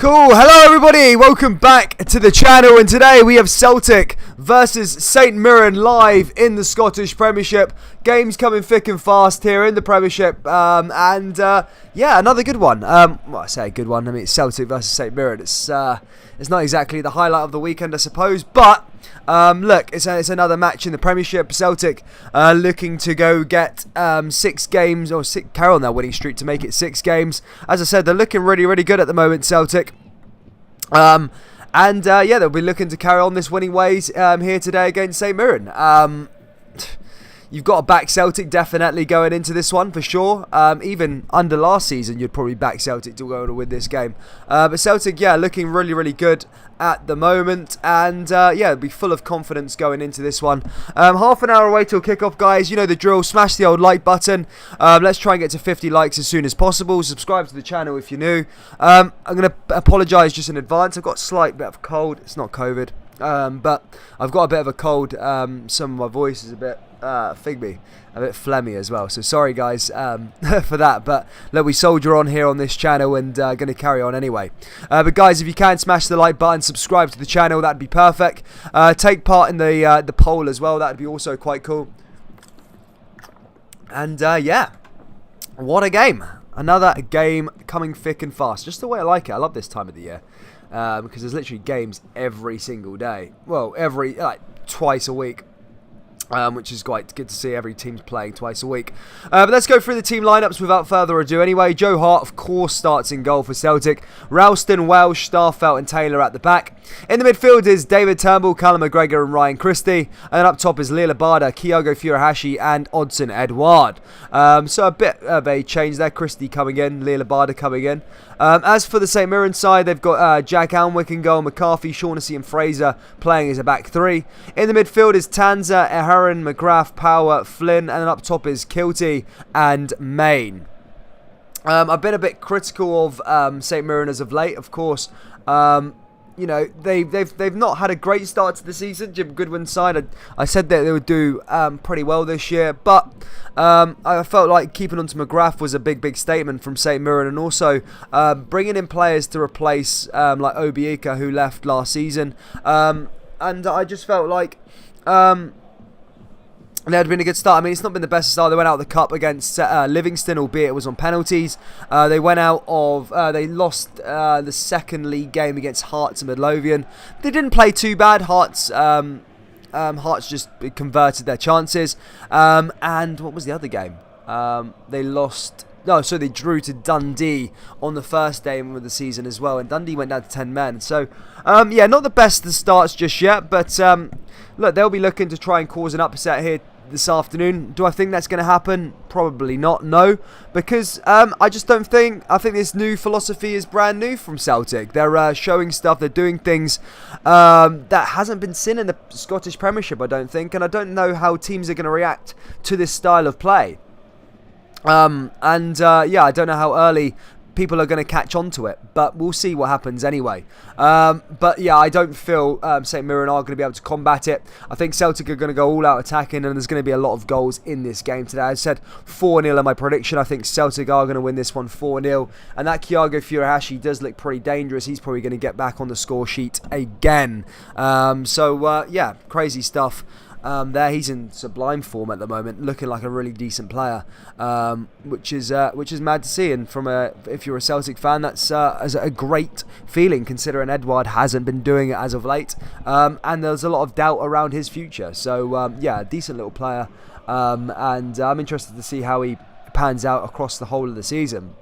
Cool, hello everybody, welcome back to the channel, and today we have Celtic versus St Mirren live in the Scottish Premiership. Games coming thick and fast here in the Premiership, yeah, another good one. Well, I say a good one, I mean it's Celtic versus St Mirren. It's not exactly the highlight of the weekend, I suppose, but look, it's another match in the Premiership. Celtic looking to go get 6 games, or carry on their winning streak to make it 6 games. As I said, they're looking really, really good at the moment, Celtic. Yeah, they'll be looking to carry on this winning ways here today against St Mirren. You've got to back Celtic definitely going into this one for sure. Even under last season, you'd probably back Celtic to go on and win this game. But Celtic, yeah, looking really, really good at the moment, and yeah, be full of confidence going into this one. Half an hour away till kickoff, guys. You know the drill. Smash the old like button. Let's try and get to 50 likes as soon as possible. Subscribe to the channel if you're new. I'm going to apologise just in advance. I've got a slight bit of a cold. It's not COVID, but I've got a bit of a cold. Some of my voice is a bit a bit phlegmy as well, so sorry guys for that, but look, we soldier on here on this channel and going to carry on anyway. But guys, if you can smash the like button, subscribe to the channel, that'd be perfect. Take part in the poll as well, that'd be also quite cool. And yeah, what a game, another game coming thick and fast, just the way I like it. I love this time of the year, because there's literally games every single day, well, twice a week. Which is quite good to see. Every team's playing twice a week. But let's go through the team lineups without further ado. Anyway, Joe Hart, of course, starts in goal for Celtic. Ralston, Welsh, Starfelt and Taylor at the back. In the midfield is David Turnbull, Callum McGregor and Ryan Christie. And then up top is Leila Bada, Kyogo Furuhashi and Odsonne Edouard. So a bit of a change there. Christie coming in, Leila Bada coming in. As for the St Mirren side, they've got Jack Alnwick in goal, McCarthy, Shaughnessy and Fraser playing as a back three. In the midfield is Tanza, Eharan, McGrath, Power, Flynn, and then up top is Kilty and Main. I've been a bit critical of St Mirren as of late, of course. You know, they've not had a great start to the season. Jim Goodwin's side, I said that they would do pretty well this year, but I felt like keeping on to McGrath was a big statement from St Mirren, and also bringing in players to replace like Obieka, who left last season, and I just felt like they had been a good start. I mean, it's not been the best start. They went out of the cup against Livingston, albeit it was on penalties. They went out of... they lost the second league game against Hearts and Midlothian. They didn't play too bad. Hearts just converted their chances. And what was the other game? They lost... No, so they drew to Dundee on the first game of the season as well. And Dundee went down to 10 men. So, yeah, not the best of starts just yet. But, look, they'll be looking to try and cause an upset here this afternoon. Do I think that's going to happen? Probably not, no. Because I just don't think... I think this new philosophy is brand new from Celtic. They're showing stuff, they're doing things that hasn't been seen in the Scottish Premiership, I don't think. And I don't know how teams are going to react to this style of play. Yeah, I don't know how early people are going to catch on to it, but we'll see what happens anyway. But yeah, I don't feel St Mirren are going to be able to combat it. I think Celtic are going to go all out attacking, and there's going to be a lot of goals in this game today. I said 4-0 in my prediction. I think Celtic are going to win this one 4-0, and that Kyogo Furuhashi does look pretty dangerous. He's probably going to get back on the score sheet again. Yeah, crazy stuff. There, he's in sublime form at the moment, looking like a really decent player, which is mad to see. And if you're a Celtic fan, that's a great feeling, considering Edouard hasn't been doing it as of late, and there's a lot of doubt around his future. So yeah, a decent little player, and I'm interested to see how he pans out across the whole of the season.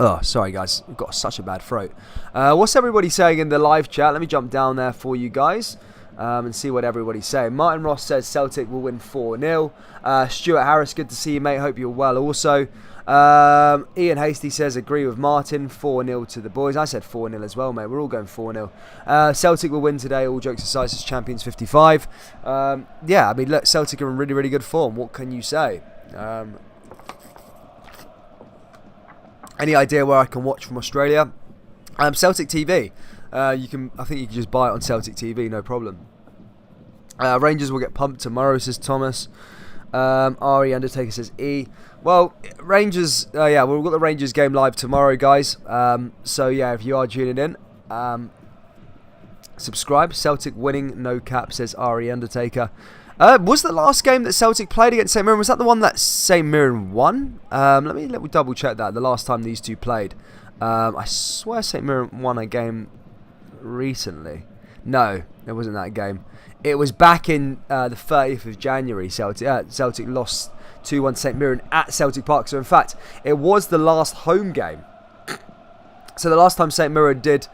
Oh, sorry guys, we've got such a bad throat. What's everybody saying in the live chat? Let me jump down there for you guys. And see what everybody's saying. Martin Ross says Celtic will win 4-0. Stuart Harris, good to see you, mate. Hope you're well also. Ian Hasty says, agree with Martin, 4-0 to the boys. I said 4-0 as well, mate. We're all going 4-0. Celtic will win today, all jokes aside, as champions 55. Yeah, I mean, look, Celtic are in really, really good form. What can you say? Any idea where I can watch from Australia? Celtic TV. I think you can just buy it on Celtic TV, no problem. Rangers will get pumped tomorrow, says Thomas. Ari Undertaker says E. Well, Rangers, yeah, we've got the Rangers game live tomorrow, guys. So, yeah, if you are tuning in, subscribe. Celtic winning, no cap, says Ari Undertaker. Was the last game that Celtic played against St Mirren, was that the one that St Mirren won? Let me double check that, the last time these two played. I swear St Mirren won a game recently. No, it wasn't that game. It was back in the 30th of January. Celtic lost 2-1 St Mirren at Celtic Park. So in fact, it was the last home game. So the last time St Mirren did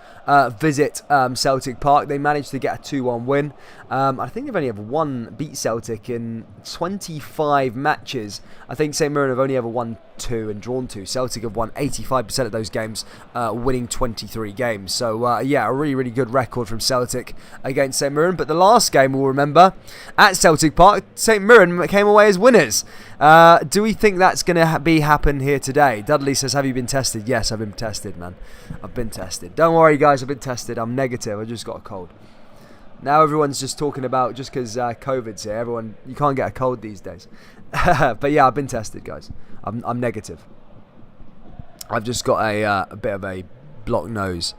visit Celtic Park, they managed to get a 2-1 win. I think they've only ever beat Celtic in 25 matches. I think St Mirren have only ever won 2 and drawn 2. Celtic have won 85% of those games, winning 23 games. So yeah, a really, really good record from Celtic against St Mirren. But the last game, we'll remember, at Celtic Park, St Mirren came away as winners. Do we think that's going to happen here today? Dudley says, have you been tested? Yes, I've been tested, man. I've been tested. Don't worry, guys, I've been tested. I'm negative. I just got a cold. Now everyone's just talking about, just because COVID's here, you can't get a cold these days. But yeah, I've been tested, guys. I'm negative. I've just got a bit of a blocked nose.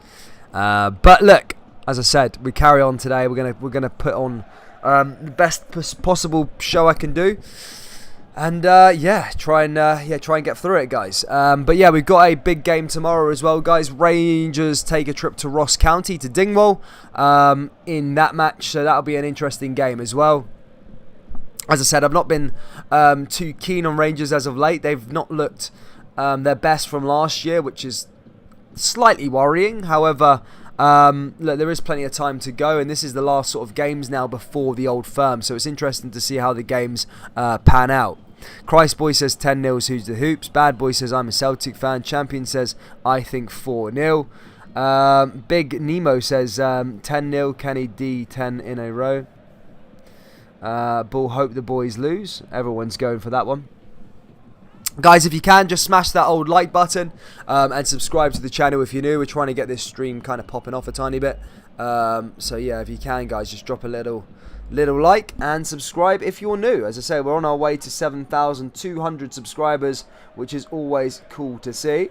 But look, as I said, we carry on today. We're gonna put on the best possible show I can do. And yeah, try and get through it, guys. But yeah, we've got a big game tomorrow as well, guys. Rangers take a trip to Ross County, to Dingwall, in that match, so that'll be an interesting game as well. As I said, I've not been too keen on Rangers as of late. They've not looked their best from last year, which is slightly worrying. However, look, there is plenty of time to go, and this is the last sort of games now before the Old Firm, so it's interesting to see how the games pan out. Christ Boy says 10-0, who's the hoops. Bad Boy says I'm a Celtic fan. Champion says I think 4-0. Big Nemo says 10-0, Kenny D 10 in a row. Bull hope the boys lose. Everyone's going for that one. Guys, if you can, just smash that old like button and subscribe to the channel if you're new. We're trying to get this stream kind of popping off a tiny bit. So yeah, if you can, guys, just drop a little like and subscribe if you're new. As I say, we're on our way to 7,200 subscribers, which is always cool to see.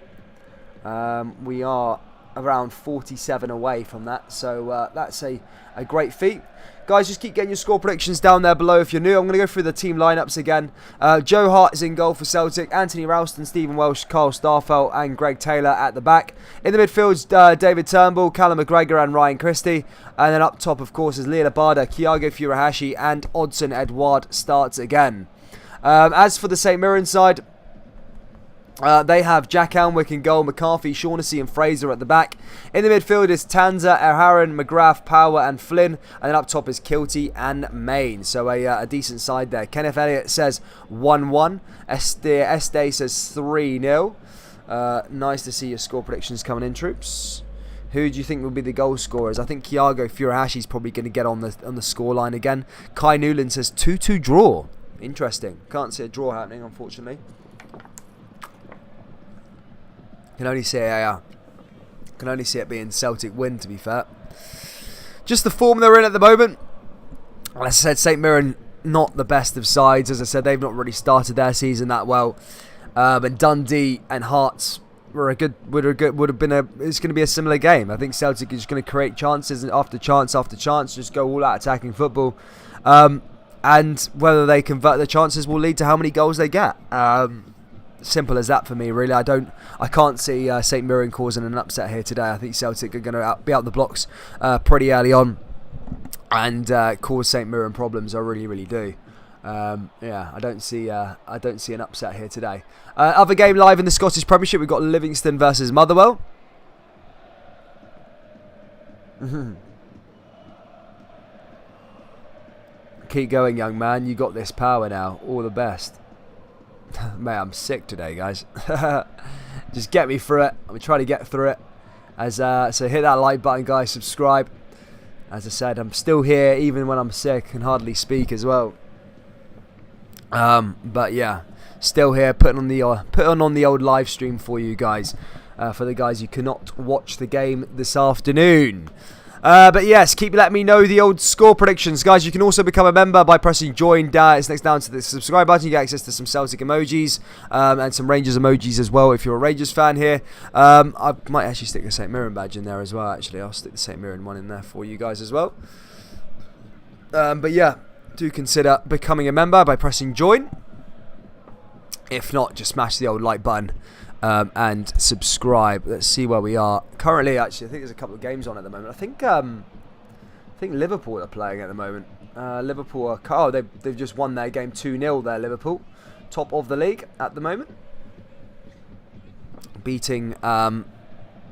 We are around 47 away from that, so that's a great feat. Guys, just keep getting your score predictions down there below if you're new. I'm going to go through the team lineups again. Joe Hart is in goal for Celtic. Anthony Ralston, Stephen Welsh, Carl Starfelt and Greg Taylor at the back. In the midfield, David Turnbull, Callum McGregor and Ryan Christie. And then up top, of course, is Leah Labada, Thiago Furuhashi and Odsonne Edouard starts again. As for the St Mirren side, they have Jack Alnwick in goal, McCarthy, Shaughnessy and Fraser at the back. In the midfield is Tanza, Erharan, McGrath, Power and Flynn. And then up top is Kilty and Main. So a decent side there. Kenneth Elliott says 1-1. Este says 3-0. Nice to see your score predictions coming in, troops. Who do you think will be the goal scorers? I think Thiago Furuhashi is probably going to get on the scoreline again. Kai Newland says 2-2 draw. Interesting. Can't see a draw happening, unfortunately. Can only see it being Celtic win, to be fair. Just the form they're in at the moment. As I said, St Mirren not the best of sides. As I said, they've not really started their season that well. And Dundee and Hearts would have been it's going to be a similar game. I think Celtic is just going to create chances after chance after chance, just go all out attacking football. And whether they convert the chances will lead to how many goals they get. Simple as that for me, really. I can't see St Mirren causing an upset here today. I think Celtic are going to be out the blocks pretty early on and cause St Mirren problems. I really, really do. Yeah, I don't see an upset here today. Other game live in the Scottish Premiership, we've got Livingston versus Motherwell. Keep going, young man. You got this power now. All the best. Mate, I'm sick today, guys. Just get me through it. I'm trying to get through it. So hit that like button, guys. Subscribe. As I said, I'm still here even when I'm sick and hardly speak as well. But yeah, still here, putting on the old live stream for you guys. For the guys who cannot watch the game this afternoon. But yes, keep letting me know the old score predictions. Guys, you can also become a member by pressing join. It's next down to the subscribe button. You get access to some Celtic emojis and some Rangers emojis as well if you're a Rangers fan here. I might actually stick the St Mirren badge in there as well, actually. I'll stick the St Mirren one in there for you guys as well. But yeah, do consider becoming a member by pressing join. If not, just smash the old like button. And subscribe. Let's see where we are currently. Actually, I think there's a couple of games on at the moment. I think Liverpool are playing at the moment. Liverpool are they've just won their game 2-0 there. Liverpool, top of the league at the moment, beating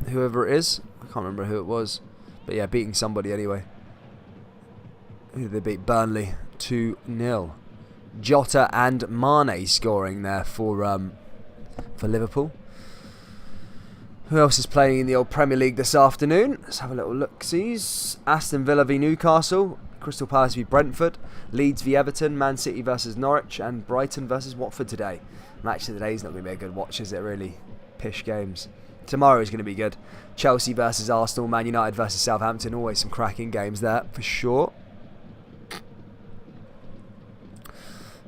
whoever it is. I can't remember who it was, but yeah, beating somebody anyway. Who did they beat? Burnley 2-0. Jota and Mane scoring there for Liverpool. Who else is playing in the old Premier League this afternoon? Let's have a little look-sees. Aston Villa v Newcastle, Crystal Palace v Brentford, Leeds v Everton, Man City versus Norwich, and Brighton versus Watford today. Match of the day is not going to be a good watch, is it really? Pish games. Tomorrow is going to be good. Chelsea versus Arsenal, Man United versus Southampton. Always some cracking games there, for sure.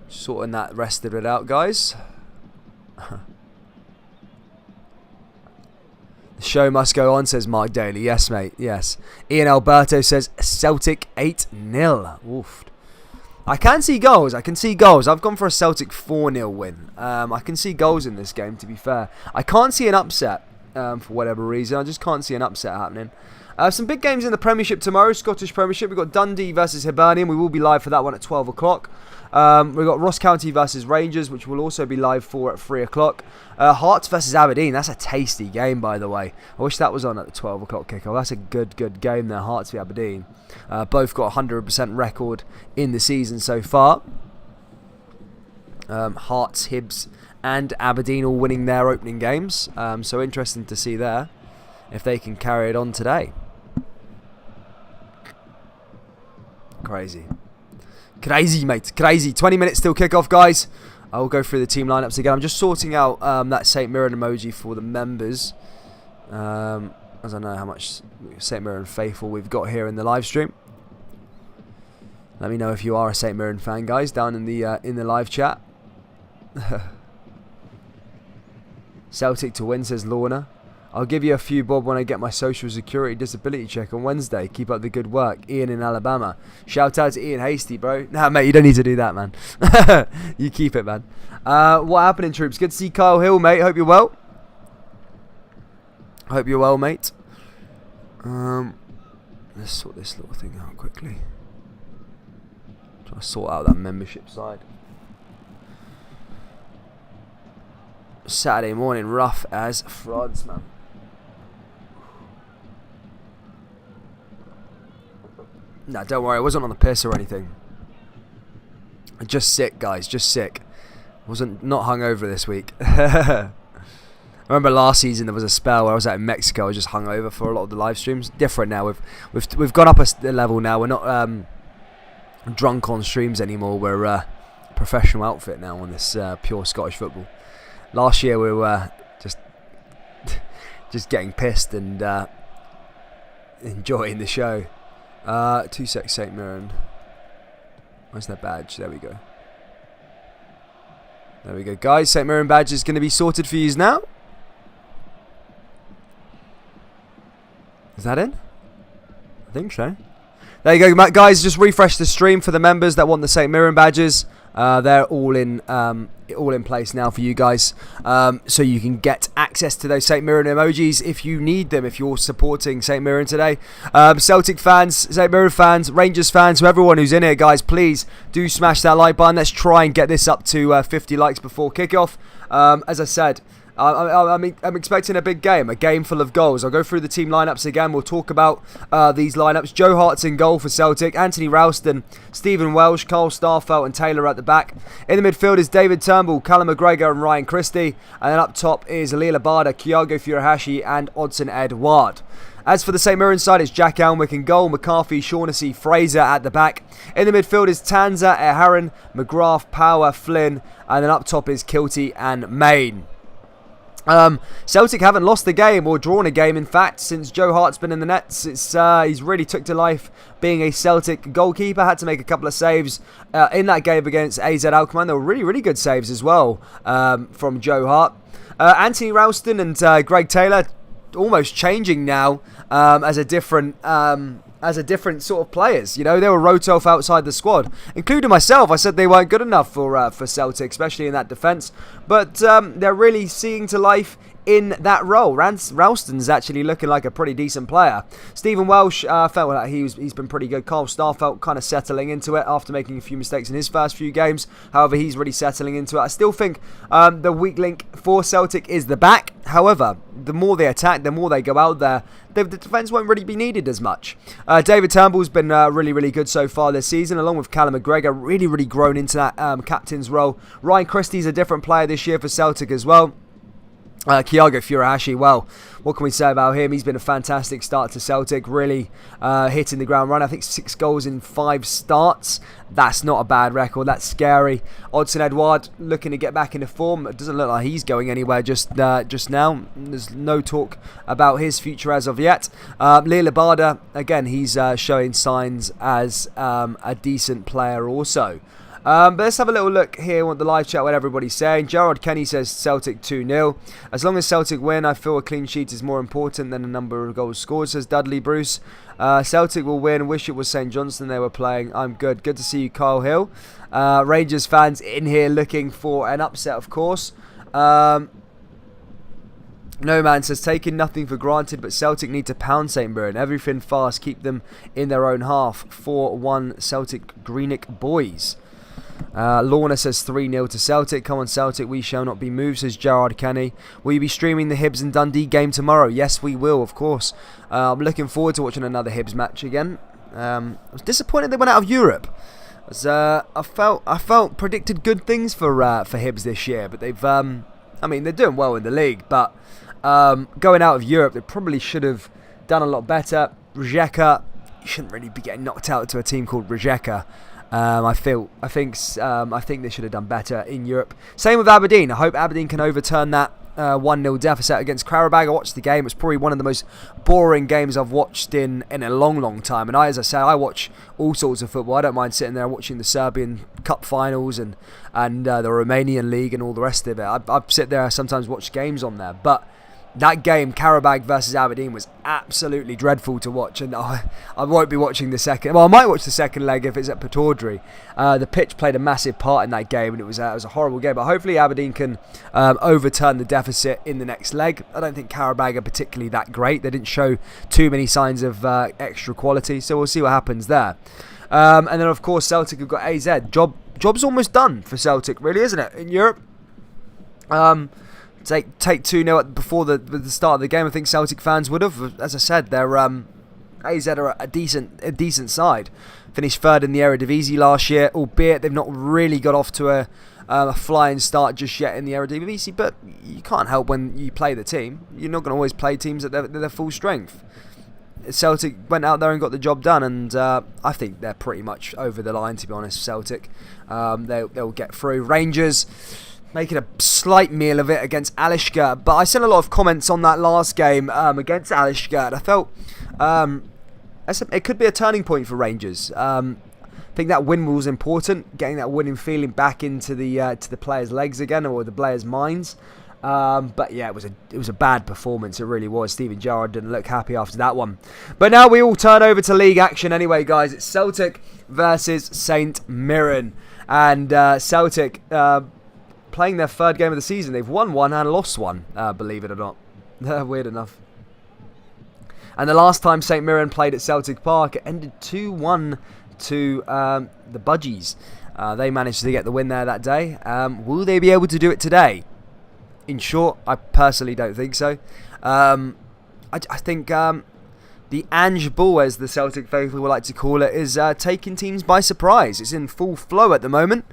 Sorting that rest of it out, guys. The show must go on, says Mark Daly. Yes, mate. Yes. Ian Alberto says Celtic 8-0. Oof. I can see goals. I can see goals. I've gone for a Celtic 4-0 win. I can see goals in this game, to be fair. I can't see an upset for whatever reason. I just can't see an upset happening. Some big games in the Premiership tomorrow. Scottish Premiership. We've got Dundee versus Hibernian. We will be live for that one at 12 o'clock. We've got Ross County versus Rangers, which we'll also be live for at 3 o'clock. Hearts versus Aberdeen. That's a tasty game, by the way. I wish that was on at the 12 o'clock kickoff. That's a good game there, Hearts v Aberdeen. Both got 100% record in the season so far. Hearts, Hibs and Aberdeen all winning their opening games. So interesting to see there if they can carry it on today. Crazy. Crazy, mate. Crazy. 20 minutes till kick-off, guys. I will go through the team lineups again. I'm just sorting out that St Mirren emoji for the members. As I know how much St Mirren faithful we've got here in the live stream. Let me know if you are a St Mirren fan, guys, down in the live chat. Celtic to win, says Lorna. I'll give you a few bob when I get my social security disability check on Wednesday. Keep up the good work. Ian in Alabama. Shout out to Ian Hasty, bro. Nah, mate, you don't need to do that, man. You keep it, man. What happening, troops? Good to see Kyle Hill, mate. Hope you're well. Hope you're well, mate. Let's sort this little thing out quickly. Try to sort out that membership side. Saturday morning, rough as frods, man. Nah, don't worry, I wasn't on the piss or anything. Just sick, guys, just sick. Not hungover this week. I remember last season there was a spell where I was out in Mexico. I was just hungover for a lot of the live streams. Different now. We've gone up a level now. We're not drunk on streams anymore. We're a professional outfit now on this pure Scottish football. Last year we were just getting pissed and enjoying the show. 2 sec, St Mirren. Where's their badge? There we go. There we go, guys. St Mirren badge is going to be sorted for you now. Is that in? I think so. There you go, guys. Just refresh the stream for the members that want the St Mirren badges. They're all in place now for you guys, so you can get access to those St Mirren emojis if you need them, if you're supporting St Mirren today. Celtic fans, St Mirren fans, Rangers fans, so everyone who's in here, guys, please do smash that like button. Let's try and get this up to 50 likes before kickoff. As I said, I'm expecting a big game, a game full of goals. I'll go through the team lineups again. We'll talk about these lineups. Joe Hart's in goal for Celtic. Anthony Ralston, Stephen Welsh, Carl Starfelt and Taylor at the back. In the midfield is David Turnbull, Callum McGregor and Ryan Christie. And then up top is Alila Abada, Kyago Furuhashi and Odsonne Edouard. As for the St Mirren side, it's Jack Alnwick in goal, McCarthy, Shaughnessy, Fraser at the back. In the midfield is Tanza, Eharan, McGrath, Power, Flynn. And then up top is Kilty and Main. Celtic haven't lost a game or drawn a game, in fact, since Joe Hart's been in the nets. He's really took to life being a Celtic goalkeeper. Had to make a couple of saves in that game against AZ Alkmaar. They were really, really good saves as well from Joe Hart. Anthony Ralston and Greg Taylor almost changing now as a different sort of players. You know, they were wrote off outside the squad, including myself. I said they weren't good enough for Celtic, especially in that defence. But they're really seeing to life in that role. Ralston's actually looking like a pretty decent player. Stephen Welsh felt like he's been pretty good. Carl Starfelt kind of settling into it after making a few mistakes in his first few games. However, he's really settling into it. I still think the weak link for Celtic is the back. However, the more they attack, the more they go out there, the defence won't really be needed as much. David Turnbull's been really, really good so far this season, along with Callum McGregor, really, really grown into that captain's role. Ryan Christie's a different player this year for Celtic as well. Kyago Furuhashi, well, what can we say about him? He's been a fantastic start to Celtic, really hitting the ground running. I think 6 goals in 5 starts. That's not a bad record. That's scary. Odsonne Edouard looking to get back into form. It doesn't look like he's going anywhere just now. There's no talk about his future as of yet. Lee Labada, again, he's showing signs as a decent player also. But let's have a little look here on the live chat, what everybody's saying. Gerard Kenny says Celtic 2-0. As long as Celtic win, I feel a clean sheet is more important than a number of goals scored, says Dudley Bruce. Celtic will win. Wish it was St Johnstone they were playing. I'm good. Good to see you, Kyle Hill. Rangers fans in here looking for an upset, of course. No Man says, taking nothing for granted, but Celtic need to pound St Mirren. Everything fast, keep them in their own half. 4-1 Celtic Greenock boys. Lorna says 3-0 to Celtic. Come on Celtic, we shall not be moved, says Gerard Kenny. Will you be streaming the Hibs and Dundee game tomorrow? Yes, we will, of course. I'm looking forward to watching another Hibs match again. I was disappointed they went out of Europe. I felt predicted good things for Hibs this year, but they've they're doing well in the league, but going out of Europe, they probably should have done a lot better. Rijeka, you shouldn't really be getting knocked out to a team called Rijeka. I think they should have done better in Europe. Same with Aberdeen. I hope Aberdeen can overturn that 1-0 deficit against Qarabag. I watched the game. It was probably one of the most boring games I've watched in a long time. And as I say, I watch all sorts of football. I don't mind sitting there watching the Serbian Cup finals and the Romanian League and all the rest of it. I sit there, sometimes watch games on there. But that game, Qarabag versus Aberdeen, was absolutely dreadful to watch, and I won't be watching the second. Well, I might watch the second leg if it's at Pataudry. The pitch played a massive part in that game, and it was a horrible game. But hopefully Aberdeen can overturn the deficit in the next leg. I don't think Qarabag are particularly that great. They didn't show too many signs of extra quality, so we'll see what happens there. And then, of course, Celtic have got AZ. Job's almost done for Celtic, really, isn't it? In Europe. Take 2-0 before the start of the game. I think Celtic fans would have. As I said, they're AZ are a decent side. Finished third in the Eredivisie last year, albeit they've not really got off to a flying start just yet in the Eredivisie. But you can't help when you play the team. You're not going to always play teams at their full strength. Celtic went out there and got the job done, and I think they're pretty much over the line, to be honest. Celtic, they'll get through. Rangers making a slight meal of it against Alishka, but I sent a lot of comments on that last game against Alishka, and I felt it could be a turning point for Rangers. I think that win was important, getting that winning feeling back into the players' legs again, or the players' minds. But yeah, it was a bad performance. It really was. Steven Gerrard didn't look happy after that one. But now we all turn over to league action anyway, guys. It's Celtic versus St Mirren, and Celtic playing their third game of the season. They've won one and lost one, believe it or not. Weird enough. And the last time St Mirren played at Celtic Park, it ended 2-1 to the Budgies. They managed to get the win there that day. Will they be able to do it today? In short, I personally don't think so. I think the Ange Ball, as the Celtic faithful would like to call it, is taking teams by surprise. It's in full flow at the moment.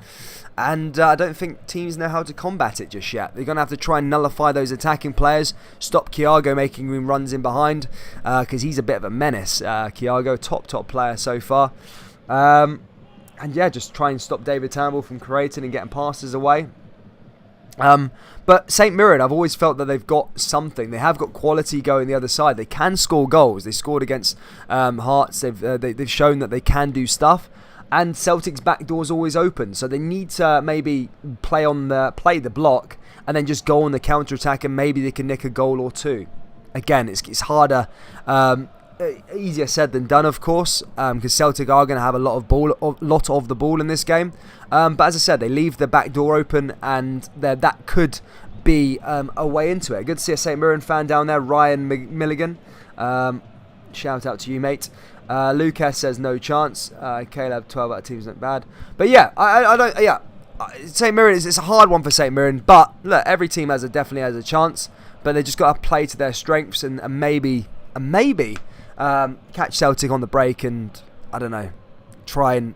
And I don't think teams know how to combat it just yet. They're going to have to try and nullify those attacking players, stop Kyago making runs in behind, because he's a bit of a menace. Kyago, top player so far. And yeah, just try and stop David Turnbull from creating and getting passes away. But St Mirren, I've always felt that they've got something. They have got quality going the other side. They can score goals. They scored against Hearts. They've shown that they can do stuff. And Celtic's back door's always open, so they need to maybe play the block and then just go on the counter attack, and maybe they can nick a goal or two. Again, it's harder. Easier said than done, of course, because Celtic are going to have a lot of the ball in this game. But as I said, they leave the back door open, and that could be a way into it. Good to see a St Mirren fan down there, Ryan Milligan. Shout out to you, mate. Lucas says no chance. Caleb, 12 out of teams not bad. But yeah, I don't. Yeah, St Mirren it's a hard one for St Mirren. But look, every team definitely has a chance. But they just got to play to their strengths and maybe catch Celtic on the break, and I don't know, try and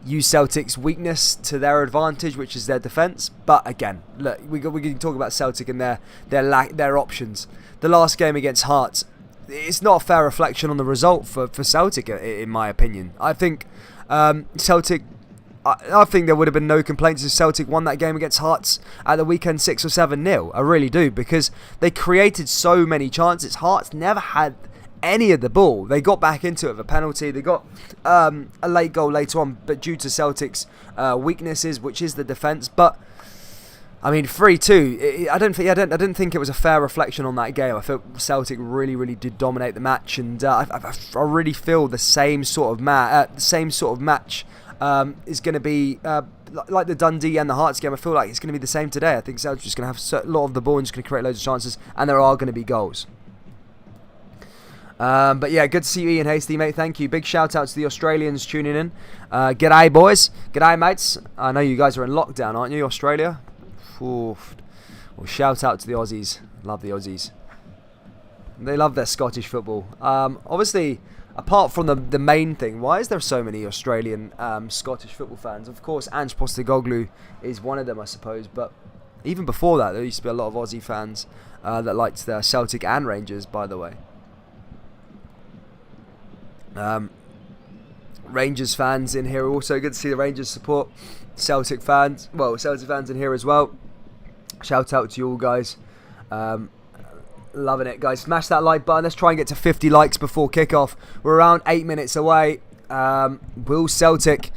use Celtic's weakness to their advantage, which is their defence. But again, look, we can talk about Celtic and their options. The last game against Hearts, it's not a fair reflection on the result for Celtic, in my opinion. I think Celtic. I think there would have been no complaints if Celtic won that game against Hearts at the weekend 6 or 7-0. I really do, because they created so many chances. Hearts never had any of the ball. They got back into it with a penalty. They got a late goal later on, but due to Celtic's weaknesses, which is the defence. But I mean, 3-2. I didn't think it was a fair reflection on that game. I felt Celtic really did dominate the match, and I really feel the same sort of match is going to be like the Dundee and the Hearts game. I feel like it's going to be the same today. I think Celtic's just going to have a lot of the ball and just going to create loads of chances, and there are going to be goals. But yeah, good to see you, Ian Hasty, mate. Thank you. Big shout out to the Australians tuning in. G'day, boys. G'day, mates. I know you guys are in lockdown, aren't you, Australia? Oof. Well, shout out to the Aussies. Love the Aussies. They love their Scottish football. Obviously, apart from the main thing, why is there so many Australian Scottish football fans? Of course, Ange Postecoglou is one of them, I suppose. But even before that, there used to be a lot of Aussie fans that liked the Celtic and Rangers, by the way. Rangers fans in here also. Good to see the Rangers support. Celtic fans in here as well. Shout out to you all, guys. Loving it, guys. Smash that like button. Let's try and get to 50 likes before kickoff. We're around 8 minutes away. Will Celtic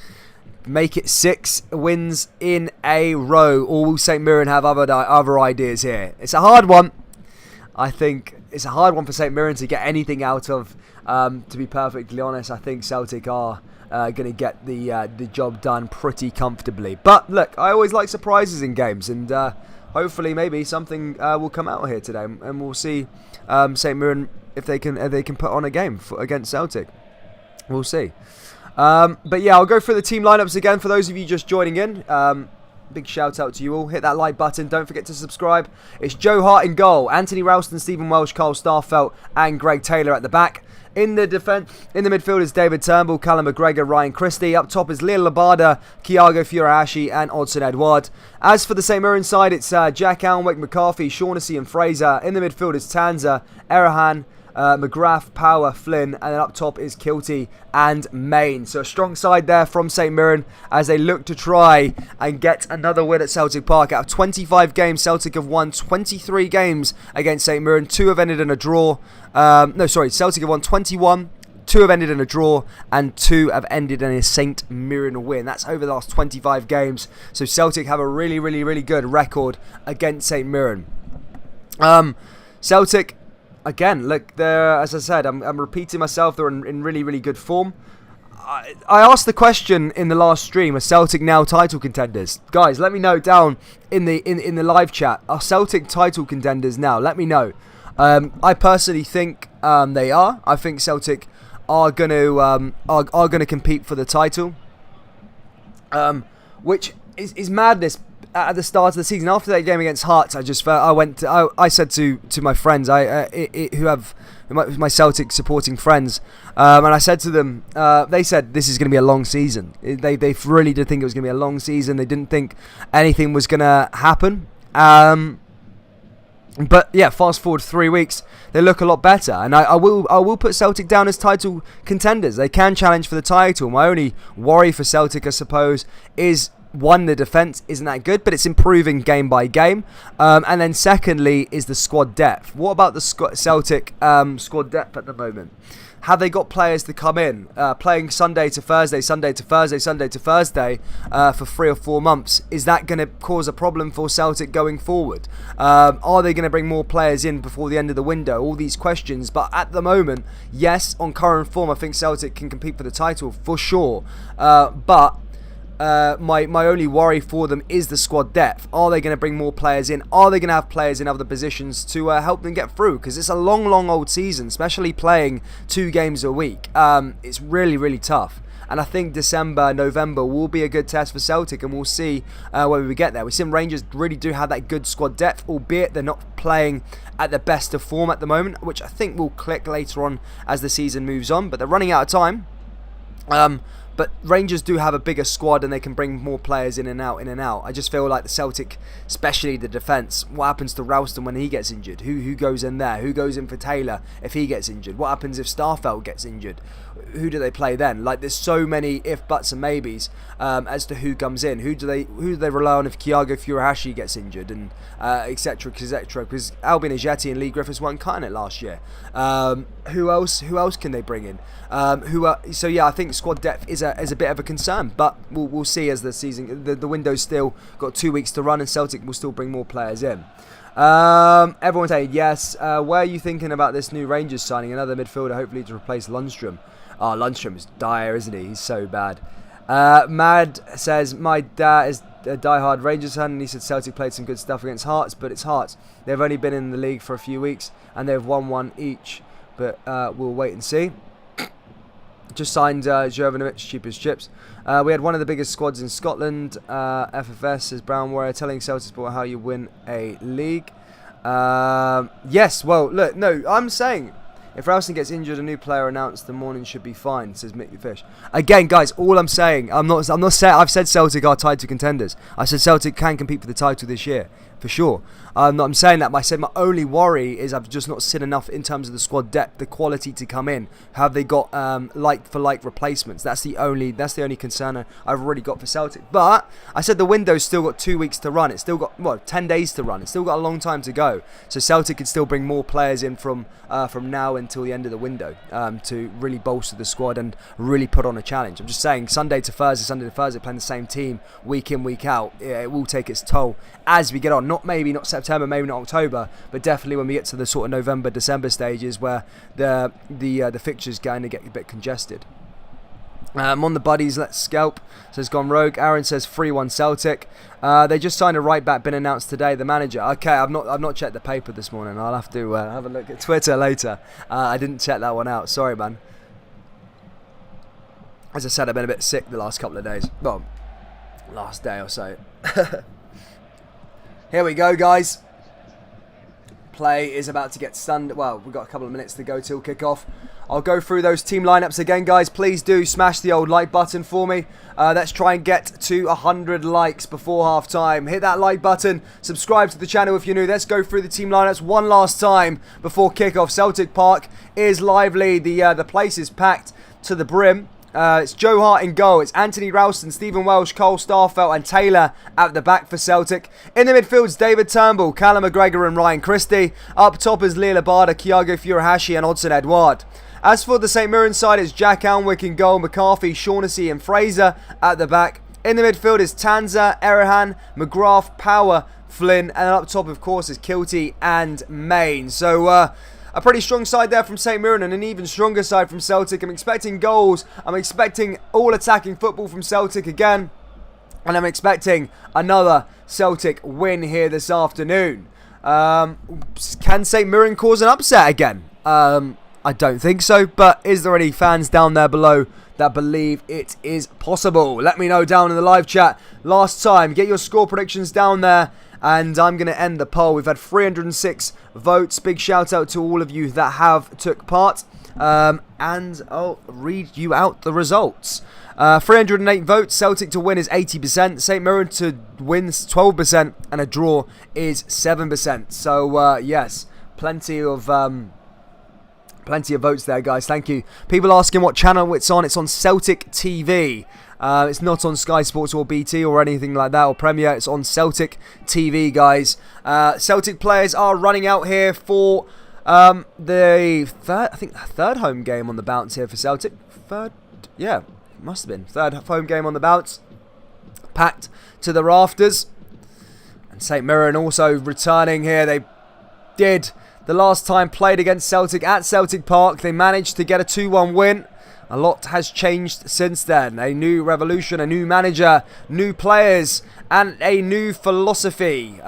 make it 6 wins in a row, or will St Mirren have other ideas here? It's a hard one. I think it's a hard one for St Mirren to get anything out of. To be perfectly honest, I think Celtic are going to get the job done pretty comfortably. But look, I always like surprises in games, and hopefully maybe something will come out here today, and we'll see St Mirren if they can put on a game against Celtic. We'll see. But yeah, I'll go through the team lineups again for those of you just joining in. Big shout out to you all. Hit that like button. Don't forget to subscribe. It's Joe Hart in goal. Anthony Ralston, Stephen Welsh, Carl Starfelt, and Greg Taylor at the back. In the midfield is David Turnbull, Callum McGregor, Ryan Christie. Up top is Lil Labada, Thiago Furuhashi, and Odsonne Edouard. As for the St Mirren side, it's Jack Alnwick, McCarthy, Shaughnessy, and Fraser. In the midfield is Tanza, Erahan, McGrath, Power, Flynn, and then up top is Kilty and Main. So a strong side there from St Mirren as they look to try and get another win at Celtic Park. Out of 25 games, Celtic have won 23 games against St Mirren. 2 have ended in a draw. Celtic have won 21. 2 have ended in a draw, and 2 have ended in a St Mirren win. That's over the last 25 games. So Celtic have a really good record against St Mirren. Celtic, again, look, they're, as I said, I'm repeating myself, they're in really good form. I asked the question in the last stream, are Celtic now title contenders? Guys, let me know down in the live chat. Are Celtic title contenders now? Let me know. I personally think they are. I think Celtic are going to compete for the title, which is madness. At the start of the season, after that game against Hearts, I just felt I said to my friends, who have my Celtic supporting friends, and I said to them, they said this is going to be a long season. They really did think it was going to be a long season. They didn't think anything was going to happen. But yeah, fast forward 3 weeks, they look a lot better, and I will put Celtic down as title contenders. They can challenge for the title. My only worry for Celtic, I suppose, is one, the defence isn't that good, but it's improving game by game. And then secondly is the squad depth. What about the Celtic squad depth at the moment? Have they got players to come in, playing Sunday to Thursday, Sunday to Thursday, Sunday to Thursday for 3 or 4 months? Is that going to cause a problem for Celtic going forward? Are they going to bring more players in before the end of the window? All these questions. But at the moment, yes, on current form, I think Celtic can compete for the title for sure. But my only worry for them is the squad depth. Are they going to bring more players in? Are they going to have players in other positions to help them get through? Because it's a long old season, especially playing 2 games a week. It's really, really tough. And I think December, November will be a good test for Celtic, and we'll see whether we get there. We've seen Rangers really do have that good squad depth, albeit they're not playing at the best of form at the moment, which I think will click later on as the season moves on. But they're running out of time. But Rangers do have a bigger squad and they can bring more players in and out, I just feel like the Celtic, especially the defence, what happens to Ralston when he gets injured? Who goes in there? Who goes in for Taylor if he gets injured? What happens if Starfelt gets injured? Who do they play then? Like, there's so many if, buts and maybes as to who comes in. Who do they rely on if Thiago Furuhashi gets injured, and etc, etc, because Albin Ajeti and Lee Griffiths weren't cutting it last year. Who else can they bring in? So yeah, I think squad depth is a bit of a concern, but we'll see as the season, the window's still got 2 weeks to run, and Celtic will still bring more players in. Everyone's saying yes. Where are you thinking about this new Rangers signing? Another midfielder, hopefully to replace Lundstrom. Oh, Lundstrom is dire, isn't he? He's so bad. Mad says, my dad is a die-hard Rangers fan, and he said Celtic played some good stuff against Hearts, but it's Hearts. They've only been in the league for a few weeks, and they've won 1 each, but we'll wait and see. Just signed Jovanovic, cheap as chips. We had one of the biggest squads in Scotland. FFS, says Brown Warrior, telling Celtic Sport how you win a league. Yes, well, look, no, I'm saying if Ralston gets injured, a new player announced, the morning should be fine, says Mick the Fish. Again, guys, all I'm saying, I'm not saying I've said Celtic are tied to contenders. I said Celtic can compete for the title this year, for sure. I'm saying that, but I said my only worry is I've just not seen enough in terms of the squad depth, the quality to come in. Have they got like for like replacements? That's the only concern I've already got for Celtic. But I said the window's still got 2 weeks to run. It's still got 10 days to run. It's still got a long time to go. So Celtic can still bring more players in from now until the end of the window to really bolster the squad and really put on a challenge. I'm just saying Sunday to Thursday, playing the same team week in, week out. It will take its toll as we get on. Maybe not September, maybe not October, but definitely when we get to the sort of November, December stages where the fixtures going to get a bit congested. On the buddies, let's scalp, says Gone Rogue. Aaron says 3-1 Celtic. They just signed a right back, been announced today, the manager. Okay, I've not checked the paper this morning. I'll have to have a look at Twitter later. I didn't check that one out. Sorry, man. As I said, I've been a bit sick the last couple of days. Well, last day or so. Here we go, guys. Play is about to get stunned. Well, we've got a couple of minutes to go till kickoff. I'll go through those team lineups again, guys. Please do smash the old like button for me. Let's try and get to 100 likes before half time. Hit that like button. Subscribe to the channel if you're new. Let's go through the team lineups one last time before kickoff. Celtic Park is lively. The place is packed to the brim. It's Joe Hart in goal. It's Anthony Ralston, Stephen Welsh, Cole Starfelt and Taylor at the back for Celtic. In the midfield, David Turnbull, Callum McGregor and Ryan Christie. Up top is Leila Barda, Thiago Furuhashi and Odsonne Edouard. As for the St Mirren side, it's Jack Alnwick in goal, McCarthy, Shaughnessy and Fraser at the back. In the midfield is Tanza, Erhan, McGrath, Power, Flynn, and up top, of course, is Kilty and Main. So, a pretty strong side there from St Mirren and an even stronger side from Celtic. I'm expecting goals. I'm expecting all attacking football from Celtic again. And I'm expecting another Celtic win here this afternoon. Can St Mirren cause an upset again? I don't think so. But is there any fans down there below that believe it is possible? Let me know down in the live chat. Last time, get your score predictions down there. And I'm going to end the poll. We've had 306 votes. Big shout out to all of you that have took part. And I'll read you out the results. 308 votes. Celtic to win is 80%. St Mirren to win is 12%. And a draw is 7%. So, yes, plenty of votes there, guys. Thank you. People asking what channel it's on. It's on Celtic TV. It's not on Sky Sports or BT or anything like that, or Premier. It's on Celtic TV, guys. Celtic players are running out here for the third home game on the bounce here for Celtic. Must have been third home game on the bounce. Packed to the rafters. And St Mirren also returning here. They did the last time played against Celtic at Celtic Park. They managed to get a 2-1 win. A lot has changed since then. A new revolution, a new manager, new players, and a new philosophy.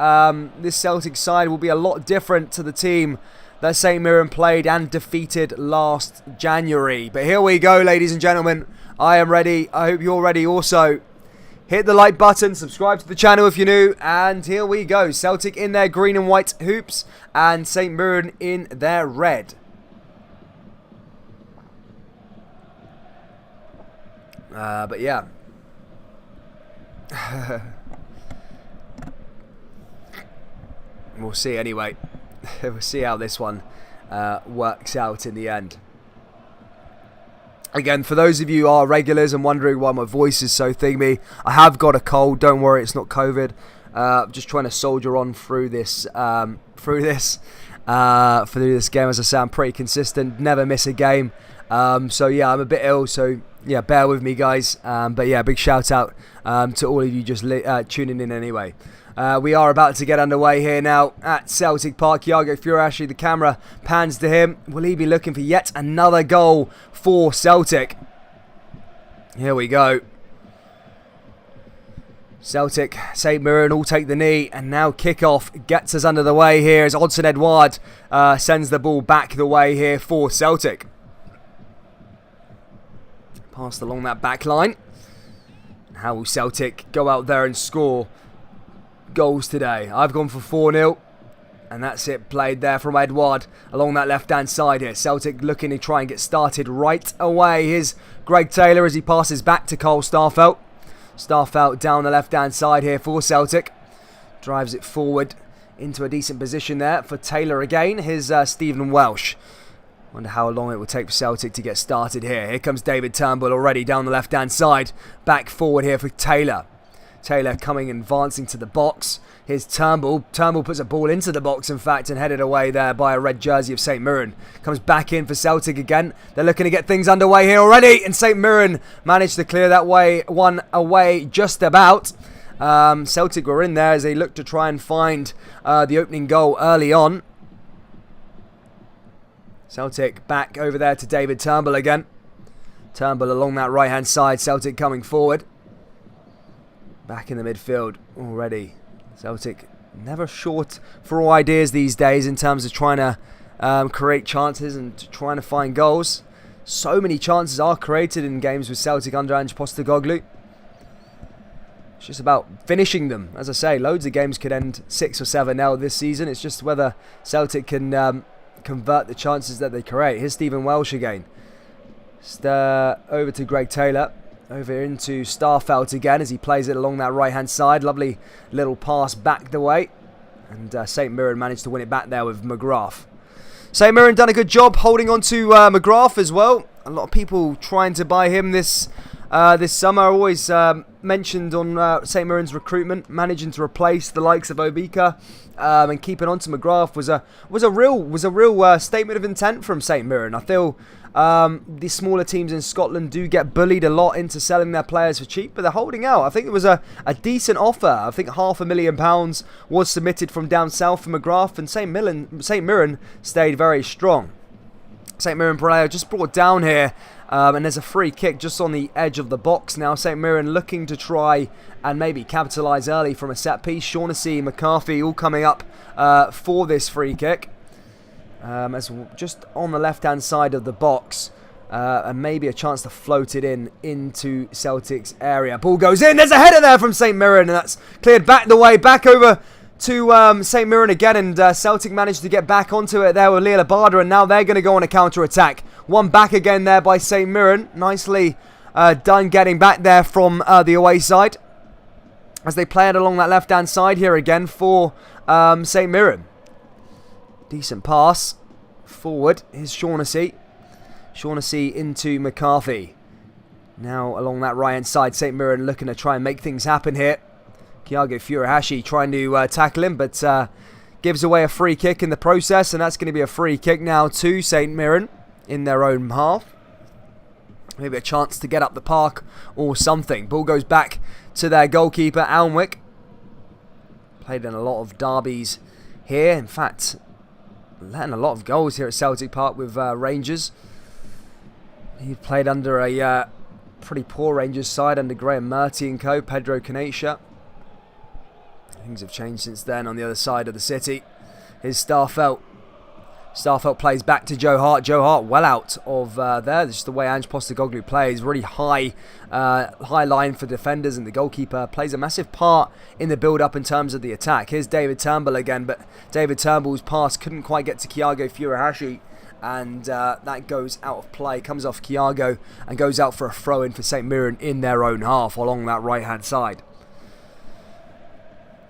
This Celtic side will be a lot different to the team that St Mirren played and defeated last January. But here we go, ladies and gentlemen. I am ready. I hope you're ready also. Hit the like button, subscribe to the channel if you're new, and here we go. Celtic in their green and white hoops, and St Mirren in their red. But yeah. We'll see anyway. We'll see how this one works out in the end. Again, for those of you who are regulars and wondering why my voice is so thingy, I have got a cold. Don't worry, it's not COVID. Just trying to soldier on through this game. As I say, I'm pretty consistent. Never miss a game. So yeah, I'm a bit ill. So yeah, bear with me, guys. But yeah, big shout out to all of you just tuning in anyway. We are about to get underway here now at Celtic Park. Iago Furashi, the camera pans to him. Will he be looking for yet another goal for Celtic? Here we go. Celtic, St Mirren all take the knee, and now kickoff gets us under the way here as Odsonne Edouard sends the ball back the way here for Celtic. Passed along that back line. How will Celtic go out there and score goals today? I've gone for 4-0, and that's it, played there from Edouard along that left hand side here. Celtic looking to try and get started right away. Here's Greg Taylor as he passes back to Cole Starfelt. Starfelt down the left hand side here for Celtic, drives it forward into a decent position there for Taylor again. Here's Stephen Welsh. Wonder how long it will take for Celtic to get started here. Here comes David Turnbull already down the left hand side, back forward here for Taylor. Taylor coming and advancing to the box. Here's Turnbull. Turnbull puts a ball into the box, in fact, and headed away there by a red jersey of St Mirren. Comes back in for Celtic again. They're looking to get things underway here already, and St Mirren managed to clear that one away just about. Celtic were in there as they looked to try and find the opening goal early on. Celtic back over there to David Turnbull again. Turnbull along that right-hand side. Celtic coming forward. Back in the midfield already. Celtic never short for ideas these days in terms of trying to create chances and trying to find goals. So many chances are created in games with Celtic under Ange Postecoglou. It's just about finishing them. As I say, loads of games could end 6 or 7-0 this season. It's just whether Celtic can convert the chances that they create. Here's Stephen Welsh again. Over to Greg Taylor. Over into Starfelt again as he plays it along that right-hand side. Lovely little pass back the way. And St Mirren managed to win it back there with McGrath. St Mirren done a good job holding on to McGrath as well. A lot of people trying to buy him this summer. I always mentioned on St Mirren's recruitment, managing to replace the likes of Obika and keeping on to McGrath was a real statement of intent from St Mirren. I feel the smaller teams in Scotland do get bullied a lot into selling their players for cheap, but they're holding out. I think it was a decent offer. I think £500,000 was submitted from down south for McGrath, and St Mirren stayed very strong. St Mirren player just brought down here, and there's a free kick just on the edge of the box now. St Mirren looking to try and maybe capitalise early from a set piece. Shaughnessy, McCarthy all coming up for this free kick. As just on the left hand side of the box, and maybe a chance to float it into Celtic's area. Ball goes in, there's a header there from St Mirren, and that's cleared back the way, back over to St Mirren again, and Celtic managed to get back onto it there with Leila Barder, and now they're going to go on a counter-attack. One back again there by St Mirren. Nicely done getting back there from the away side as they play it along that left-hand side here again for St Mirren. Decent pass forward. Here's Shaughnessy. Shaughnessy into McCarthy. Now along that right-hand side, St Mirren looking to try and make things happen here. Kyago Furuhashi trying to tackle him, but gives away a free kick in the process, and that's going to be a free kick now to St Mirren in their own half. Maybe a chance to get up the park or something. Ball goes back to their goalkeeper, Alnwick. Played in a lot of derbies here. In fact, letting a lot of goals here at Celtic Park with Rangers. He played under a pretty poor Rangers side under Graham Murty and co, Pedro Canacia. Things have changed since then on the other side of the city. Here's Starfelt. Starfelt plays back to Joe Hart. Joe Hart well out of there. This is the way Ange Postecoglou plays. Really high line for defenders, and the goalkeeper plays a massive part in the build-up in terms of the attack. Here's David Turnbull again, but David Turnbull's pass couldn't quite get to Kyago Furuhashi, and that goes out of play. Comes off Kyago and goes out for a throw-in for St Mirren in their own half along that right-hand side.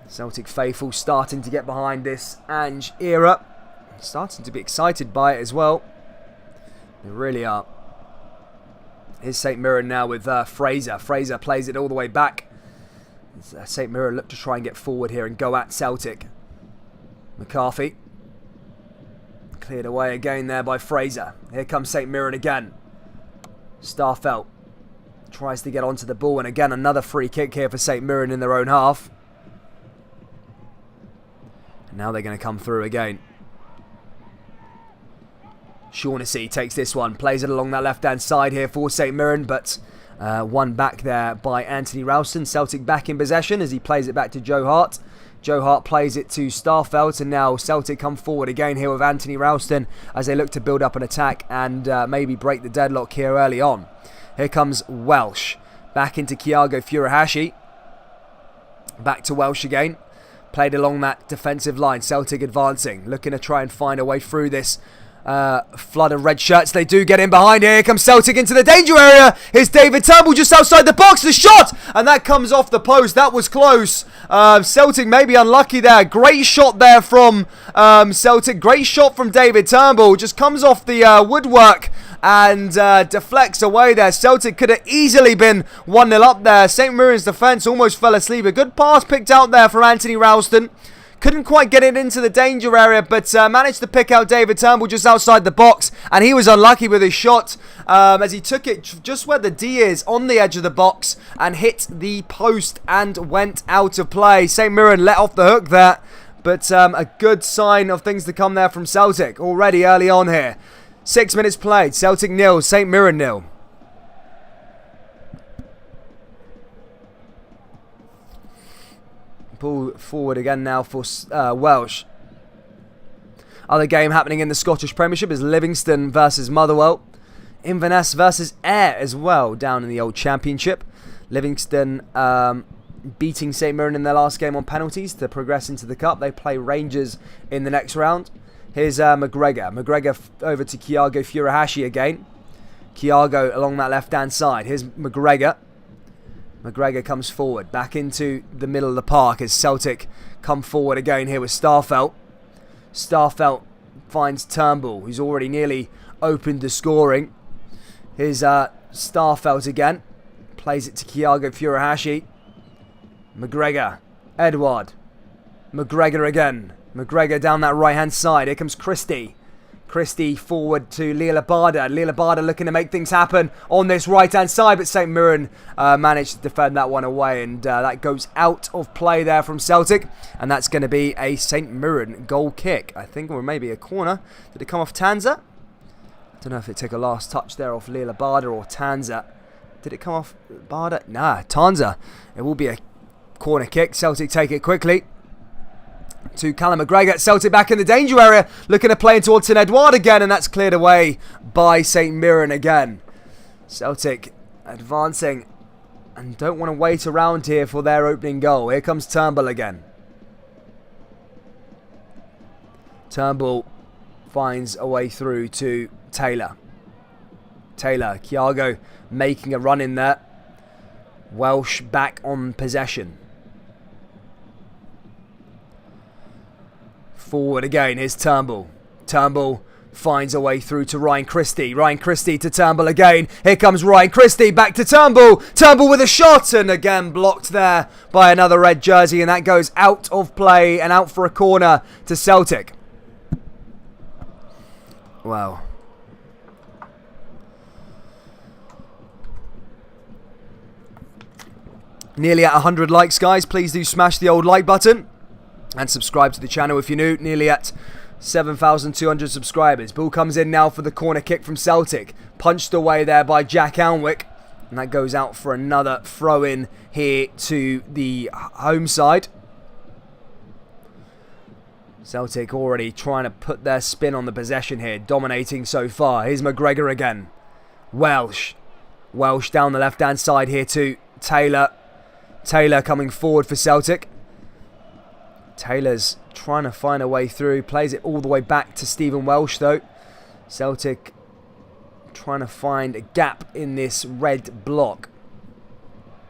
Celtic faithful starting to get behind this Ange era. Starting to be excited by it as well. They really are. Here's St Mirren now with Fraser. Fraser plays it all the way back. St Mirren look to try and get forward here and go at Celtic. McCarthy. Cleared away again there by Fraser. Here comes St Mirren again. Starfelt tries to get onto the ball, and again another free kick here for St Mirren in their own half. And now they're going to come through again. Shaughnessy takes this one, plays it along that left-hand side here for St Mirren, but one back there by Anthony Ralston. Celtic back in possession as he plays it back to Joe Hart. Joe Hart plays it to Starfelt, and now Celtic come forward again here with Anthony Ralston as they look to build up an attack and maybe break the deadlock here early on. Here comes Welsh, back into Kyago Furuhashi. Back to Welsh again. Played along that defensive line. Celtic advancing, looking to try and find a way through this flood of red shirts. They do get in behind here. Here comes Celtic into the danger area. Here's David Turnbull just outside the box. The shot! And that comes off the post. That was close. Celtic maybe unlucky there. Great shot there from Celtic. Great shot from David Turnbull. Just comes off the woodwork and deflects away there. Celtic could have easily been 1-0 up there. St Mirren's defence almost fell asleep. A good pass picked out there for Anthony Ralston. Couldn't quite get it into the danger area, but managed to pick out David Turnbull just outside the box, and he was unlucky with his shot as he took it just where the D is on the edge of the box and hit the post and went out of play. St Mirren let off the hook there, but a good sign of things to come there from Celtic already early on here. 6 minutes played, Celtic 0, St Mirren 0. Pull forward again now for Welsh. Other game happening in the Scottish Premiership is Livingston versus Motherwell. Inverness versus Ayr as well down in the old Championship. Livingston beating St Mirren in their last game on penalties to progress into the Cup. They play Rangers in the next round. Here's McGregor. McGregor over to Kyago Furuhashi again. Kyago along that left-hand side. Here's McGregor. McGregor comes forward, back into the middle of the park as Celtic come forward again here with Starfelt. Starfelt finds Turnbull, who's already nearly opened the scoring. Here's Starfelt again. Plays it to Kyago Furuhashi. McGregor. Edward. McGregor again. McGregor down that right-hand side. Here comes Christie. Christie forward to Lialabada. Lialabada looking to make things happen on this right-hand side, but St Mirren managed to defend that one away, and that goes out of play there from Celtic, and that's going to be a St Mirren goal kick, I think, or maybe a corner. Did it come off Tanza? I don't know if it took a last touch there off Lialabada or Tanza. Did it come off Bada? Nah, Tanza. It will be a corner kick. Celtic take it quickly. To Callum McGregor. Celtic back in the danger area, looking to play towards St Edouard again, and that's cleared away by St Mirren again. Celtic advancing and don't want to wait around here for their opening goal. Here comes Turnbull again. Turnbull finds a way through to Taylor. Kyago making a run in there. Welsh back on possession. Forward again, here's Turnbull. Turnbull finds a way through to Ryan Christie. Ryan Christie to Turnbull again. Here comes Ryan Christie back to Turnbull. Turnbull with a shot, and again blocked there by another red jersey, and that goes out of play and out for a corner to Celtic. Wow. Nearly at 100 likes, guys. Please do smash the old like button and subscribe to the channel if you're new. Nearly at 7,200 subscribers. Ball comes in now for the corner kick from Celtic. Punched away there by Jack Alnwick. And that goes out for another throw-in here to the home side. Celtic already trying to put their spin on the possession here. Dominating so far. Here's McGregor again. Welsh. Welsh down the left-hand side here to Taylor. Taylor coming forward for Celtic. Taylor's trying to find a way through. Plays it all the way back to Stephen Welsh though. Celtic trying to find a gap in this red block.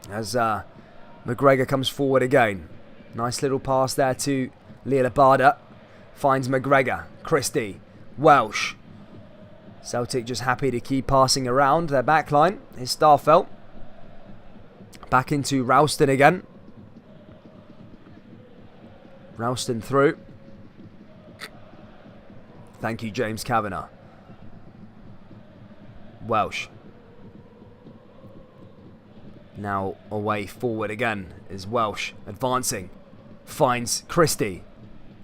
As McGregor comes forward again. Nice little pass there to Leila Bada. Finds McGregor. Christie. Welsh. Celtic just happy to keep passing around their backline. Here's Starfelt. Back into Ralston again. Ralston through. Thank you, James Kavanagh. Welsh. Now away forward again is Welsh. Advancing. Finds Christie.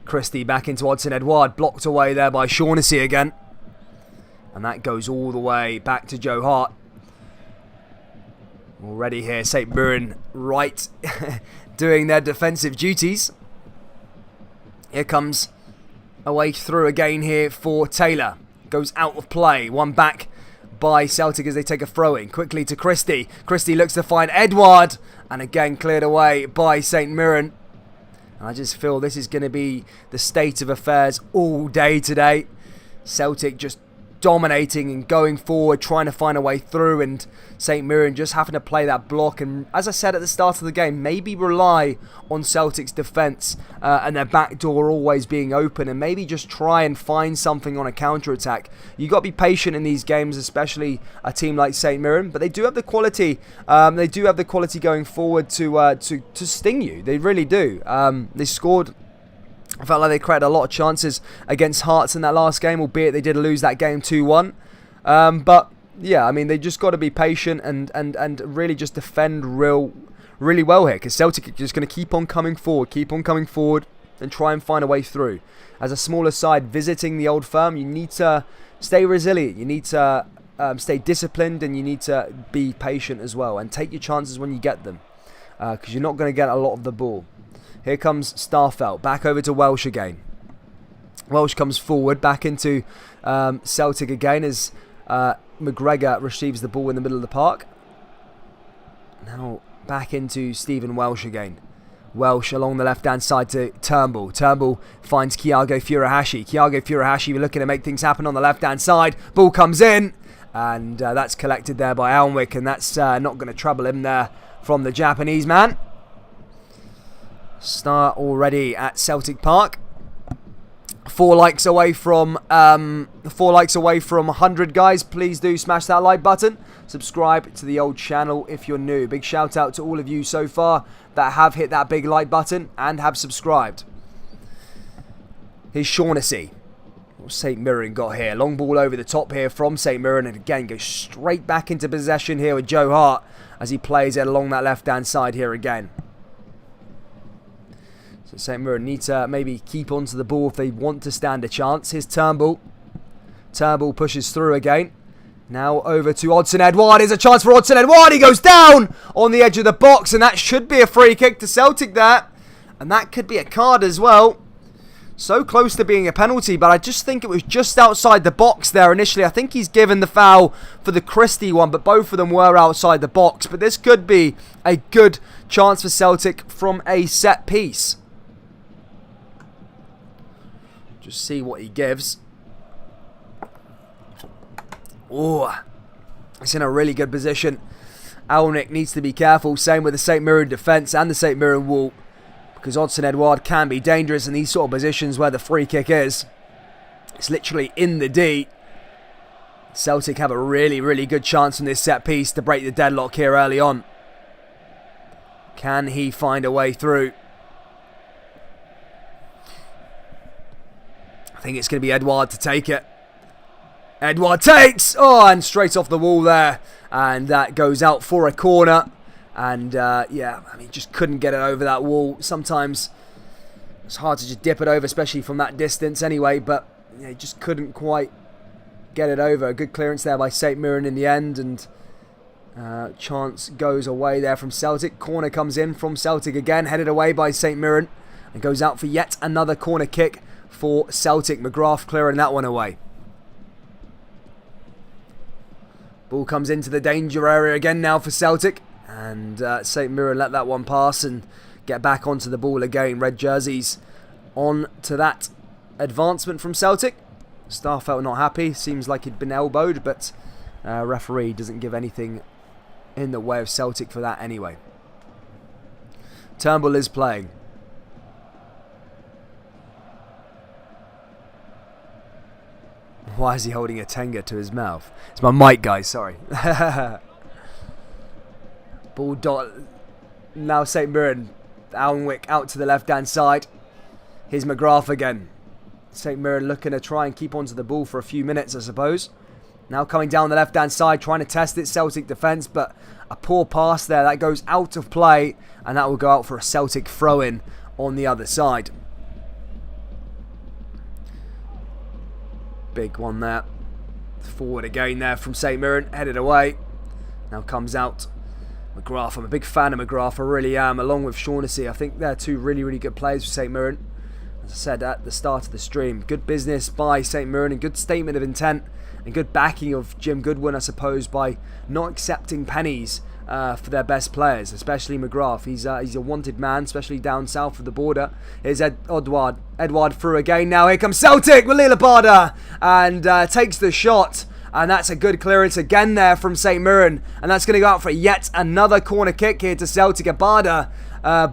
Christie back into Odsonne-Edouard. Blocked away there by Shaughnessy again. And that goes all the way back to Joe Hart. Already here, St Mirren right doing their defensive duties. Here comes a way through again here for Taylor. Goes out of play. One back by Celtic as they take a throw-in. Quickly to Christie. Christie looks to find Edouard. And again cleared away by St Mirren. And I just feel this is going to be the state of affairs all day today. Celtic just dominating and going forward, trying to find a way through, and St Mirren just having to play that block. And as I said at the start of the game, maybe rely on Celtic's defence and their back door always being open, and maybe just try and find something on a counter-attack. You've got to be patient in these games, especially a team like St Mirren, but they do have the quality. They do have the quality going forward to sting you. They really do. They scored. I felt like they created a lot of chances against Hearts in that last game, albeit they did lose that game 2-1. But yeah, I mean, they just got to be patient and really just defend really well here, because Celtic are just going to keep on coming forward, and try and find a way through. As a smaller side visiting the Old Firm, you need to stay resilient. You need to stay disciplined, and you need to be patient as well, and take your chances when you get them, because you're not going to get a lot of the ball. Here comes Starfelt, back over to Welsh again. Welsh comes forward, back into Celtic again as McGregor receives the ball in the middle of the park. Now back into Stephen Welsh again. Welsh along the left-hand side to Turnbull. Turnbull finds Thiago Furuhashi. Thiago Furuhashi looking to make things happen on the left-hand side. Ball comes in, and that's collected there by Alnwick, and that's not going to trouble him there from the Japanese man. Start already at Celtic Park. 4 likes away from 100, guys. Please do smash that like button. Subscribe to the old channel if you're new. Big shout out to all of you so far that have hit that big like button and have subscribed. Here's Shaughnessy. What's St Mirren got here? Long ball over the top here from St Mirren, and again goes straight back into possession here with Joe Hart as he plays it along that left hand side here again. So St Mirren need to maybe keep onto the ball if they want to stand a chance. Here's Turnbull. Turnbull pushes through again. Now over to Odsonne-Edouard. Here's a chance for Odsonne-Edouard. He goes down on the edge of the box, and that should be a free kick to Celtic there. And that could be a card as well. So close to being a penalty, but I just think it was just outside the box there initially. I think he's given the foul for the Christie one, but both of them were outside the box. But this could be a good chance for Celtic from a set piece. Just see what he gives. Oh, it's in a really good position. Alnwick needs to be careful. Same with the St Mirren defence and the St Mirren wall, because Odsonne-Edouard can be dangerous in these sort of positions where the free kick is. It's literally in the D. Celtic have a really, really good chance from this set piece to break the deadlock here early on. Can he find a way through? I think it's going to be Edouard to take it. Edouard takes! Oh, and straight off the wall there. And that goes out for a corner. And, yeah, I mean, just couldn't get it over that wall. Sometimes it's hard to just dip it over, especially from that distance anyway. But yeah, just couldn't quite get it over. A good clearance there by St Mirren in the end. And chance goes away there from Celtic. Corner comes in from Celtic again. Headed away by St Mirren. And goes out for yet another corner kick for Celtic. McGrath clearing that one away. Ball comes into the danger area again now for Celtic. And St Mirren let that one pass and get back onto the ball again. Red jerseys on to that advancement from Celtic. Starfelt not happy. Seems like he'd been elbowed, but referee doesn't give anything in the way of Celtic for that anyway. Turnbull is playing. Why is he holding a Tenga to his mouth? It's my mic, guys, sorry. Ball dot. Now St Mirren. Alnwick out to the left-hand side. Here's McGrath again. St Mirren looking to try and keep onto the ball for a few minutes, I suppose. Now coming down the left-hand side, trying to test it, Celtic defence, but a poor pass there. That goes out of play, and that will go out for a Celtic throw-in on the other side. Big one there. Forward again there from St Mirren, headed away. Now comes out McGrath. I'm a big fan of McGrath, I really am, along with Shaughnessy. I think they're two really, really good players for St Mirren. As I said at the start of the stream, good business by St Mirren and good statement of intent and good backing of Jim Goodwin, I suppose, by not accepting pennies for their best players, especially McGrath. He's a wanted man, especially down south of the border. Here's Edouard through again. Now here comes Celtic with Lillabada and takes the shot. And that's a good clearance again there from St Mirren. And that's going to go out for yet another corner kick here to Celtic. Abada.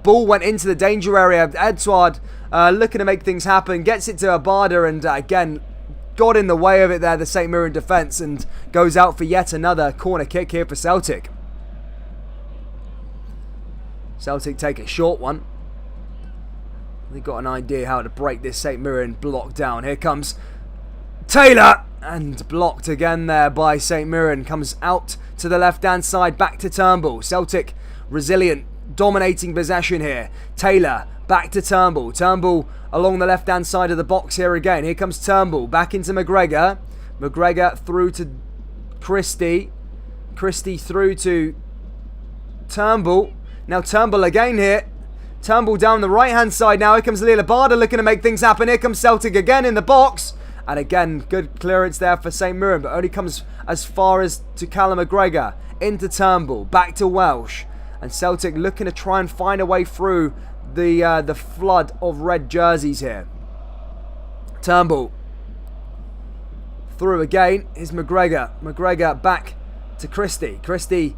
Ball went into the danger area. Edouard looking to make things happen. Gets it to Abada and again got in the way of it there, the St Mirren defence. And goes out for yet another corner kick here for Celtic. Celtic take a short one. They've got an idea how to break this St Mirren block down. Here comes Taylor. And blocked again there by St Mirren. Comes out to the left-hand side, back to Turnbull. Celtic resilient, dominating possession here. Taylor back to Turnbull. Turnbull along the left-hand side of the box here again. Here comes Turnbull, back into McGregor. McGregor through to Christie. Christie through to Turnbull. Now Turnbull again here. Turnbull down the right-hand side now. Here comes Lillabada looking to make things happen. Here comes Celtic again in the box. And again, good clearance there for St Mirren, but only comes as far as to Callum McGregor. Into Turnbull, back to Welsh. And Celtic looking to try and find a way through the flood of red jerseys here. Turnbull. Through again is McGregor. McGregor back to Christie. Christie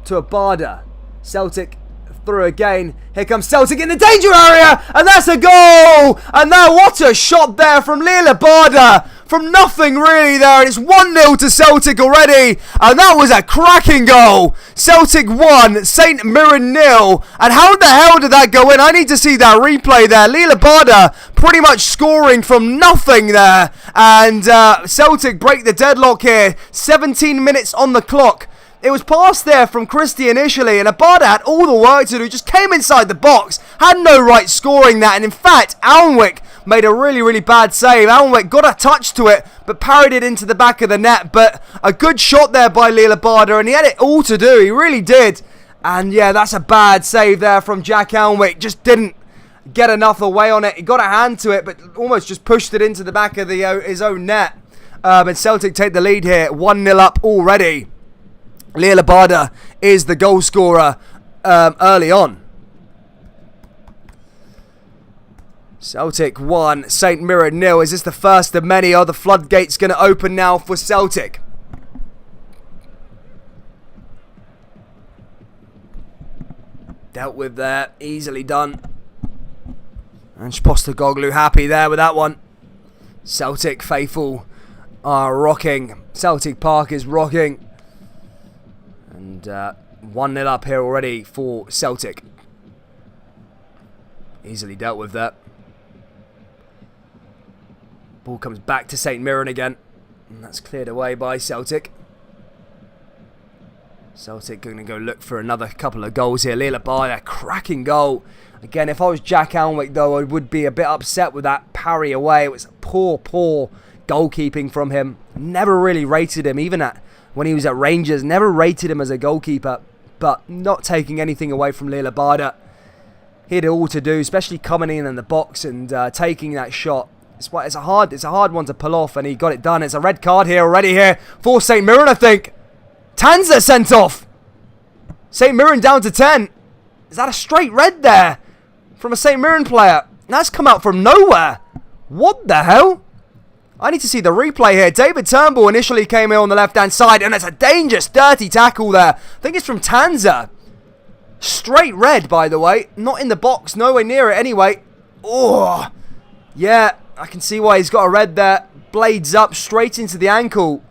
to Abada. Celtic through again. Here comes Celtic in the danger area, and that's a goal. And now what a shot there from Lillabada, from nothing really there, and it's 1-0 to Celtic already, and that was a cracking goal. Celtic 1, St Mirren 0, and how the hell did that go in? I need to see that replay there. Lillabada pretty much scoring from nothing there, and Celtic break the deadlock here. 17 minutes on the clock. It was passed there from Christie initially, and Abada had all the work to do, just came inside the box, had no right scoring that, and in fact, Alnwick made a really, really bad save. Alnwick got a touch to it, but parried it into the back of the net, but a good shot there by Lillabada, and he had it all to do, he really did. And yeah, that's a bad save there from Jack Alnwick, just didn't get enough away on it. He got a hand to it, but almost just pushed it into the back of his own net. And Celtic take the lead here, 1-0 up already. Lillabada is the goal scorer early on. Celtic 1, St Mirren 0. Is this the first of many? Are the floodgates going to open now for Celtic? Dealt with there, easily done. And Postecoglou happy there with that one. Celtic faithful are rocking. Celtic Park is rocking. And 1-0 up here already for Celtic. Easily dealt with that. Ball comes back to St Mirren again. And that's cleared away by Celtic. Celtic going to go look for another couple of goals here. Leela Barder, cracking goal. Again, if I was Jack Alnwick, though, I would be a bit upset with that parry away. It was poor goalkeeping from him. Never really rated him, even when he was at Rangers. Never rated him as a goalkeeper. But not taking anything away from Leela Barder. He had it all to do, especially coming in the box and taking that shot. It's a hard one to pull off, and he got it done. It's a red card here already here for St Mirren, I think. Tanser sent off. St Mirren down to 10. Is that a straight red there from a St Mirren player? That's come out from nowhere. What the hell? I need to see the replay here. David Turnbull initially came in on the left-hand side, and it's a dangerous, dirty tackle there. I think it's from Tanser. Straight red, by the way. Not in the box, nowhere near it anyway. Oh, yeah, I can see why he's got a red there. Blades up, straight into the ankle.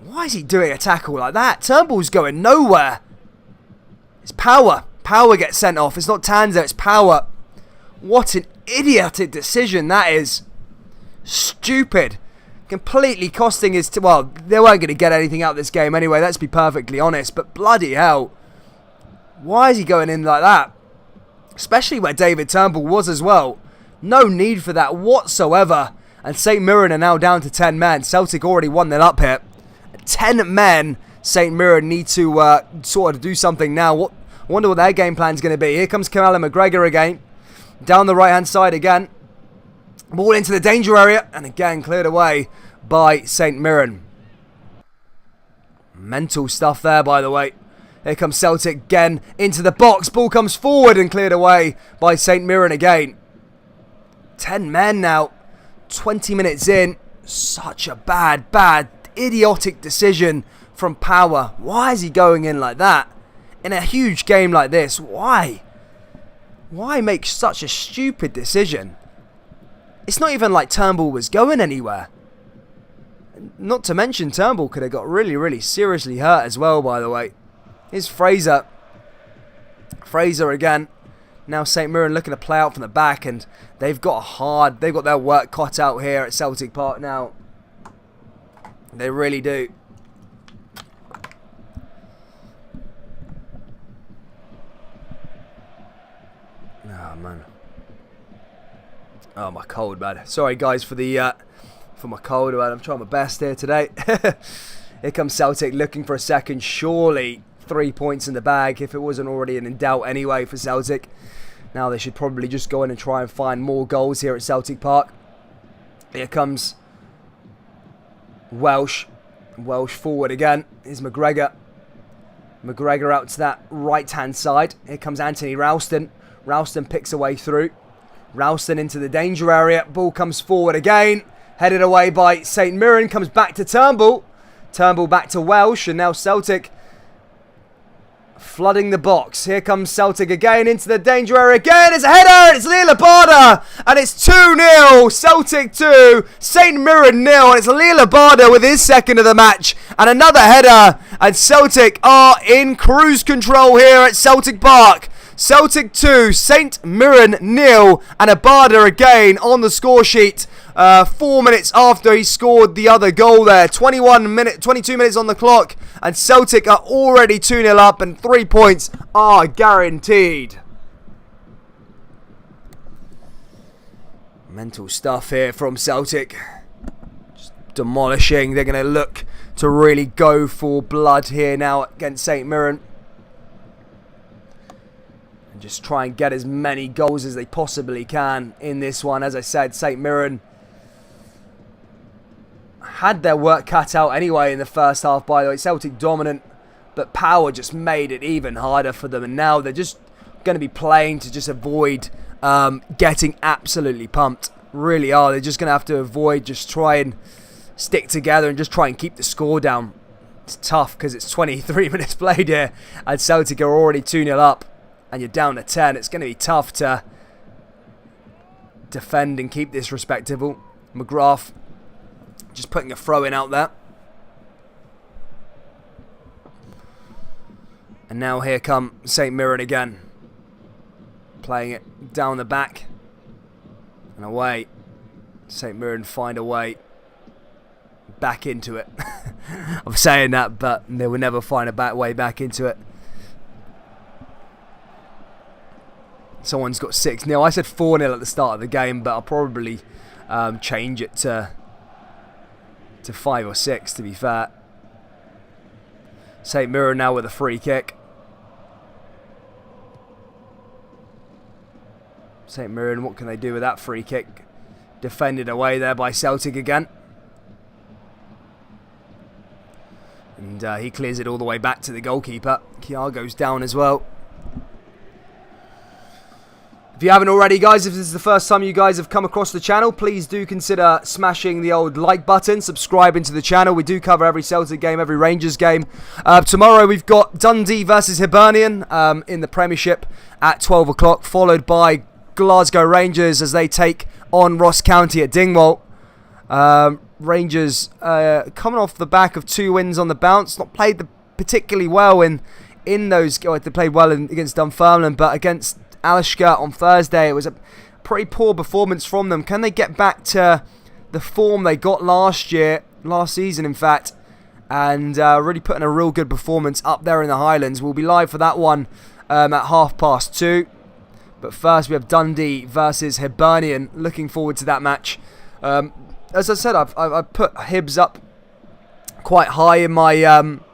Why is he doing a tackle like that? Turnbull's going nowhere. It's Power. Power gets sent off. It's not Tanser, it's Power. What an idiotic decision that is. Stupid. Completely costing his... well, they weren't going to get anything out of this game anyway, let's be perfectly honest. But bloody hell. Why is he going in like that? Especially where David Turnbull was as well. No need for that whatsoever. And St Mirren are now down to 10 men. Celtic already 1-0 up here. 10 men. St Mirren need to sort of do something now. I wonder what their game plan is going to be. Here comes Callum McGregor again. Down the right-hand side again. Ball into the danger area. And again cleared away by St Mirren. Mental stuff there, by the way. Here comes Celtic again into the box. Ball comes forward and cleared away by St Mirren again. 10 men now. 20 minutes in. Such a bad, idiotic decision from Power. Why is he going in like that? In a huge game like this. Why? Why make such a stupid decision? It's not even like Turnbull was going anywhere. Not to mention Turnbull could have got really seriously hurt as well, by the way. Here's Fraser. Fraser again. Now St Mirren looking to play out from the back, and they've got their work cut out here at Celtic Park now. They really do. Oh man. Oh, my cold, man. Sorry guys for my cold, man. I'm trying my best here today. Here comes Celtic looking for a second. Surely 3 points in the bag, if it wasn't already in doubt anyway for Celtic. Now they should probably just go in and try and find more goals here at Celtic Park. Here comes Welsh. Welsh forward again. Here's McGregor. McGregor out to that right-hand side. Here comes Anthony Ralston. Ralston picks a way through. Ralston into the danger area. Ball comes forward again. Headed away by St Mirren. Comes back to Turnbull. Turnbull back to Welsh. And now Celtic flooding the box. Here comes Celtic again into the danger area again. It's a header. It's Leela Barder. And it's 2-0. Celtic 2. St Mirren 0. And it's Leela Barder with his second of the match. And another header. And Celtic are in cruise control here at Celtic Park. Celtic 2, St Mirren 0, and Abada again on the score sheet 4 minutes after he scored the other goal there. 22 minutes on the clock, and Celtic are already 2-0 up, and 3 points are guaranteed. Mental stuff here from Celtic. Just demolishing. They're going to look to really go for blood here now against St Mirren. And just try and get as many goals as they possibly can in this one. As I said, St Mirren had their work cut out anyway in the first half, by the way. Celtic dominant, but Power just made it even harder for them. And now they're just going to be playing to just avoid getting absolutely pumped. Really are. They're just going to have to avoid, just try and stick together and just try and keep the score down. It's tough because it's 23 minutes played here and Celtic are already 2-0 up. And you're down to 10, it's going to be tough to defend and keep this respectable. McGrath just putting a throw in out there. And now here come St Mirren again. Playing it down the back. And away. St Mirren find a way back into it. I'm saying that, but they will never find a way back into it. Someone's got 6-0. I said 4-0 at the start of the game, but I'll probably change it to 5 or 6, to be fair. St Mirren now with a free kick. St Mirren, what can they do with that free kick? Defended away there by Celtic again. And he clears it all the way back to the goalkeeper. Kiago's down as well. If you haven't already, guys, if this is the first time you guys have come across the channel, please do consider smashing the old like button, subscribing to the channel. We do cover every Celtic game, every Rangers game. Tomorrow we've got Dundee versus Hibernian in the Premiership at 12 o'clock, followed by Glasgow Rangers as they take on Ross County at Dingwall. Rangers coming off the back of 2 wins on the bounce, not played particularly well in those. They played well against Dunfermline, but against Alashka on Thursday, it was a pretty poor performance from them. Can they get back to the form they got last season in fact, and really putting a real good performance up there in the Highlands? We'll be live for that one at 2:30. But first we have Dundee versus Hibernian. Looking forward to that match. As I said, I've put Hibs up quite high in my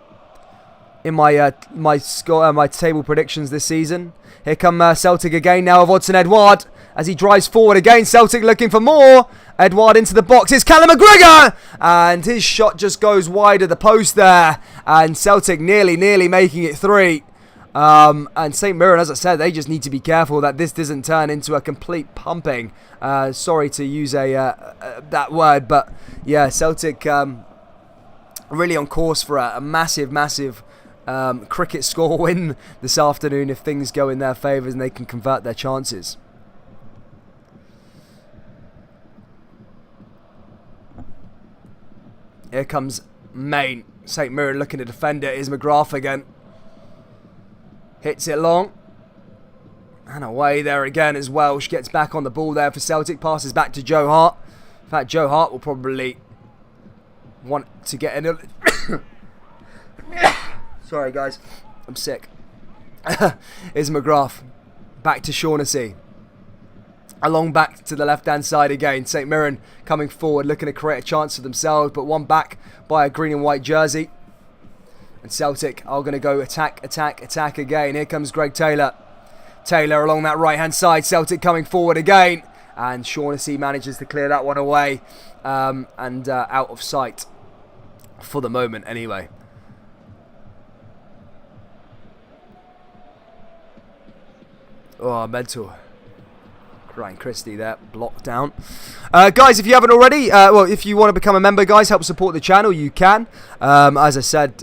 score, my table predictions this season. Here come Celtic again now of Odsonne Edouard as he drives forward again. Celtic looking for more. Edouard into the box. It's Callum McGregor, and his shot just goes wide of the post there. And Celtic nearly making it 3. And St Mirren, as I said, they just need to be careful that this doesn't turn into a complete pumping. Sorry to use that word, but yeah, Celtic really on course for a massive cricket score win this afternoon if things go in their favour and they can convert their chances. Here comes Main. St Mirren looking to defend it. Is McGrath again. Hits it long. And away there again as Welsh gets back on the ball there for Celtic. Passes back to Joe Hart. In fact, Joe Hart will probably want to get in. Sorry, guys. I'm sick. Is McGrath. Back to Shaughnessy. Along back to the left-hand side again. St Mirren coming forward, looking to create a chance for themselves, but one back by a green and white jersey. And Celtic are going to go attack again. Here comes Greg Taylor. Taylor along that right-hand side. Celtic coming forward again. And Shaughnessy manages to clear that one away. And out of sight. For the moment, anyway. Oh, mental. Ryan Christie there, blocked down. Guys, if you haven't already, well, if you want to become a member, guys, help support the channel, you can. As I said,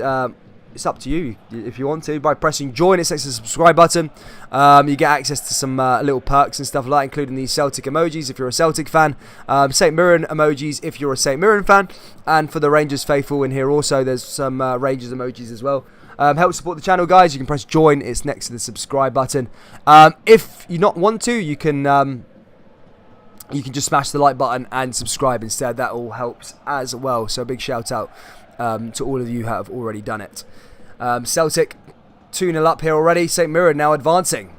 it's up to you if you want to. By pressing join, it's next to the subscribe button. You get access to some little perks and stuff like that, including these Celtic emojis if you're a Celtic fan. St Mirren emojis if you're a St Mirren fan. And for the Rangers faithful in here also, there's some Rangers emojis as well. Help support the channel, guys. You can press join. It's next to the subscribe button. If you not want to, you can just smash the like button and subscribe instead. That all helps as well. So a big shout out to all of you who have already done it. Celtic 2-0 up here already. St Mirren now advancing.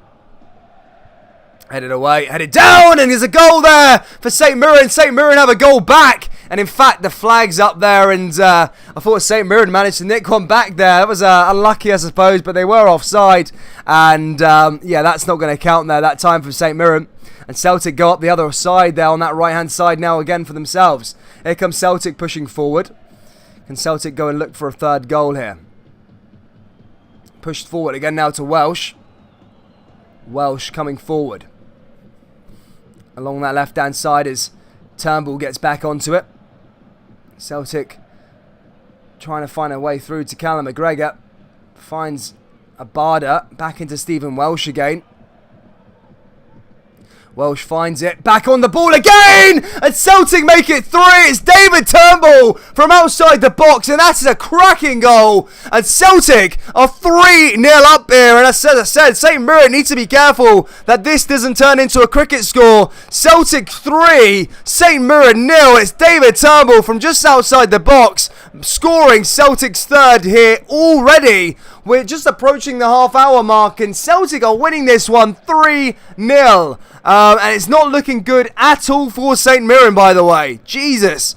Headed away, headed down, and there's a goal there for St Mirren. St Mirren have a goal back, and in fact the flag's up there, and I thought St Mirren managed to nick one back there. That was unlucky, I suppose, but they were offside, and yeah, that's not going to count there that time for St Mirren. And Celtic go up the other side there on that right-hand side now again for themselves. Here comes Celtic pushing forward. Can Celtic go and look for a third goal here? Pushed forward again now to Welsh. Welsh coming forward. Along that left-hand side as Turnbull gets back onto it. Celtic trying to find a way through to Callum McGregor. Finds Abada back into Stephen Welsh again. Welsh finds it, back on the ball again, and Celtic make it 3. It's David Turnbull from outside the box, and that's a cracking goal. And Celtic are 3-0 up here, and as I said, St Mirren needs to be careful that this doesn't turn into a cricket score. Celtic 3, St Mirren 0. It's David Turnbull from just outside the box, scoring Celtic's 3rd here already. We're just approaching the half-hour mark, and Celtic are winning this one 3-0. And it's not looking good at all for St Mirren, by the way. Jesus.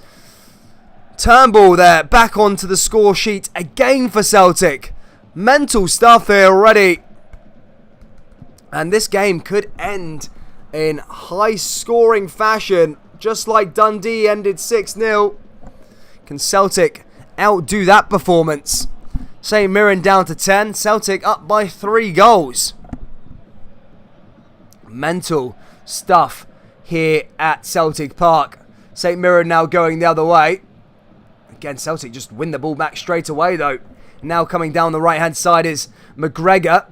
Turnbull there, back onto the score sheet again for Celtic. Mental stuff here already. And this game could end in high-scoring fashion, just like Dundee ended 6-0. Can Celtic outdo that performance? St Mirren down to 10. Celtic up by 3 goals. Mental stuff here at Celtic Park. St Mirren now going the other way. Again, Celtic just win the ball back straight away though. Now coming down the right hand side is McGregor.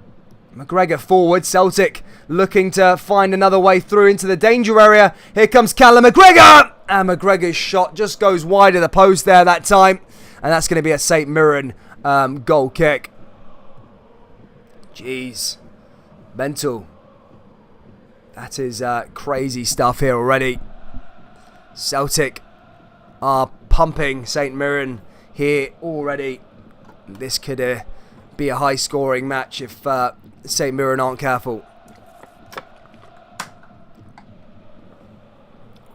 McGregor forward. Celtic looking to find another way through into the danger area. Here comes Callum McGregor. And McGregor's shot just goes wide of the post there that time. And that's going to be a St Mirren goal kick. Jeez. Mental. That is crazy stuff here already. Celtic are pumping St Mirren here already. This could be a high-scoring match if St Mirren aren't careful.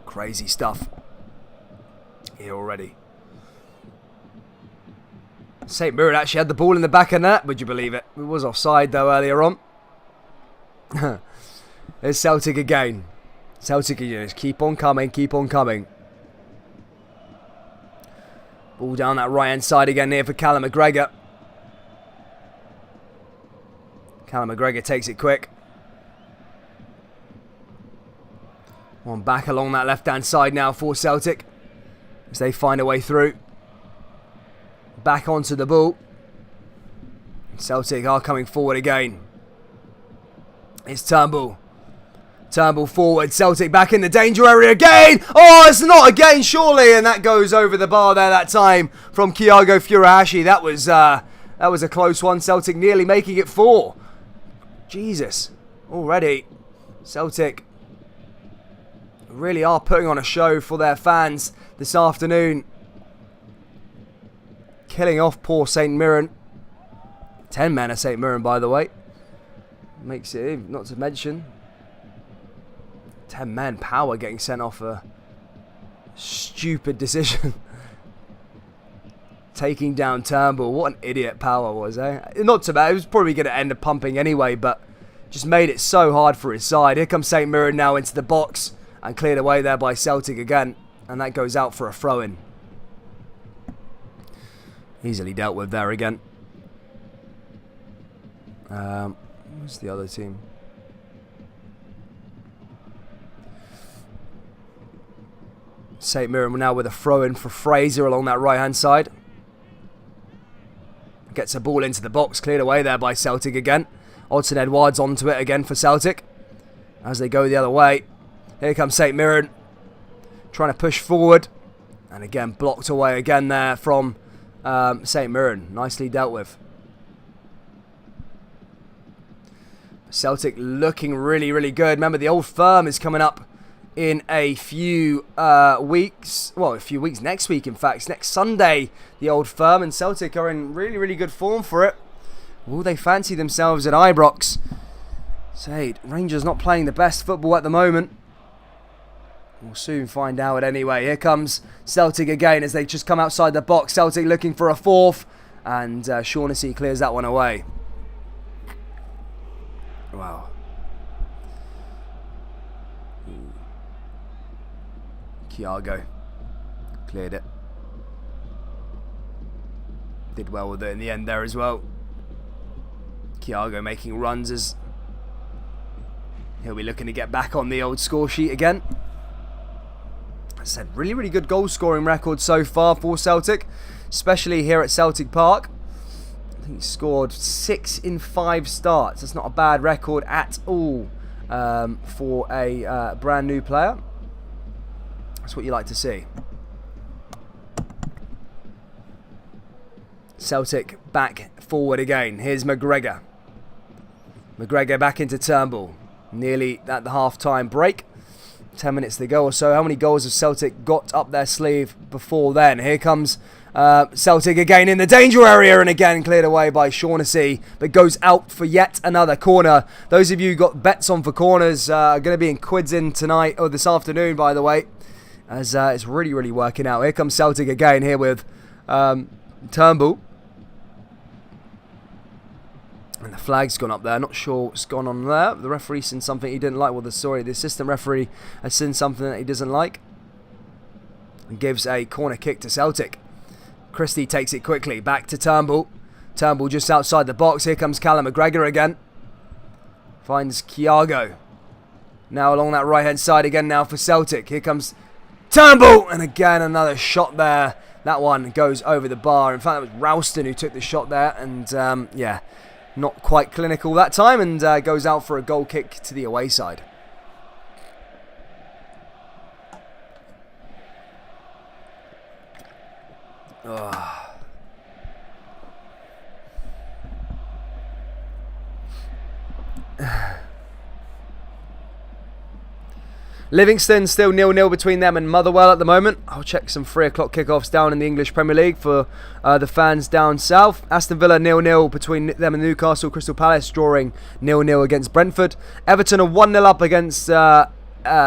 Crazy stuff here already. St Mirren actually had the ball in the back of net, would you believe it? It was offside though earlier on. There's Celtic again. Celtic again. Keep on coming, keep on coming. Ball down that right hand side again here for Callum McGregor. Callum McGregor takes it quick. One back along that left hand side now for Celtic as they find a way through. Back onto the ball. Celtic are coming forward again. It's Turnbull. Turnbull forward. Celtic back in the danger area again. Oh, it's not again, surely. And that goes over the bar there that time from Kyago Furuhashi. That was a close one. Celtic nearly making it 4. Jesus. Already. Celtic really are putting on a show for their fans this afternoon. Killing off poor St Mirren. 10 men of St Mirren, by the way. Makes it, not to mention, 10 men. Power getting sent off a stupid decision. Taking down Turnbull. What an idiot Power was, eh? Not too bad. It was probably going to end up pumping anyway, but just made it so hard for his side. Here comes St Mirren now into the box and cleared away there by Celtic again. And that goes out for a throw-in. Easily dealt with there again. Who's the other team? St Mirren now with a throw-in for Fraser along that right-hand side. Gets a ball into the box, cleared away there by Celtic again. Odsonne Edouard's onto it again for Celtic as they go the other way. Here comes St Mirren trying to push forward, and again blocked away again there from St Mirren. Nicely dealt with. Celtic looking really, really good. Remember, the Old Firm is coming up in a few weeks. Well, a few weeks. Next week, in fact. It's next Sunday, the Old Firm. And Celtic are in really, really good form for it. Will they fancy themselves at Ibrox? Say, Rangers not playing the best football at the moment. We'll soon find out anyway. Here comes Celtic again as they just come outside the box. Celtic looking for a fourth. And Shaughnessy clears that one away. Wow. Kyago cleared it. Did well with it in the end there as well. Kyago making runs as he'll be looking to get back on the old score sheet again. I said, really, really good goal scoring record so far for Celtic, especially here at Celtic Park. I think he scored 6 in 5 starts. That's not a bad record at all for a brand new player. That's what you like to see. Celtic back forward again. Here's McGregor. McGregor back into Turnbull. Nearly at the half-time break. 10 minutes to go or so. How many goals have Celtic got up their sleeve before then? Here comes Celtic again in the danger area, and again cleared away by Shaughnessy, but goes out for yet another corner. Those of you who got bets on for corners are going to be in quids in tonight, or this afternoon, by the way, as it's really, really working out. Here comes Celtic again here with Turnbull. And the flag's gone up there. Not sure what's gone on there. The referee's seen something he didn't like. Well, the assistant referee has seen something that he doesn't like. And gives a corner kick to Celtic. Christie takes it quickly. Back to Turnbull. Turnbull just outside the box. Here comes Callum McGregor again. Finds Thiago. Now along that right-hand side again now for Celtic. Here comes Turnbull. And again another shot there. That one goes over the bar. In fact, that was Ralston who took the shot there. And, yeah, not quite clinical that time. And goes out for a goal kick to the away side. Livingston still 0-0 between them and Motherwell at the moment. I'll check some 3 o'clock kickoffs down in the English Premier League for the fans down south. Aston Villa 0-0 between them and Newcastle. Crystal Palace drawing 0-0 against Brentford. Everton are 1-0 up against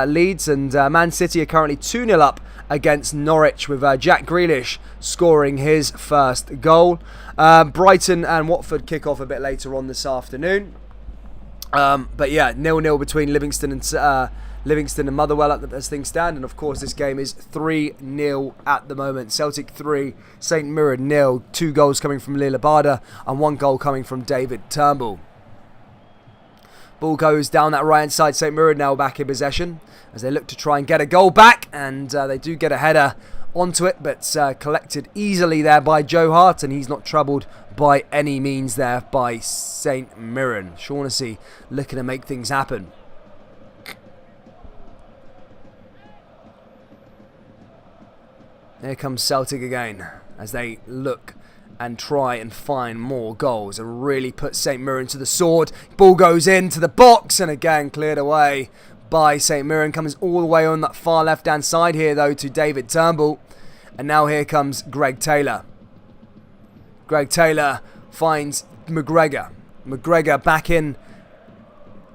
Leeds, and Man City are currently 2-0 up against Norwich, with Jack Grealish scoring his first goal. Brighton and Watford kick off a bit later on this afternoon. But yeah, 0-0 between Livingston and Motherwell as things stand, and of course this game is 3-0 at the moment. Celtic 3, St Mirren 0. 2 goals coming from Lila Bada and 1 goal coming from David Turnbull. Ball goes down that right hand side. St Mirren now back in possession as they look to try and get a goal back, and they do get a header onto it, but collected easily there by Joe Hart, and he's not troubled by any means there by St Mirren. Shaughnessy looking to make things happen. Here comes Celtic again as they look and try and find more goals and really put St Mirren to the sword. Ball goes into the box and again cleared away by St Mirren. Comes all the way on that far left-hand side here though to David Turnbull. And now here comes Greg Taylor. Greg Taylor finds McGregor. McGregor back in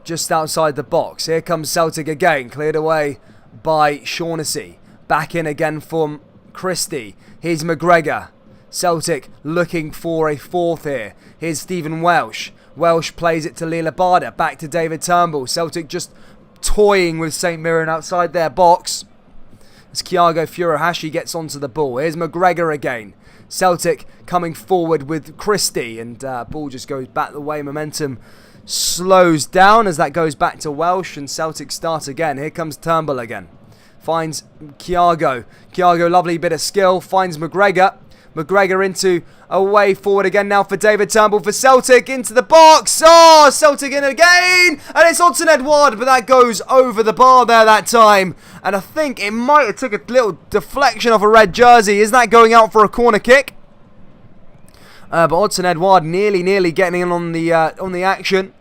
just outside the box. Here comes Celtic again. Cleared away by Shaughnessy. Back in again from Christie. Here's McGregor. Celtic looking for a fourth here. Here's Stephen Welsh. Welsh plays it to Lila Bada. Back to David Turnbull. Celtic just toying with St Mirren outside their box as Thiago Furuhashi gets onto the ball. Here's McGregor again. Celtic coming forward with Christie, and ball just goes back the way. Momentum slows down as that goes back to Welsh, and Celtic start again. Here comes Turnbull again. Finds Thiago. Thiago, lovely bit of skill. Finds McGregor. McGregor into a way forward again now for David Turnbull for Celtic. Into the box. Oh, Celtic in again. And it's on to Edouard, but that goes over the bar there that time. And I think it might have took a little deflection off a red jersey. Is that going out for a corner kick? But Odsonne Edouard nearly getting in on the action.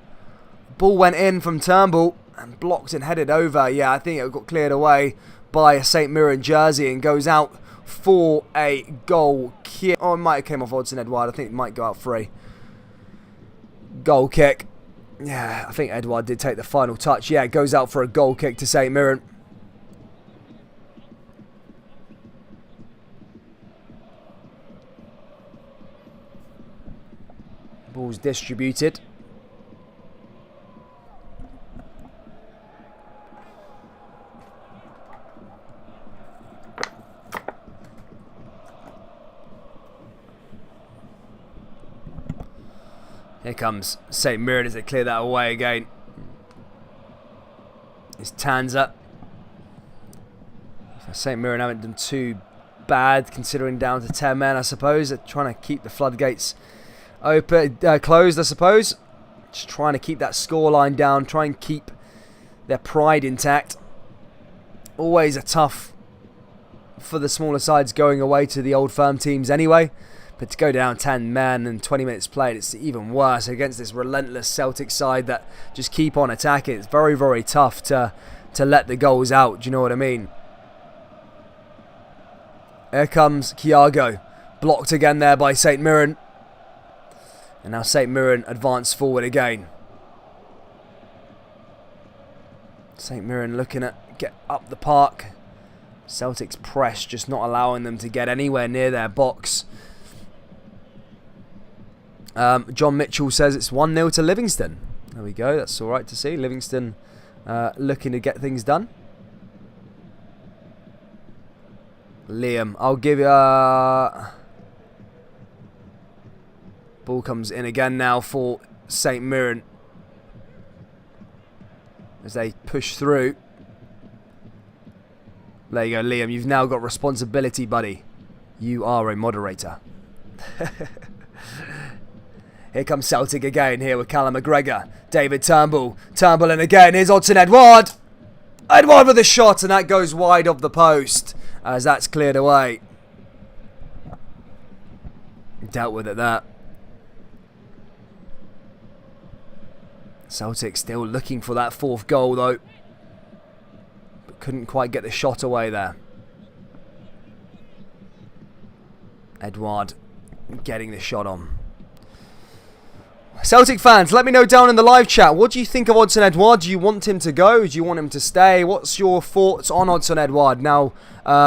Ball went in from Turnbull and blocked and headed over. Yeah, I think it got cleared away by a St Mirren jersey and goes out for a goal kick. Oh, it might have came off Odsonne Edouard. I think it might go out for a goal kick. Yeah, I think Edouard did take the final touch. Yeah, it goes out for a goal kick to St Mirren. Ball's distributed. Here comes St Mirren as they clear that away again. It's Tanza. St Mirren haven't done too bad considering down to 10 men, I suppose. They're trying to keep the floodgates open, closed, I suppose. Just trying to keep that scoreline down. Try and keep their pride intact. Always a tough for the smaller sides going away to the old firm teams anyway. But to go down 10 men and 20 minutes played, it's even worse against this relentless Celtic side that just keep on attacking. It's very, very tough to let the goals out. Do you know what I mean? Here comes Thiago. Blocked again there by St Mirren. And now St Mirren advance forward again. St Mirren looking at get up the park. Celtic's press just not allowing them to get anywhere near their box. John Mitchell says it's 1-0 to Livingston. There we go. That's all right to see. Livingston looking to get things done. Liam, I'll give you... Ball comes in again now for St Mirren. As they push through. There you go, Liam. You've now got responsibility, buddy. You are a moderator. Here comes Celtic again, here with Callum McGregor. David Turnbull. Turnbull in again. Here's Odsonne Edouard. Edouard with a shot, and that goes wide of the post as that's cleared away. Dealt with it there. Celtic still looking for that fourth goal though. But couldn't quite get the shot away there. Edouard getting the shot on. Celtic fans, let me know down in the live chat. What do you think of Odsonne Edouard? Do you want him to go? Do you want him to stay? What's your thoughts on Odsonne Edouard? Now,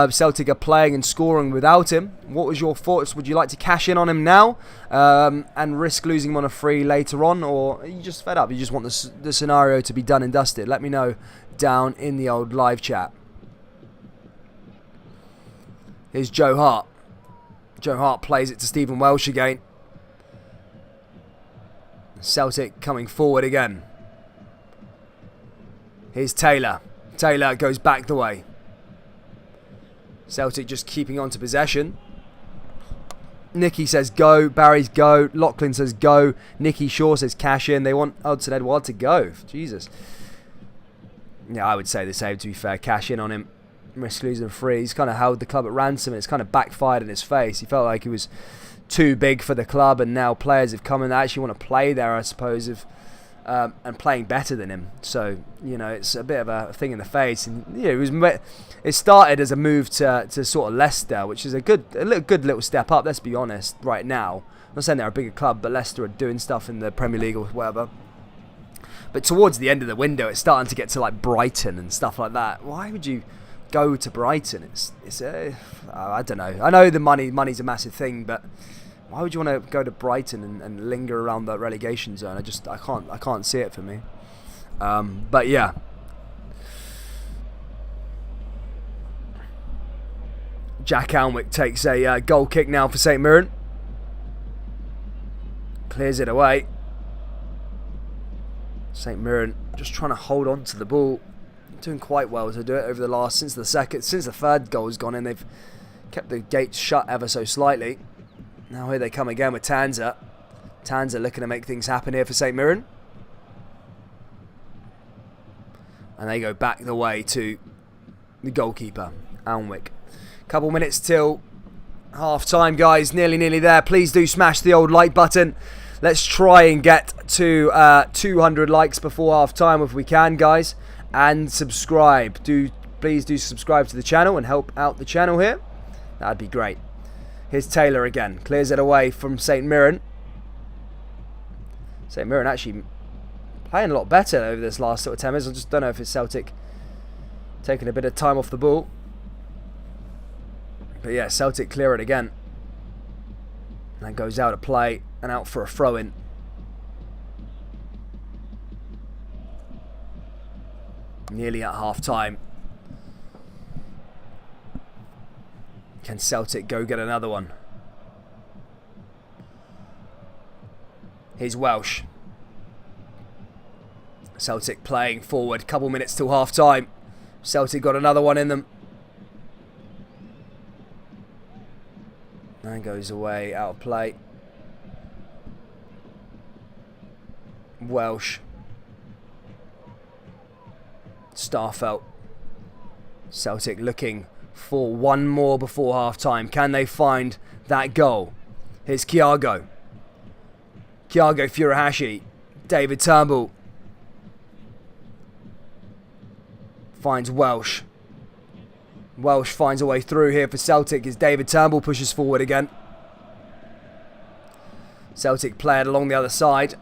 Celtic are playing and scoring without him. What was your thoughts? Would you like to cash in on him now and risk losing him on a free later on? Or are you just fed up? You just want the scenario to be done and dusted? Let me know down in the old live chat. Here's Joe Hart. Joe Hart plays it to Stephen Welsh again. Celtic coming forward again. Here's Taylor. Taylor goes back the way. Celtic just keeping on to possession. Nicky says go. Barry's go. Lachlan says go. Nicky Shaw says cash in. They want Odsonne Edouard to go. Jesus. Yeah, I would say the same, to be fair. Cash in on him. Risk losing free. He's kind of held the club at ransom. And it's kind of backfired in his face. He felt like he was too big for the club, and now players have come in that actually want to play there, I suppose, and playing better than him. So, you know, it's a bit of a thing in the face. And you know, it started as a move to sort of Leicester, which is a good little step up. Let's be honest. Right now, I'm not saying they're a bigger club, but Leicester are doing stuff in the Premier League or whatever. But towards the end of the window, it's starting to get to like Brighton and stuff like that. Why would you go to Brighton? It's I don't know. I know the money's a massive thing, but why would you want to go to Brighton and linger around the relegation zone? I can't see it for me. But yeah. Jack Alnwick takes a goal kick now for St Mirren. Clears it away. St Mirren just trying to hold on to the ball. Doing quite well to do it over the last since the third goal has gone in. They've kept the gates shut ever so slightly. Now here they come again with Tanser. Tanser looking to make things happen here for St Mirren. And they go back the way to the goalkeeper, Alnwick. Couple minutes till half time, guys. Nearly there. Please do smash the old like button. Let's try and get to 200 likes before half time if we can, guys. And subscribe. Please do subscribe to the channel and help out the channel here. That'd be great. Here's Taylor again. Clears it away from St Mirren. St Mirren actually playing a lot better over this last sort of 10 minutes. I just don't know if it's Celtic taking a bit of time off the ball. But yeah, Celtic clear it again. And that goes out of play and out for a throw-in. Nearly at half-time. Can Celtic go get another one? Here's Welsh. Celtic playing forward. Couple minutes till half-time. Celtic got another one in them. And goes away, out of play. Welsh. Starfelt. Celtic looking for one more before half-time. Can they find that goal? Here's Kyago. Kyago Furuhashi. David Turnbull. Finds Welsh. Welsh finds a way through here for Celtic as David Turnbull pushes forward again. Celtic play it along the other side.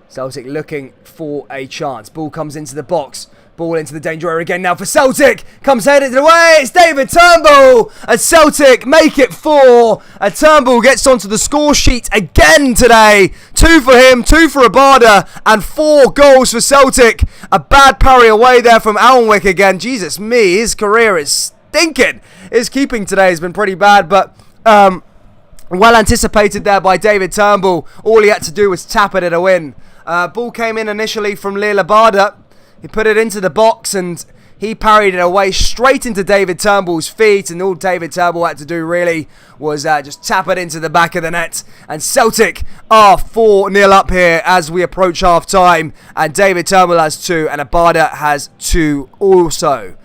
Celtic looking for a chance. Ball comes into the box. Ball into the danger area again now for Celtic. Comes headed away. It's David Turnbull. And Celtic make it 4. And Turnbull gets onto the score sheet again today. 2 for him, 2 for Abada, and 4 goals for Celtic. A bad parry away there from Alnwick again. Jesus me, his career is stinking. His keeping today has been pretty bad, but well anticipated there by David Turnbull. All he had to do was tap it at a win. Ball came in initially from Lil Abada. He put it into the box and he parried it away straight into David Turnbull's feet, and all David Turnbull had to do really was just tap it into the back of the net. And Celtic are 4-0 up here as we approach half-time, and David Turnbull has 2 and Abada has 2 also.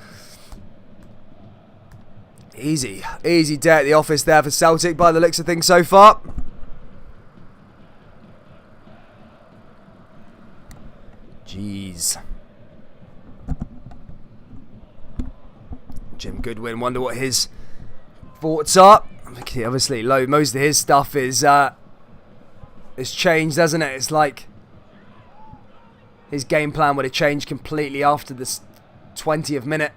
Easy day at the office there for Celtic by the looks of things so far. Jeez. Jim Goodwin, wonder what his thoughts are. Obviously, most of his stuff is changed, hasn't it? It's like his game plan would have changed completely after this 20th minute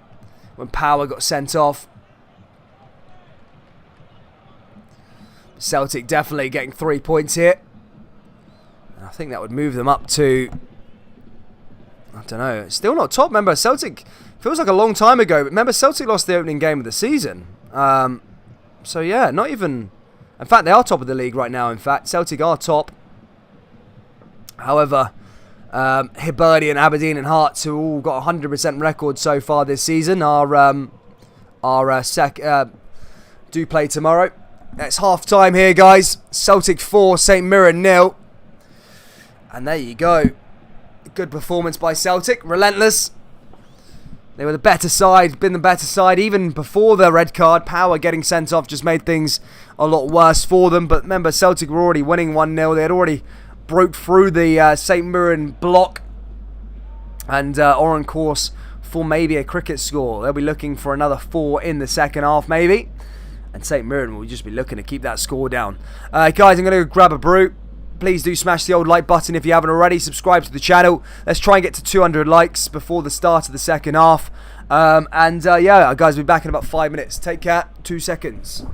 when Power got sent off. Celtic definitely getting 3 points here. I think that would move them up to, I don't know, still not top. Remember, Celtic feels like a long time ago, but remember, Celtic lost the opening game of the season. So yeah, not even, in fact, they are top of the league right now. In fact, Celtic are top. However, Hibernian, Aberdeen and Hearts, who all got 100% records so far this season, do play tomorrow. It's half time here, guys. Celtic 4, St Mirren 0. And there you go. Good performance by Celtic. Relentless. They were the better side, been the better side even before the red card. Power getting sent off just made things a lot worse for them. But remember, Celtic were already winning 1-0. They had already broke through the St Mirren block and are on course for maybe a cricket score. They'll be looking for another 4 in the second half maybe. And St Mirren will just be looking to keep that score down. Guys, I'm going to go grab a brew. Please do smash the old like button if you haven't already. Subscribe to the channel. Let's try and get to 200 likes before the start of the second half. Yeah, guys, we'll be back in about 5 minutes. Take care. 2 seconds.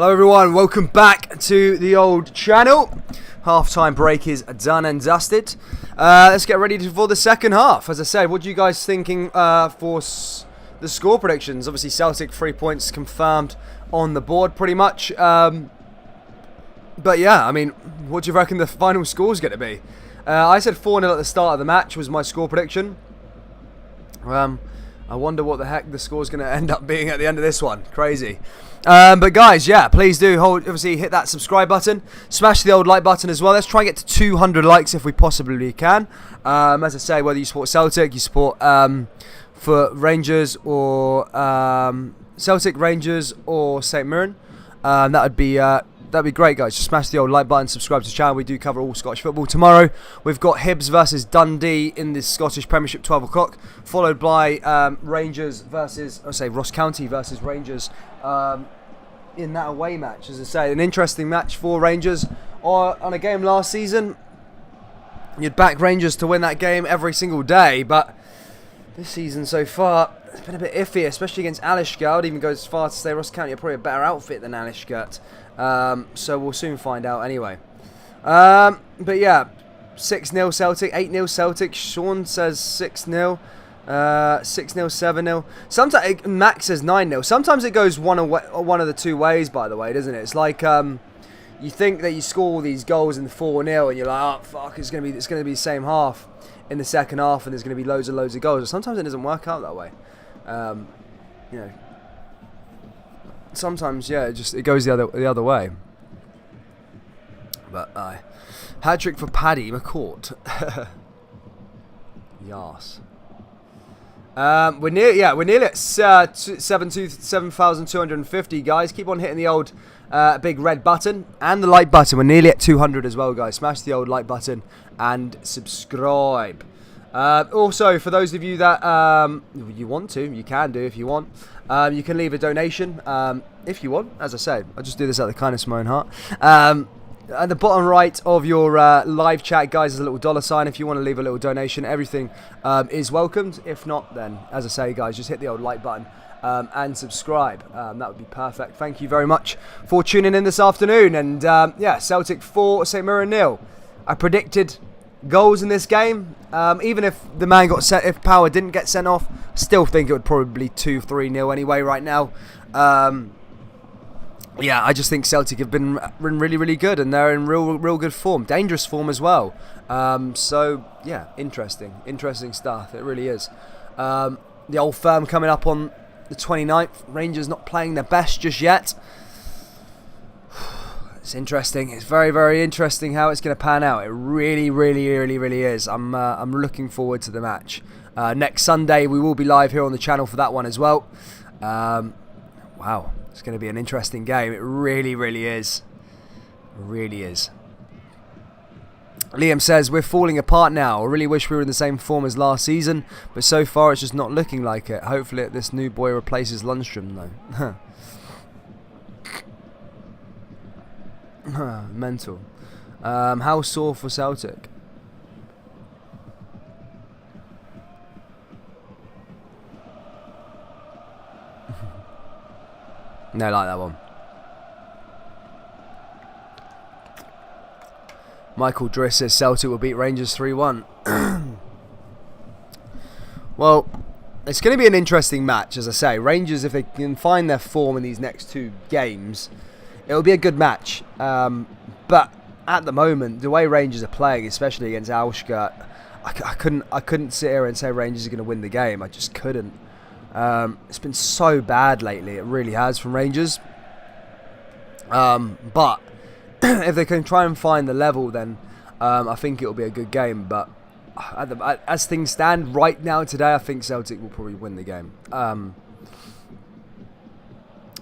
Hello everyone, welcome back to the old channel. Half-time break is done and dusted. Let's get ready for the second half. As I said, what are you guys thinking for the score predictions? Obviously Celtic 3 points confirmed on the board pretty much. But yeah, I mean, what do you reckon the final score is going to be? I said 4-0 at the start of the match was my score prediction. I wonder what the heck the score is going to end up being at the end of this one. Crazy. But guys, yeah, please do obviously hit that subscribe button. Smash the old like button as well. Let's try and get to 200 likes if we possibly can. As I say, whether you support Celtic, you support for Rangers or Celtic, Rangers or St Mirren, that'd be great, guys. Just smash the old like button, subscribe to the channel. We do cover all Scottish football. Tomorrow, we've got Hibs versus Dundee in the Scottish Premiership, 12 o'clock, followed by Rangers versus, Ross County versus Rangers in that away match. As I say, an interesting match for Rangers. On a game last season, you'd back Rangers to win that game every single day, but this season so far, it's been a bit iffy, especially against Alishkert. I'd even go as far to say Ross County are probably a better outfit than Alishkert. So we'll soon find out anyway. But yeah, 6-0 Celtic, 8-0 Celtic. Sean says 6-0, 6-0, 7-0. Sometimes Max says 9-0. Sometimes it goes one of the two ways, by the way, doesn't it? It's like you think that you score all these goals in 4-0 and you're like, oh fuck, it's gonna be the same half in the second half and there's gonna be loads of goals. But sometimes it doesn't work out that way. You know, sometimes yeah, it goes the other way. But hat trick for Paddy McCourt. Yas. We're nearly at 7,250 guys. Keep on hitting the old big red button and the like button. We're nearly at 200 as well, guys. Smash the old like button and subscribe. Also, for those of you that you want to, you can do if you want. You can leave a donation if you want. As I say, I'll just do this out of the kindness of my own heart. At the bottom right of your live chat, guys, there's a little $sign. If you want to leave a little donation, everything is welcomed. If not, then, as I say, guys, just hit the old like button and subscribe. That would be perfect. Thank you very much for tuning in this afternoon. And yeah, Celtic 4, St Mirren 0. I predicted goals in this game. Even if the man got set, if Power didn't get sent off, still think it would probably be 2-3-0 anyway right now. Yeah, I just think Celtic have been really, really good, and they're in real good form, dangerous form as well. So yeah, interesting stuff. It really is. The Old Firm coming up on the 29th. Rangers not playing their best just yet. It's interesting. It's very, very interesting how it's going to pan out. It really, really, really, really is. I'm looking forward to the match. Next Sunday we will be live here on the channel for that one as well. Wow, it's going to be an interesting game. It really, really is. It really is. Liam says, we're falling apart now. I really wish we were in the same form as last season, but so far it's just not looking like it. Hopefully this new boy replaces Lundstrom though. Mental. How sore for Celtic? No, like that one. Michael Driss says Celtic will beat Rangers 3-1. Well, it's going to be an interesting match, as I say. Rangers, if they can find their form in these next two games, it'll be a good match. But at the moment, the way Rangers are playing, especially against Alishkert, I couldn't sit here and say Rangers are going to win the game. I just couldn't. It's been so bad lately. It really has from Rangers. But if they can try and find the level, then I think it'll be a good game. But as things stand right now today, I think Celtic will probably win the game.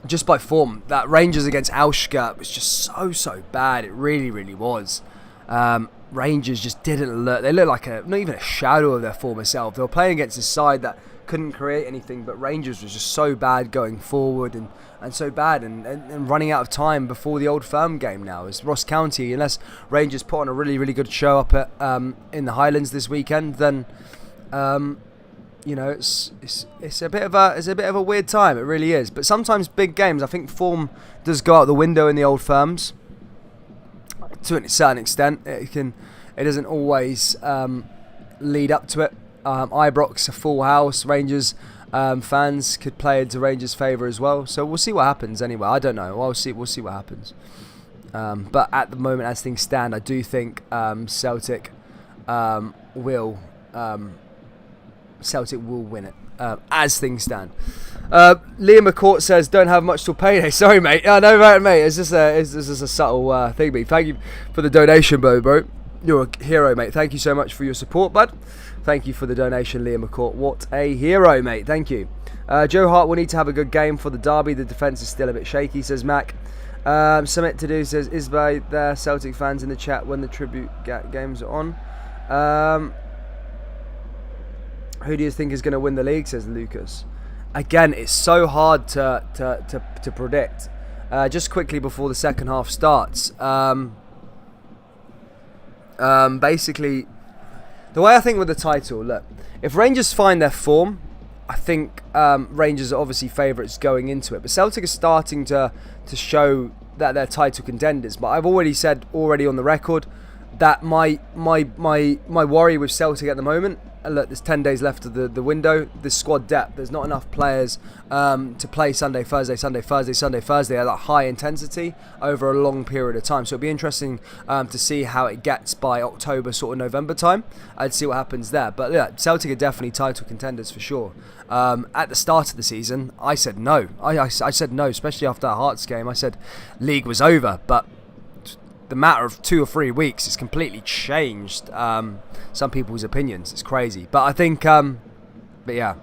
Just by form. That Rangers against Alishkert was just so bad. It really, really was. Rangers just didn't look. They looked like not even a shadow of their former self. They were playing against a side that couldn't create anything, but Rangers was just so bad going forward and so bad and running out of time before the Old Firm game now. It's Ross County, unless Rangers put on a really, really good show up at in the Highlands this weekend, then you know, it's a bit of a weird time. It really is. But sometimes big games, I think form does go out the window in the old firms to a certain extent. It doesn't always lead up to it. Ibrox, a full house. Rangers fans could play into Rangers' favour as well. So we'll see what happens. Anyway, I don't know. We'll see what happens. But at the moment, as things stand, I do think Celtic will win it. As things stand. Liam McCourt says, "Don't have much till payday." Sorry, mate. I know, right, mate. It's just a subtle thing, mate. Thank you for the donation, bro. You're a hero, mate. Thank you so much for your support, bud. Thank you for the donation, Liam McCourt. What a hero, mate. Thank you. Joe Hart will need to have a good game for the derby. The defence is still a bit shaky, says Mac. Summit to do says, "Is by there Celtic fans in the chat when the tribute games are on?" Who do you think is going to win the league, says Lucas. Again, it's so hard to predict. Just quickly before the second half starts. Basically, the way I think with the title, look, if Rangers find their form, I think Rangers are obviously favourites going into it. But Celtic are starting to show that they're title contenders. But I've already said on the record that my worry with Celtic at the moment, and look, there's 10 days left of the window. The squad depth, there's not enough players to play Sunday, Thursday at that high intensity over a long period of time. So it'll be interesting to see how it gets by October, sort of November time. I'd see what happens there. But yeah, Celtic are definitely title contenders for sure. At the start of the season, I said no. I said no, especially after that Hearts game. I said league was over, but the matter of 2 or 3 weeks, it's completely changed some people's opinions. It's crazy. But I think, but yeah.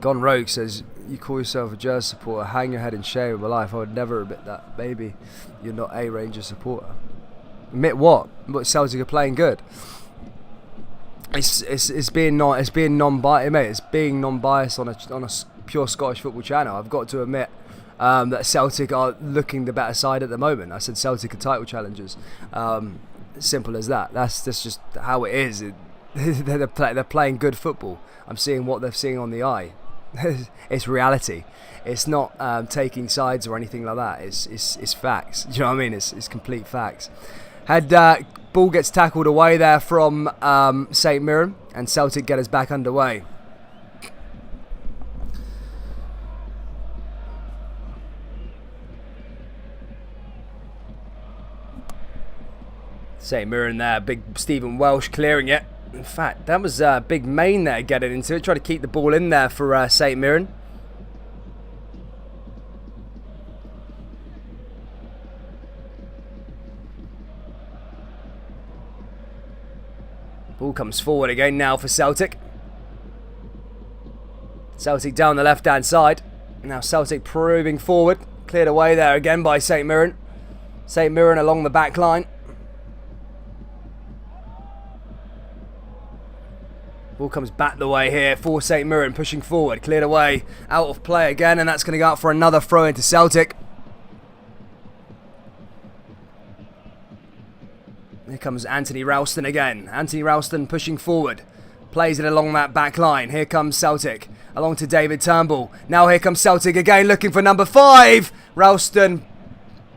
Gone Rogue says, "You call yourself a Jazz supporter, hang your head in shame with my life. I would never admit that. Baby, you're not a Rangers supporter." Admit what? But Celtic are playing good. It's being non-biased, mate. It's being non-biased on a pure Scottish football channel. I've got to admit that Celtic are looking the better side at the moment. I said Celtic are title challengers. Simple as that. That's just how it is. They're playing good football. I'm seeing what they're seeing on the eye. It's reality. It's not taking sides or anything like that. It's facts. Do you know what I mean? It's complete facts. Ball gets tackled away there from St Mirren, and Celtic get us back underway. St Mirren there, big Stephen Welsh clearing it. In fact, that was big Main there getting into it, trying to keep the ball in there for St Mirren. Ball comes forward again now for Celtic. Celtic down the left-hand side. Now Celtic probing forward. Cleared away there again by St Mirren. St Mirren along the back line. Ball comes back the way here for St Mirren, pushing forward. Cleared away, out of play again, and that's going to go out for another throw into Celtic. Here comes Anthony Ralston again. Anthony Ralston pushing forward. Plays it along that back line. Here comes Celtic. Along to David Turnbull. Now here comes Celtic again, looking for number 5. Ralston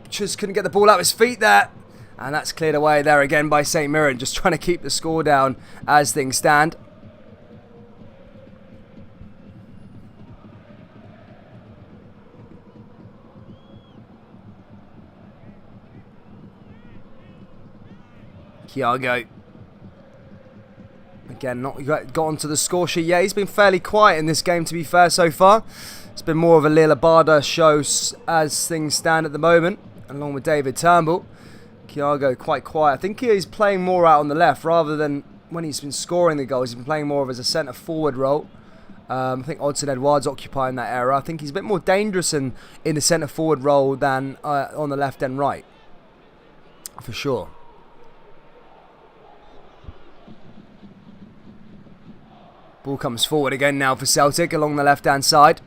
just couldn't get the ball out of his feet there. And that's cleared away there again by St Mirren. Just trying to keep the score down as things stand. Thiago. Again, not got onto the score sheet yet. He's been fairly quiet in this game, to be fair, so far. It's been more of a Lila Barda show as things stand at the moment, along with David Turnbull. Thiago quite quiet. I think he's playing more out on the left rather than when he's been scoring the goals. He's been playing more of as a centre-forward role. I think Odsonne Edouard's occupying that area. I think he's a bit more dangerous in the centre-forward role than on the left and right, for sure. Ball comes forward again now for Celtic along the left-hand side.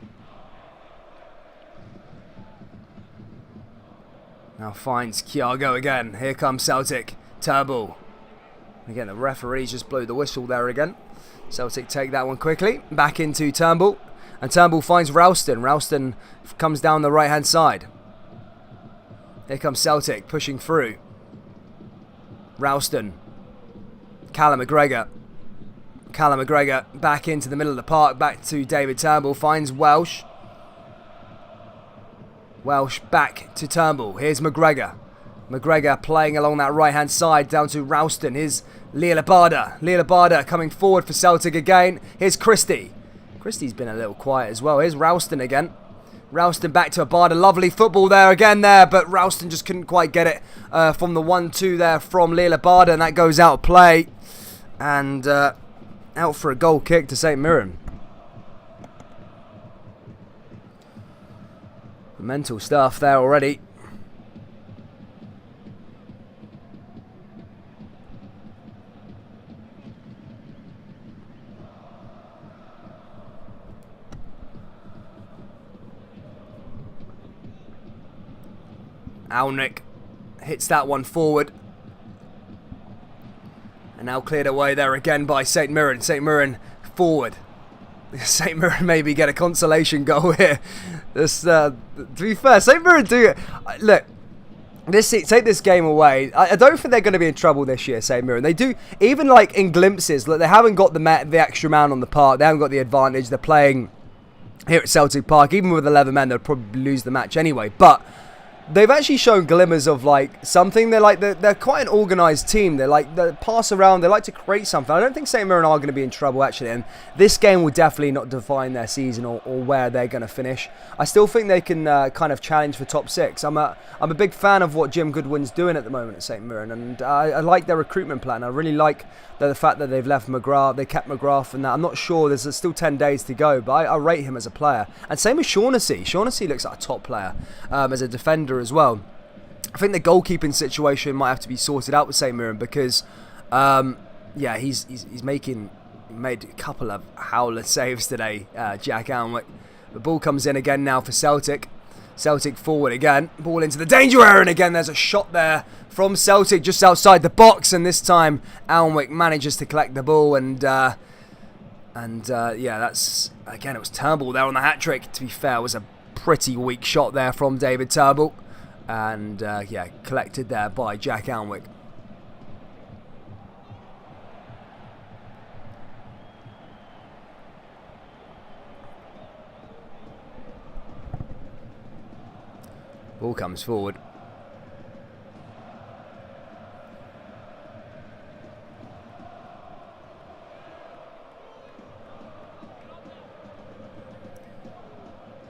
Now finds Thiago again. Here comes Celtic. Turnbull Again, the referees just blew the whistle there again. Celtic take that one quickly. Back into Turnbull. And Turnbull finds Ralston. Ralston comes down the right-hand side. Here comes Celtic pushing through. Ralston. Callum McGregor. Callum McGregor back into the middle of the park. Back to David Turnbull. Finds Welsh. Welsh back to Turnbull. Here's McGregor. McGregor playing along that right-hand side down to Ralston. Here's Lealabada. Lealabada coming forward for Celtic again. Here's Christie. Christie's been a little quiet as well. Here's Ralston again. Ralston back to Abada. Lovely football there again there, but Ralston just couldn't quite get it from the 1-2 there from Lealabada, and that goes out of play. And out for a goal kick to St Mirren. Mental stuff there already. Alnwick hits that one forward. And now cleared away there again by St Mirren. St Mirren forward. St Mirren maybe get a consolation goal here. This, to be fair, St Mirren do it. Look, take this game away. I don't think they're going to be in trouble this year, St Mirren. They do, even like in glimpses, look, they haven't got the extra man on the park. They haven't got the advantage. They're playing here at Celtic Park. Even with 11 men, they'll probably lose the match anyway. But they've actually shown glimmers of like something. They're quite an organised team. They pass around. They like to create something. I don't think St Mirren are going to be in trouble actually. And this game will definitely not define their season or where they're going to finish. I still think they can kind of challenge for top 6. I'm a big fan of what Jim Goodwin's doing at the moment at St Mirren, and I like their recruitment plan. I really like the fact that they've left McGrath. They kept McGrath, and that I'm not sure. There's still 10 days to go, but I rate him as a player. And same with Shaughnessy. Shaughnessy looks like a top player as a defender as well. I think the goalkeeping situation might have to be sorted out with St Mirren because, yeah, he's made a couple of howler saves today, Jack Alnwick. The ball comes in again now for Celtic. Celtic forward again. Ball into the danger area, and again there's a shot there from Celtic just outside the box, and this time Alnwick manages to collect the ball, and yeah, that's again it was Turnbull there on the hat trick. To be fair, it was a pretty weak shot there from David Turnbull, and yeah, collected there by Jack Alnwick. Ball comes forward.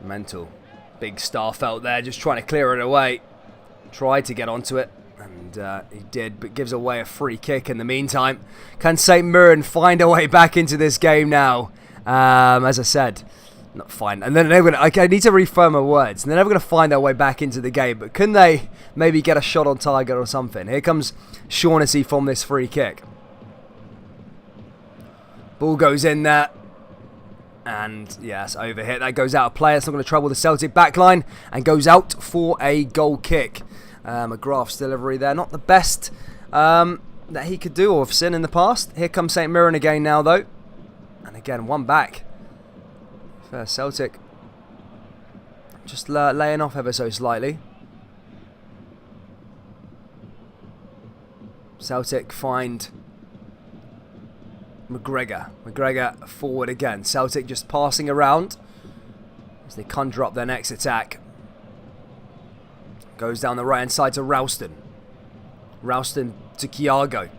Mental. Big Starfelt there, just trying to clear it away. Tried to get onto it, and he did, but gives away a free kick in the meantime. Can St Mirren find a way back into this game now? As I said, not fine. And then they're gonna. I need to refirm my words. And they're never going to find their way back into the game. But can they maybe get a shot on target or something? Here comes Shaughnessy from this free kick. Ball goes in there. And yes, overhit. That goes out of play. It's not going to trouble the Celtic backline. And goes out for a goal kick. McGrath's delivery there. Not the best that he could do or have seen in the past. Here comes St Mirren again now though. And again, one back. For Celtic, just laying off ever so slightly. Celtic find McGregor. McGregor forward again. Celtic just passing around as they conjure up their next attack. Goes down the right hand side to Ralston. Ralston to Kyago.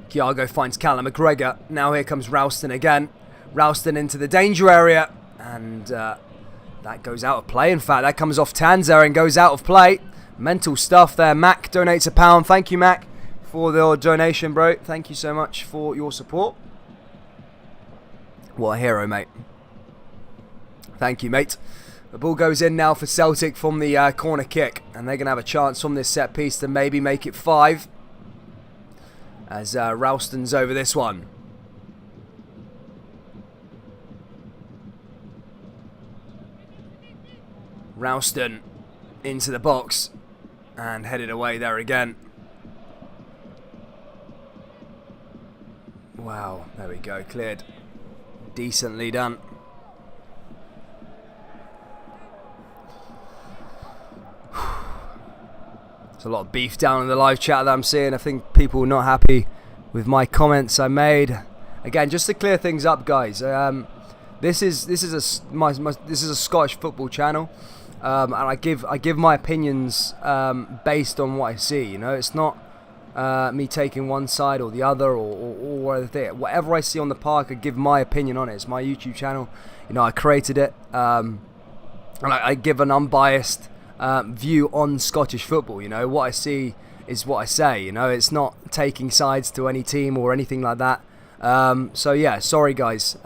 Kyago finds Callum McGregor. Now here comes Ralston again. Ralston into the danger area. And that goes out of play. In fact, that comes off Tanzer and goes out of play. Mental stuff there. Mac donates £1. Thank you, Mac, for the donation, bro. Thank you so much for your support. What a hero, mate. Thank you, mate. The ball goes in now for Celtic from the corner kick. And they're going to have a chance from this set piece to maybe make it 5. As Ralston's over this one. Ralston into the box and headed away there again. Wow, there we go, cleared. Decently done. There's a lot of beef down in the live chat that I'm seeing. I think people are not happy with my comments I made. Again, just to clear things up, guys. This is a Scottish football channel, and I give my opinions based on what I see. You know, it's not me taking one side or the other or whatever I see on the park. I give my opinion on it. It's my YouTube channel. You know, I created it, and I give an unbiased view on Scottish football. You know, what I see is what I say. You know, it's not taking sides to any team or anything like that. So yeah, sorry guys,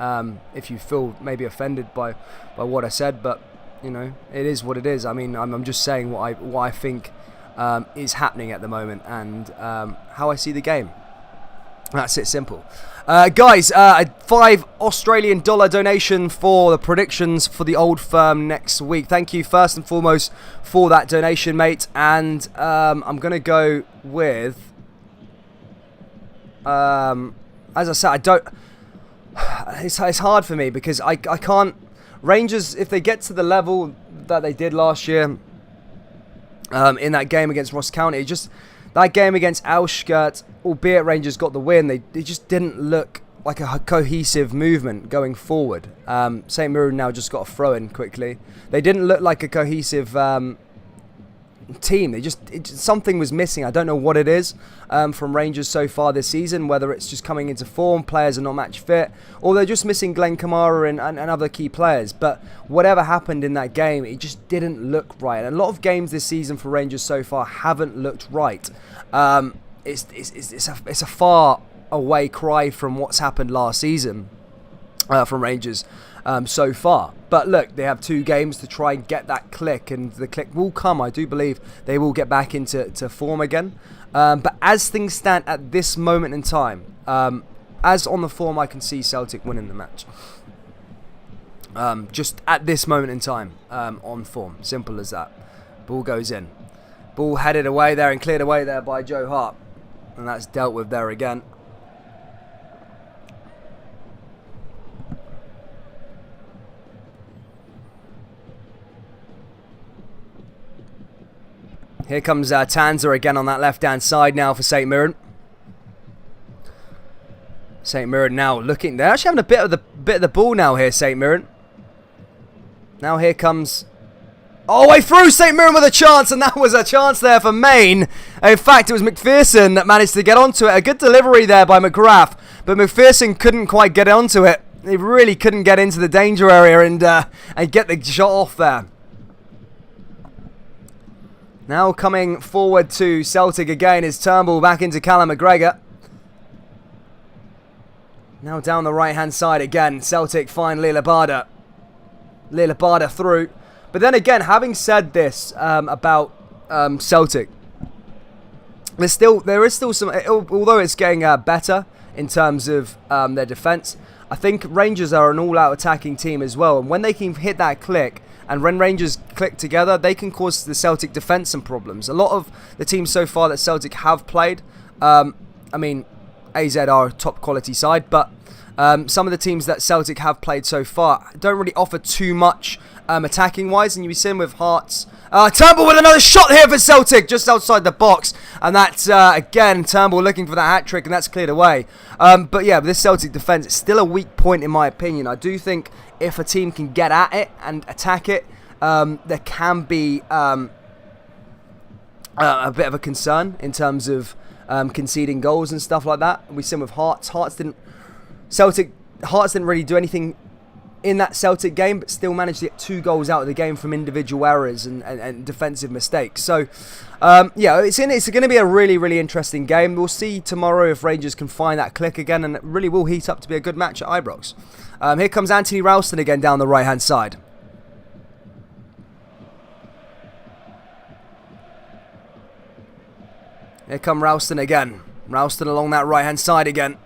if you feel maybe offended by what I said, but you know, it is what it is. I mean, I'm just saying what I think is happening at the moment, and how I see the game. That's it, simple. Guys, a $5 Australian donation for the predictions for the Old Firm next week. Thank you first and foremost for that donation, mate. And I'm gonna go with as I said, I don't. It's hard for me because I can't. Rangers, if they get to the level that they did last year, in that game against Ross County, just that game against Alshkert, albeit Rangers got the win, they just didn't look like a cohesive movement going forward. St Mirren now just got a throw in quickly. They didn't look like a cohesive team. Something was missing. I don't know what it is from Rangers so far this season, whether it's just coming into form, players are not match fit, or they're just missing Glenn Kamara and other key players. But whatever happened in that game, it just didn't look right. And a lot of games this season for Rangers so far haven't looked right. It's a far away cry from what's happened last season from Rangers so far. But look, they have 2 games to try and get that click, and the click will come. I do believe they will get back into form again. But as things stand at this moment in time, as on the form, I can see Celtic winning the match. Just at this moment in time, on form. Simple as that. Ball goes in. Ball headed away there and cleared away there by Joe Hart. And that's dealt with there again. Here comes Tanzer again on that left-hand side now for St Mirren. St Mirren now looking. They're actually having a bit of the ball now here, St Mirren. Now here comes. Oh, way through St Mirren with a chance, and that was a chance there for Maine. In fact, it was McPherson that managed to get onto it. A good delivery there by McGrath, but McPherson couldn't quite get onto it. He really couldn't get into the danger area and get the shot off there. Now coming forward to Celtic again is Turnbull back into Callum McGregor. Now down the right-hand side again. Celtic find Lillibada. Lillibada through. But then again, having said this about Celtic, there is still some, although it's getting better in terms of their defence, I think Rangers are an all-out attacking team as well. And when they can hit that click, and when Rangers click together, they can cause the Celtic defence some problems. A lot of the teams so far that Celtic have played, I mean, AZ are a top quality side, but some of the teams that Celtic have played so far don't really offer too much attacking wise, and you'll be seeing with Hearts. Turnbull with another shot here for Celtic, just outside the box, and that's again Turnbull looking for that hat trick, and that's cleared away. But yeah, this Celtic defence is still a weak point in my opinion. I do think if a team can get at it and attack it, there can be a bit of a concern in terms of conceding goals and stuff like that. We've seen with Hearts. Hearts didn't really do anything in that Celtic game, but still managed to get 2 goals out of the game from individual errors and defensive mistakes. So, yeah, it's going to be a really, really interesting game. We'll see tomorrow if Rangers can find that click again, and it really will heat up to be a good match at Ibrox. Here comes Anthony Ralston again down the right-hand side. Here come Ralston again. Ralston along that right-hand side again.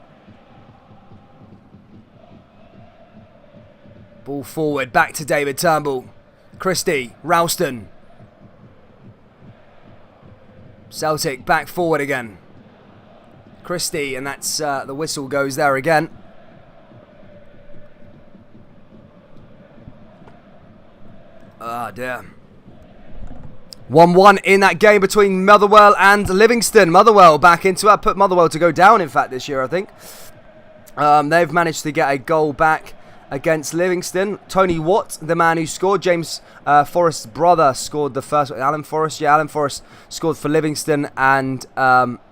Ball forward, back to David Turnbull. Christie, Ralston. Celtic back forward again. Christie, and that's the whistle goes there again. Ah, dear. 1-1 in that game between Motherwell and Livingston. Motherwell back into it. Put Motherwell to go down, in fact, this year, I think. They've managed to get a goal back against Livingston. Tony Watt, the man who scored. James Forrest's brother scored the first. Alan Forrest. Yeah, Alan Forrest scored for Livingston. And,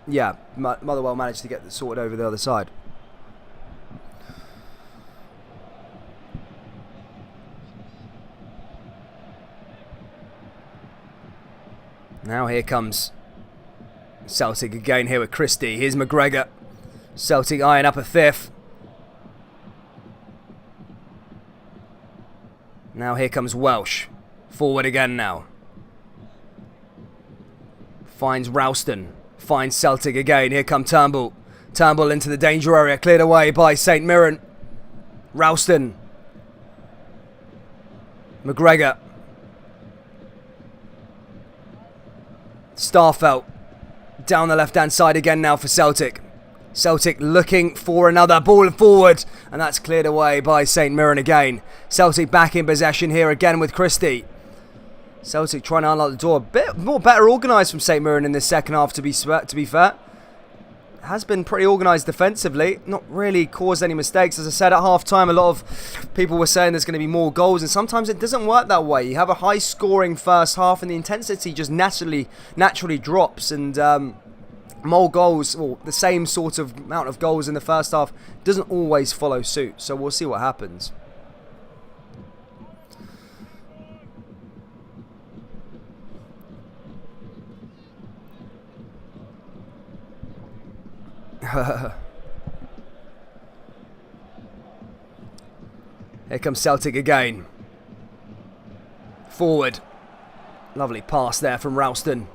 yeah, Motherwell managed to get it sorted over the other side. Now here comes Celtic again here with Christie. Here's McGregor. Celtic eyeing up a fifth. Now here comes Welsh. Forward again now. Finds Ralston. Finds Celtic again. Here come Turnbull. Turnbull into the danger area. Cleared away by St Mirren. Ralston. McGregor. Starfelt down the left-hand side again now for Celtic. Celtic looking for another ball forward, and that's cleared away by St Mirren again. Celtic back in possession here again with Christie. Celtic trying to unlock the door. A bit more better organised from St Mirren in this second half, to be fair. Has been pretty organised defensively. Not really caused any mistakes. As I said at half-time, a lot of people were saying there's going to be more goals, and sometimes it doesn't work that way. You have a high-scoring first half, and the intensity just naturally drops, and more goals, or the same sort of amount of goals in the first half, doesn't always follow suit. So we'll see what happens. Here comes Celtic again. Forward. Lovely pass there from Ralston.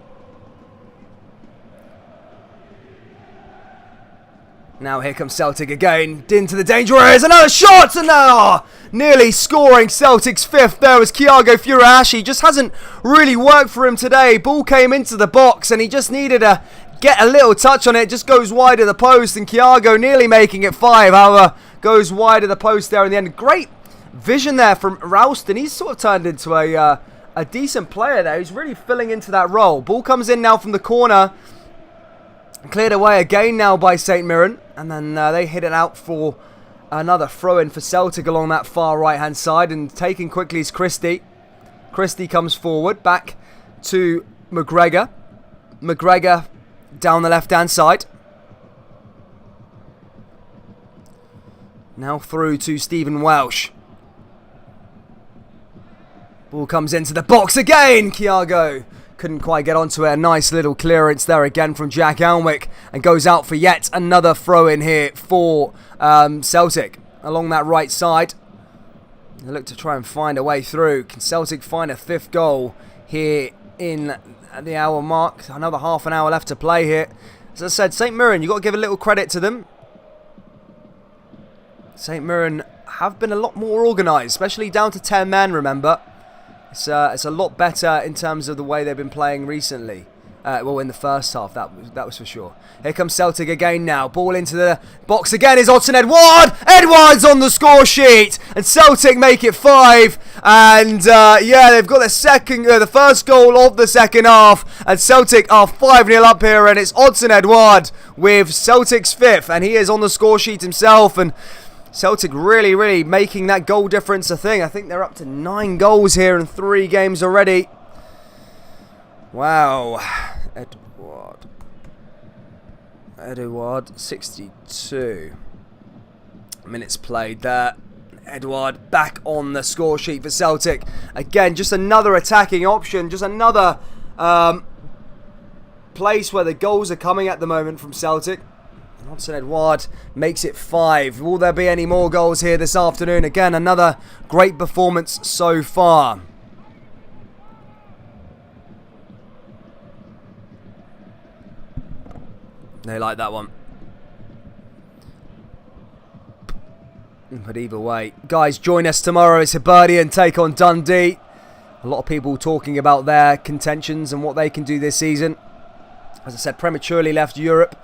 Now here comes Celtic again. Into the danger areas. Another shot! And nearly scoring Celtic's fifth there was Thiago Furuhashi. Just hasn't really worked for him today. Ball came into the box and he just needed to get a little touch on it. Just goes wide of the post, and Thiago nearly making it 5. However, goes wide of the post there in the end. Great vision there from Ralston. He's sort of turned into a decent player there. He's really filling into that role. Ball comes in now from the corner. Cleared away again now by St Mirren. And then they hit it out for another throw-in for Celtic along that far right-hand side. And taking quickly is Christie. Christie comes forward. Back to McGregor. McGregor down the left-hand side. Now through to Stephen Welsh. Ball comes into the box again. Thiago couldn't quite get onto it. A nice little clearance there again from Jack Alnwick, and goes out for yet another throw-in here for Celtic along that right side. They look to try and find a way through. Can Celtic find a fifth goal here in the hour mark? Another half an hour left to play here. As I said, St Mirren, you've got to give a little credit to them. St Mirren have been a lot more organised, especially down to 10 men, remember. It's a lot better in terms of the way they've been playing recently. Well, in the first half, that was for sure. Here comes Celtic again now. Ball into the box again is Odsonne-Edouard. Edouard's on the score sheet, and Celtic make it 5. And yeah, they've got the first goal of the second half, and Celtic are 5-0 up here, and it's Odsonne-Edouard with Celtic's 5th, and he is on the score sheet himself. And Celtic really making that goal difference a thing. I think they're up to 9 goals here in 3 games already. Wow. Edouard, 62 minutes played there. Edouard back on the score sheet for Celtic. Again, just another attacking option. Just another place where the goals are coming at the moment from Celtic. Odsonne-Edouard makes it 5. Will there be any more goals here this afternoon? Again, another great performance so far. They like that one. But either way, guys, join us tomorrow. It's Aberdeen take on Dundee. A lot of people talking about their contentions and what they can do this season. As I said, prematurely left Europe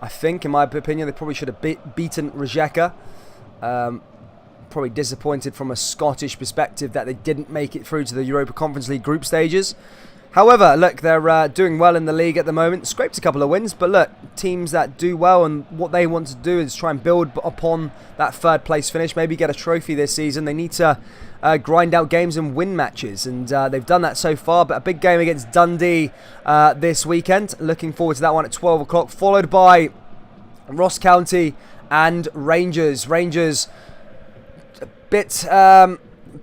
I think, in my opinion, they probably should have beaten Rijeka. Probably disappointed from a Scottish perspective that they didn't make it through to the Europa Conference League group stages. However, look, they're doing well in the league at the moment. Scraped a couple of wins, but look, teams that do well and what they want to do is try and build upon that third place finish, maybe get a trophy this season. They need to grind out games and win matches, and they've done that so far. But a big game against Dundee this weekend. Looking forward to that one at 12 o'clock, followed by Ross County and Rangers. Rangers a bit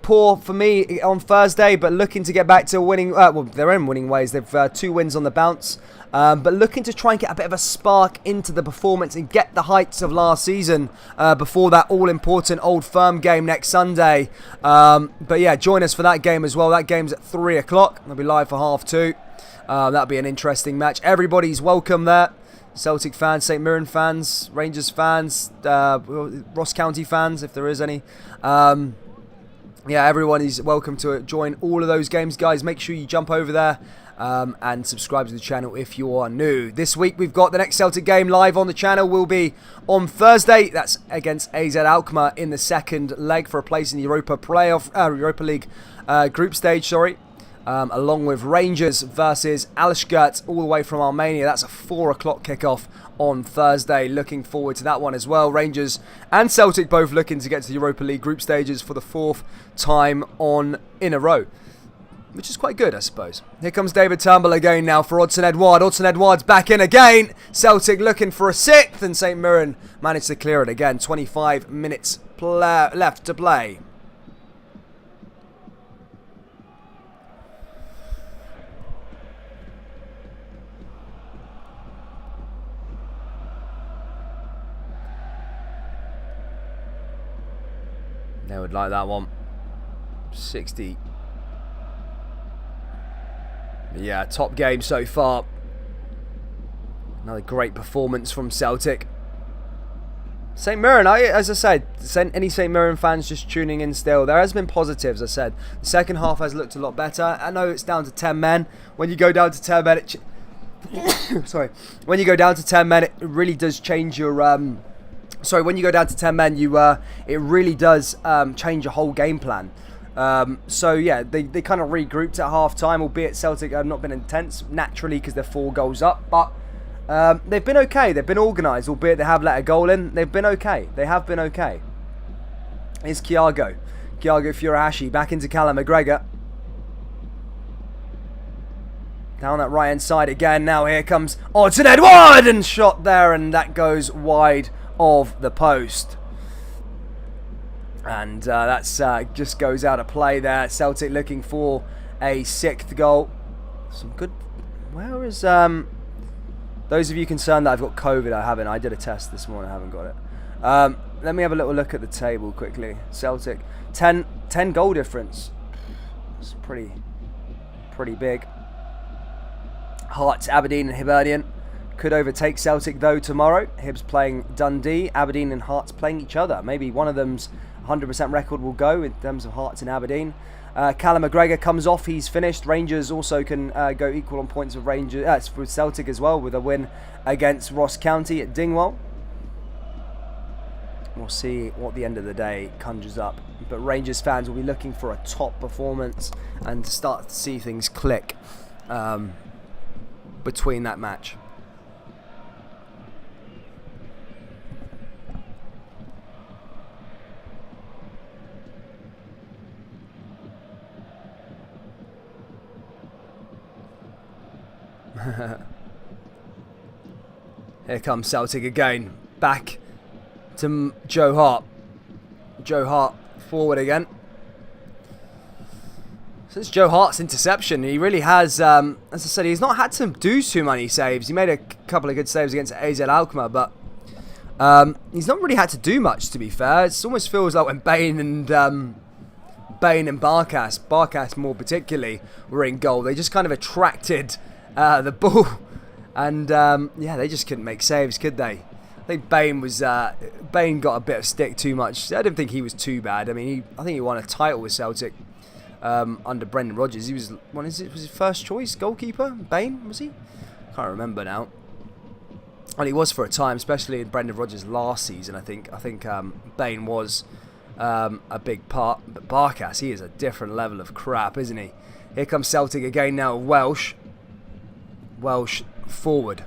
poor for me on Thursday, but looking to get back to winning, well, their own winning ways. They've 2 wins on the bounce, but looking to try and get a bit of a spark into the performance and get the heights of last season before that all-important Old Firm game next Sunday. But yeah, join us for that game as well. That game's at 3 o'clock. They'll be live for 2:30. That'll be an interesting match. Everybody's welcome there. Celtic fans, St Mirren fans, Rangers fans, Ross County fans, if there is any. Yeah, everyone is welcome to join all of those games, guys. Make sure you jump over there and subscribe to the channel if you are new. This week, we've got the next Celtic game live on the channel. Will be on Thursday. That's against AZ Alkmaar in the second leg for a place in the Europa League group stage. Along with Rangers versus Alashkert all the way from Armenia. That's a 4 o'clock kickoff on Thursday. Looking forward to that one as well. Rangers and Celtic both looking to get to the Europa League group stages for the 4th time in a row, which is quite good, I suppose. Here comes David Turnbull again now for Odsonne Edouard. Odsonne Edouard's back in again. Celtic looking for a 6th, and St Mirren managed to clear it again. 25 minutes left to play. They would like that one. 60. Yeah, top game so far. Another great performance from Celtic. St Mirren, as I said, any St Mirren fans just tuning in still, there has been positives, I said. The second half has looked a lot better. I know it's down to 10 men. When you go down to 10 men, sorry. When you go down to 10 men, it really does change your... when you go down to 10 men, it really does change your whole game plan. So yeah, they kind of regrouped at half time, albeit Celtic have not been intense naturally because they're 4 goals up, but they've been okay. They've been organised, albeit they have let a goal in. They've been okay. They have been okay. Here's Kyago Furuhashi back into Callum McGregor. Down that right hand side again. Now here comes Odsonne Edouard, and shot there, and that goes wide of the post, and that's just goes out of play there. Celtic looking for a 6th goal. Some good. Where is those of you concerned that I've got COVID? I haven't. I did a test this morning. I haven't got it. Let me have a little look at the table quickly. Celtic 10 goal difference. It's pretty big. Hearts, Aberdeen and Hibernian could overtake Celtic though tomorrow. Hibs playing Dundee, Aberdeen and Hearts playing each other. Maybe one of them's 100% record will go in terms of Hearts and Aberdeen. Callum McGregor comes off, he's finished. Rangers also can go equal on points with Rangers, with Celtic as well, with a win against Ross County at Dingwall. We'll see what the end of the day conjures up. But Rangers fans will be looking for a top performance and to start to see things click between that match. Here comes Celtic again. Back to Joe Hart. Joe Hart forward again. Since Joe Hart's interception, he really has, as I said, he's not had to do too many saves. He made a couple of good saves against AZ Alkmaar, but he's not really had to do much, to be fair. It almost feels like when Bain and Barkas more particularly, were in goal, they just kind of attracted the ball, and yeah, they just couldn't make saves, could they? I think Bain got a bit of stick too much. I don't think he was too bad. I mean, I think he won a title with Celtic under Brendan Rodgers. He was was his first choice goalkeeper. Bain, was he? Can't remember now. And he was for a time, especially in Brendan Rodgers' last season. I think Bain was a big part. But Barkas, he is a different level of crap, isn't he? Here comes Celtic again now. Welsh forward.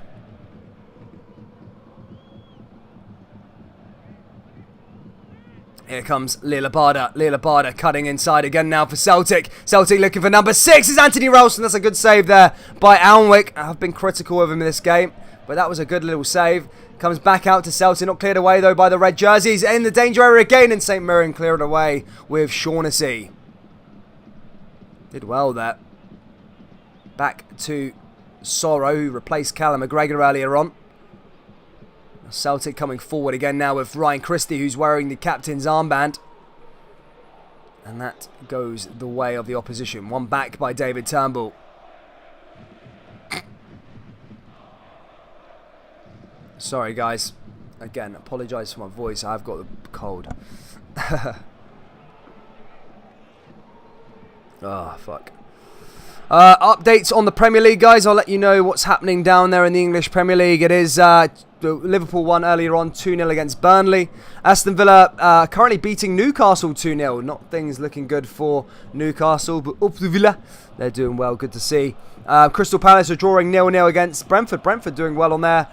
Here comes Lillabada cutting inside again now for Celtic. Celtic looking for number 6 is Anthony Ralston. That's a good save there by Alnwick. I've been critical of him in this game, but that was a good little save. Comes back out to Celtic, not cleared away though by the red jerseys. In the danger area again, and St Mirren cleared away with Shaughnessy. Did well there. Back to Sorrow, who replaced Callum McGregor earlier on. Celtic coming forward again now with Ryan Christie, who's wearing the captain's armband. And that goes the way of the opposition. One back by David Turnbull. Sorry, guys. Again, apologise for my voice. I've got the cold. Oh, fuck. Updates on the Premier League, guys. I'll let you know what's happening down there in the English Premier League. It is Liverpool won earlier on 2-0 against Burnley. Aston Villa currently beating Newcastle 2-0. Not things looking good for Newcastle, but up to Villa. They're doing well. Good to see. Crystal Palace are drawing 0-0 against Brentford. Brentford doing well on their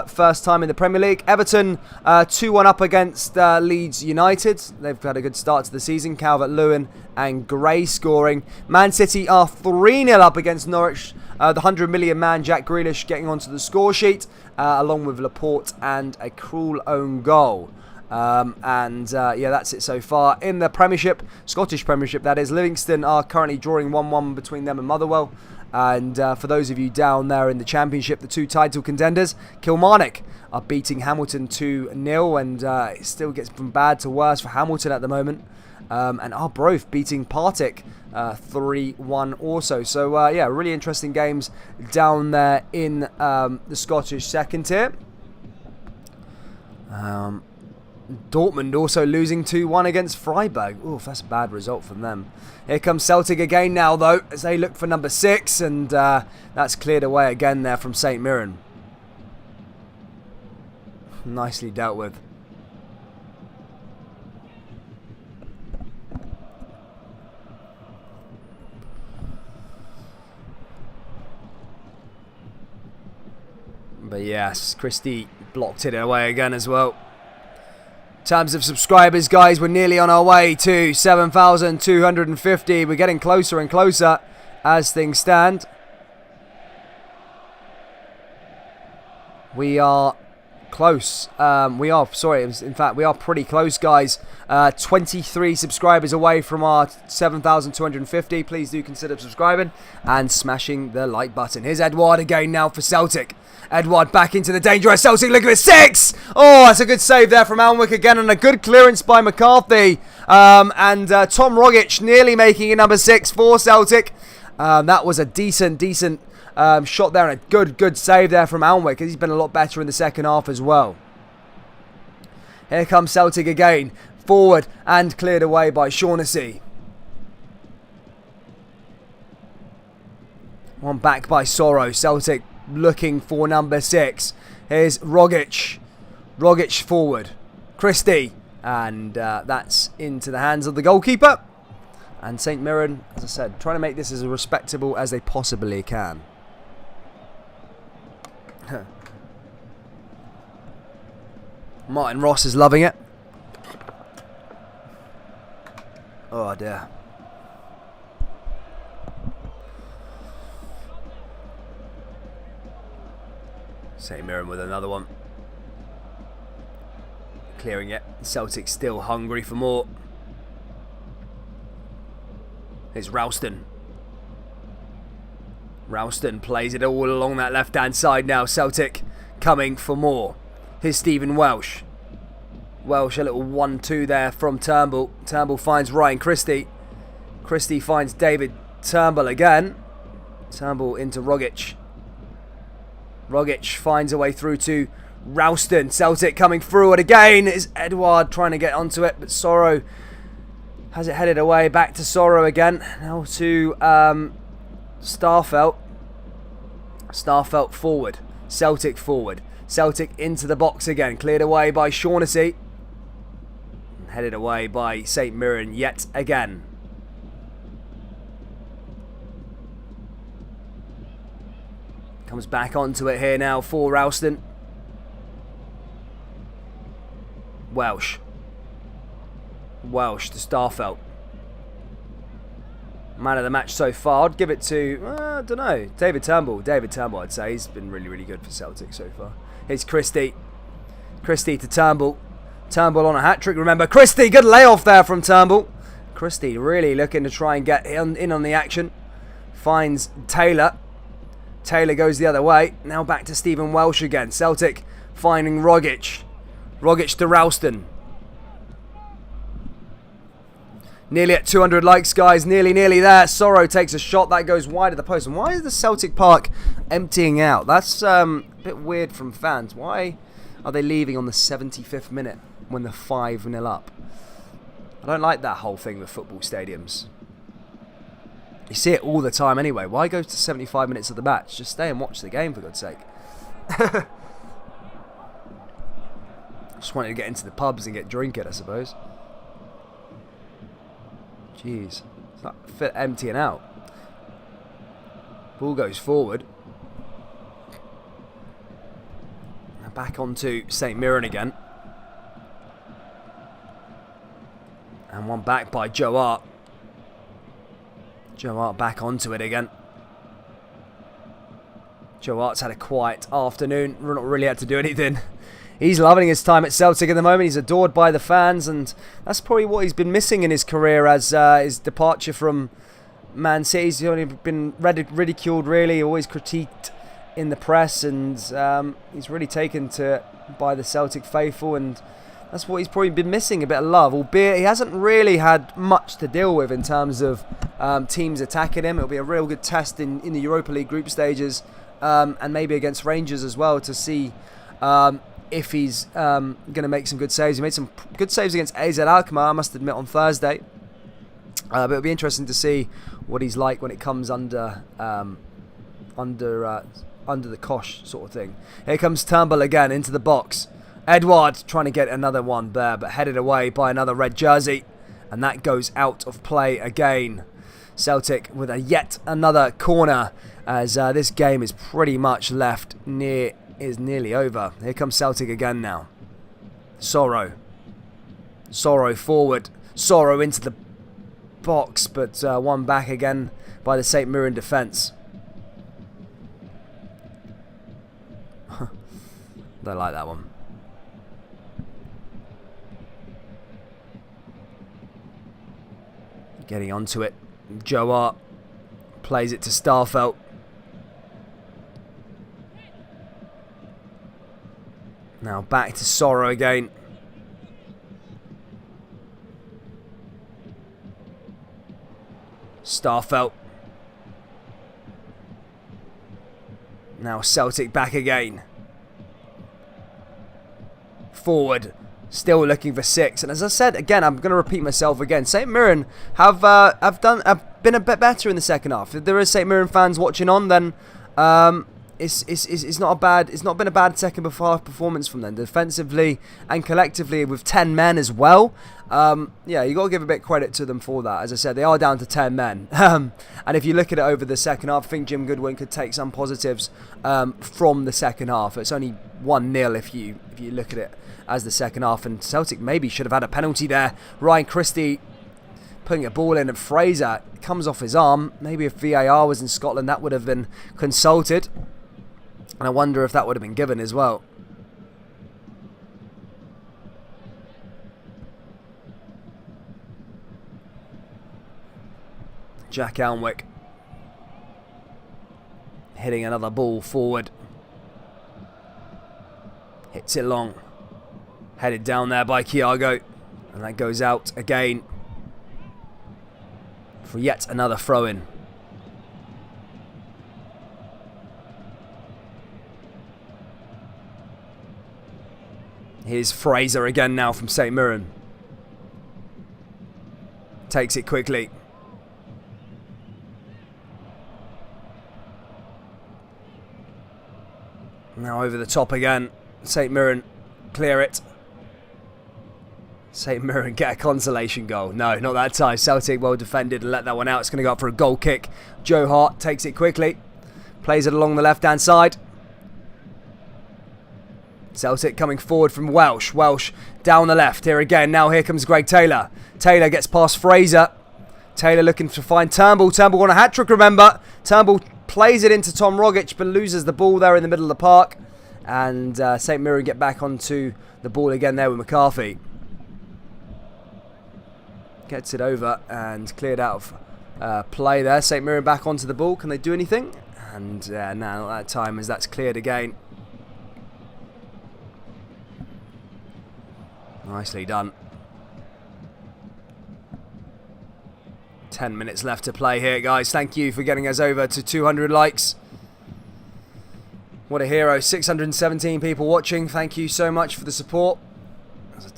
first time in the Premier League. Everton 2-1 up against Leeds United. They've had a good start to the season. Calvert-Lewin and Gray scoring. Man City are 3-0 up against Norwich. The 100 million man Jack Grealish getting onto the score sheet, along with Laporte and a cruel own goal. Yeah, that's it so far. In the Premiership, Scottish Premiership that is, Livingston are currently drawing 1-1 between them and Motherwell. And for those of you down there in the Championship, the two title contenders, Kilmarnock are beating Hamilton 2-0, and it still gets from bad to worse for Hamilton at the moment. And Arbroath beating Partick 3-1 also. So, yeah, really interesting games down there in the Scottish second tier. Dortmund also losing 2-1 against Freiburg. Oof, that's a bad result from them. Here comes Celtic again now, though, as they look for number 6, and that's cleared away again there from St Mirren. Nicely dealt with. But yes, Christie blocked it away again as well. In terms of subscribers, guys, we're nearly on our way to 7,250. We're getting closer and closer as things stand. We are close. We are pretty close, guys. 23 subscribers away from our 7,250. Please do consider subscribing and smashing the like button. Here's Edouard again now for Celtic. Edouard back into the danger area. Celtic looking at 6. Oh, that's a good save there from Alnwick again, and a good clearance by McCarthy. Tom Rogic nearly making it number 6 for Celtic. That was a decent shot there, and a good save there from Alnwick. He's been a lot better in the second half as well. Here comes Celtic again. Forward and cleared away by Shaughnessy. One back by Sorrow. Celtic looking for number 6. Here's Rogic. Rogic forward. Christie. And that's into the hands of the goalkeeper. And St Mirren, as I said, trying to make this as respectable as they possibly can. Martin Ross is loving it. Oh dear. St Mirren with another one. Clearing it. Celtic still hungry for more. It's Ralston. Ralston plays it all along that left-hand side now. Celtic coming for more. Here's Stephen Welsh. Welsh, a little 1-2 there from Turnbull. Turnbull finds Ryan Christie. Christie finds David Turnbull again. Turnbull into Rogic. Rogic finds a way through to Ralston. Celtic coming through it again. Is Edouard trying to get onto it, but Sorrow has it headed away. Back to Sorrow again. Now to Starfelt. Starfelt forward. Celtic forward. Celtic into the box again. Cleared away by Shaughnessy. Headed away by St Mirren yet again. Comes back onto it here now for Ralston. Welsh to Starfelt. Man of the match so far. I'd give it to, I don't know, David Turnbull. David Turnbull, I'd say. He's been really, really good for Celtic so far. Here's Christie. Christie to Turnbull. Turnbull on a hat-trick, remember. Christie, good layoff there from Turnbull. Christie really looking to try and get in on the action. Finds Taylor. Taylor goes the other way. Now back to Stephen Welsh again. Celtic finding Rogic. Rogic to Ralston. Nearly at 200 likes, guys. Nearly there. Sorrow takes a shot. That goes wide of the post. And why is the Celtic Park emptying out? That's a bit weird from fans. Why are they leaving on the 75th minute when they're 5-0 up? I don't like that whole thing with football stadiums. You see it all the time anyway. Why go to 75 minutes of the match? Just stay and watch the game, for God's sake. Just wanted to get into the pubs and get drinking, I suppose. Jeez. It's not fit emptying out. Ball goes forward. Now back onto St Mirren again. And one back by Joe Hart. Joe Hart back onto it again. Joe Hart's had a quiet afternoon. Not really had to do anything. He's loving his time at Celtic at the moment. He's adored by the fans, and that's probably what he's been missing in his career as his departure from Man City. He's only been ridiculed, really, always critiqued in the press, and he's really taken to by the Celtic faithful, and that's what he's probably been missing, a bit of love, albeit he hasn't really had much to deal with in terms of teams attacking him. It'll be a real good test in the Europa League group stages, and maybe against Rangers as well, to see if he's going to make some good saves. He made some good saves against AZ Alkmaar, I must admit, on Thursday. But it'll be interesting to see what he's like when it comes under the cosh sort of thing. Here comes Turnbull again into the box. Edouard trying to get another one there, but headed away by another red jersey. And that goes out of play again. Celtic with yet another corner, as this game is pretty much nearly over. Here comes Celtic again now. Sorrow forward. Sorrow into the box, but one back again by the St Mirren defence. Don't like that one. Getting onto it. Joe Hart plays it to Starfelt. Now back to Sorrow again. Starfelt. Now Celtic back again. Forward. Still looking for 6. And as I said, again, I'm going to repeat myself again. St Mirren have been a bit better in the second half. If there is St Mirren fans watching on, then it's not been a bad second half performance from them, defensively and collectively with 10 men as well. Yeah, you got to give a bit of credit to them for that. As I said, they are down to 10 men. And if you look at it over the second half, I think Jim Goodwin could take some positives from the second half. It's only 1-0 if you look at it as the second half, and Celtic maybe should have had a penalty there. Ryan Christie putting a ball in, and Fraser comes off his arm. Maybe if VAR was in Scotland, that would have been consulted, and I wonder if that would have been given as well. Jack Alnwick hitting another ball forward. Hits it long. Headed down there by Thiago. And that goes out again for yet another throw-in. Here's Fraser again now from St Mirren. Takes it quickly. Now over the top again. St Mirren clear it. St Mirren get a consolation goal. No, not that time. Celtic well defended and let that one out. It's going to go up for a goal kick. Joe Hart takes it quickly. Plays it along the left-hand side. Celtic coming forward from Welsh. Welsh down the left here again. Now here comes Greg Taylor. Taylor gets past Fraser. Taylor looking to find Turnbull. Turnbull on a hat-trick, remember. Turnbull plays it into Tom Rogic, but loses the ball there in the middle of the park. And St Mirren get back onto the ball again there with McCarthy. Gets it over and cleared out of play there. St Mirren back onto the ball. Can they do anything? And now at that time as that's cleared again. Nicely done. 10 minutes left to play here, guys. Thank you for getting us over to 200 likes. What a hero. 617 people watching. Thank you so much for the support.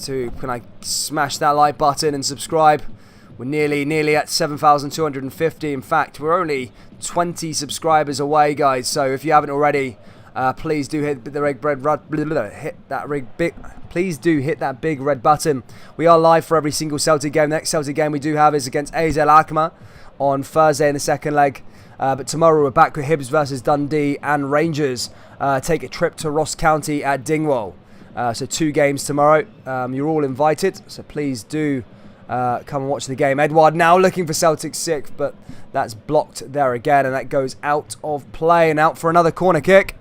Can I smash that like button and subscribe? We're nearly at 7,250. In fact, we're only 20 subscribers away, guys. So if you haven't already, please do hit that big red button. We are live for every single Celtic game. The next Celtic game we do have is against AZ Alkmaar on Thursday in the second leg. But tomorrow we're back with Hibs versus Dundee and Rangers. Take a trip to Ross County at Dingwall. So 2 games tomorrow. You're all invited, so please do come and watch the game. Edouard now looking for Celtic's 6th, but that's blocked there again, and that goes out of play and out for another corner kick.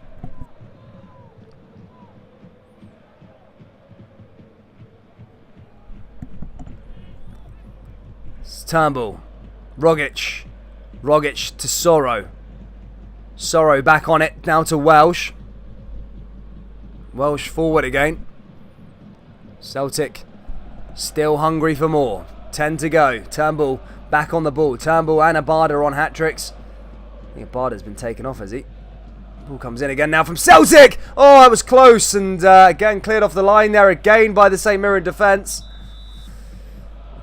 It's Turnbull. Rogic to Sorrow. Sorrow back on it, now to Welsh. Welsh forward again. Celtic still hungry for more. 10 to go. Turnbull back on the ball. Turnbull and Abada on hat-tricks. I think Abada's been taken off, has he? Ball comes in again now from Celtic. Oh, that was close. And again, cleared off the line there again by the St Mirren defence.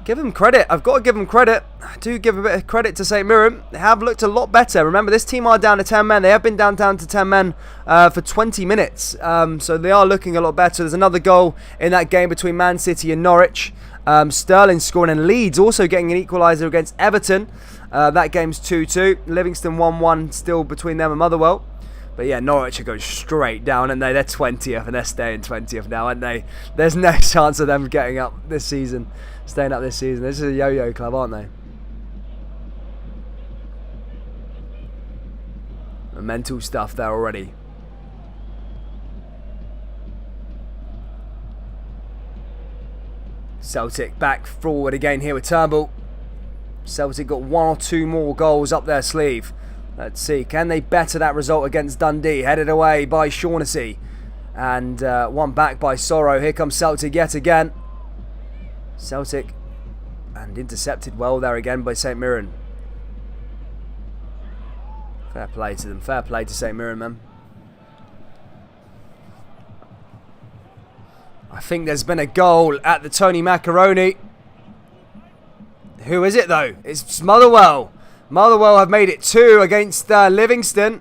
Give them credit. I've got to give them credit. I do give a bit of credit to St Mirren. They have looked a lot better. Remember, this team are down to 10 men. They have been down to 10 men for 20 minutes. So they are looking a lot better. There's another goal in that game between Man City and Norwich. Sterling scoring, and Leeds also getting an equaliser against Everton. That game's 2-2. Livingston 1-1 still between them and Motherwell. But yeah, Norwich are going straight down, and they're 20th, and they're staying 20th now, aren't they? There's no chance of them getting up this season. Staying up this season. This is a yo-yo club, aren't they? The mental stuff there already. Celtic back forward again here with Turnbull. Celtic got 1 or 2 more goals up their sleeve. Let's see, can they better that result against Dundee? Headed away by Shaughnessy. And one back by Sorrow. Here comes Celtic yet again. Celtic, and intercepted well there again by St Mirren. Fair play to them. Fair play to St Mirren, man. I think there's been a goal at the Tony Macaroni. Who is it though? It's Motherwell. Motherwell have made it 2 against Livingston.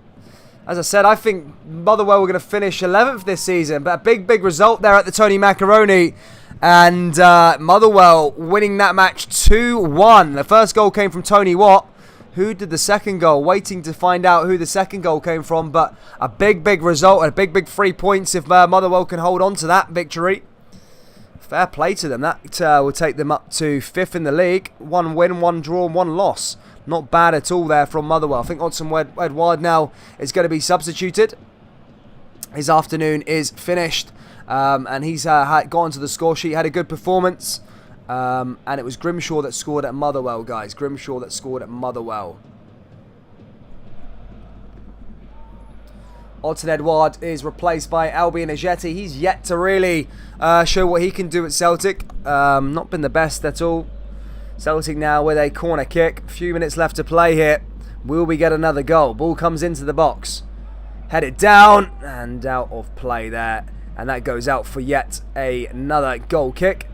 As I said, I think Motherwell were going to finish 11th this season, but a big result there at the Tony Macaroni. And Motherwell winning that match 2-1. The first goal came from Tony Watt. Who did the second goal? Waiting to find out who the second goal came from. But a big result and a big 3 points if Motherwell can hold on to that victory. Fair play to them. That will take them up to 5th in the league. 1 win, 1 draw, 1 loss. Not bad at all there from Motherwell. I think Odson Edouard now is going to be substituted. His afternoon is finished. And he's got onto the score sheet, had a good performance. And it was Grimshaw that scored at Motherwell, guys. Grimshaw that scored at Motherwell. Odson Edouard is replaced by Albion Ajeti. He's yet to really show what he can do at Celtic. Not been the best at all. Celtic now with a corner kick. A few minutes left to play here. Will we get another goal? Ball comes into the box. Headed down and out of play there. And that goes out for yet another goal kick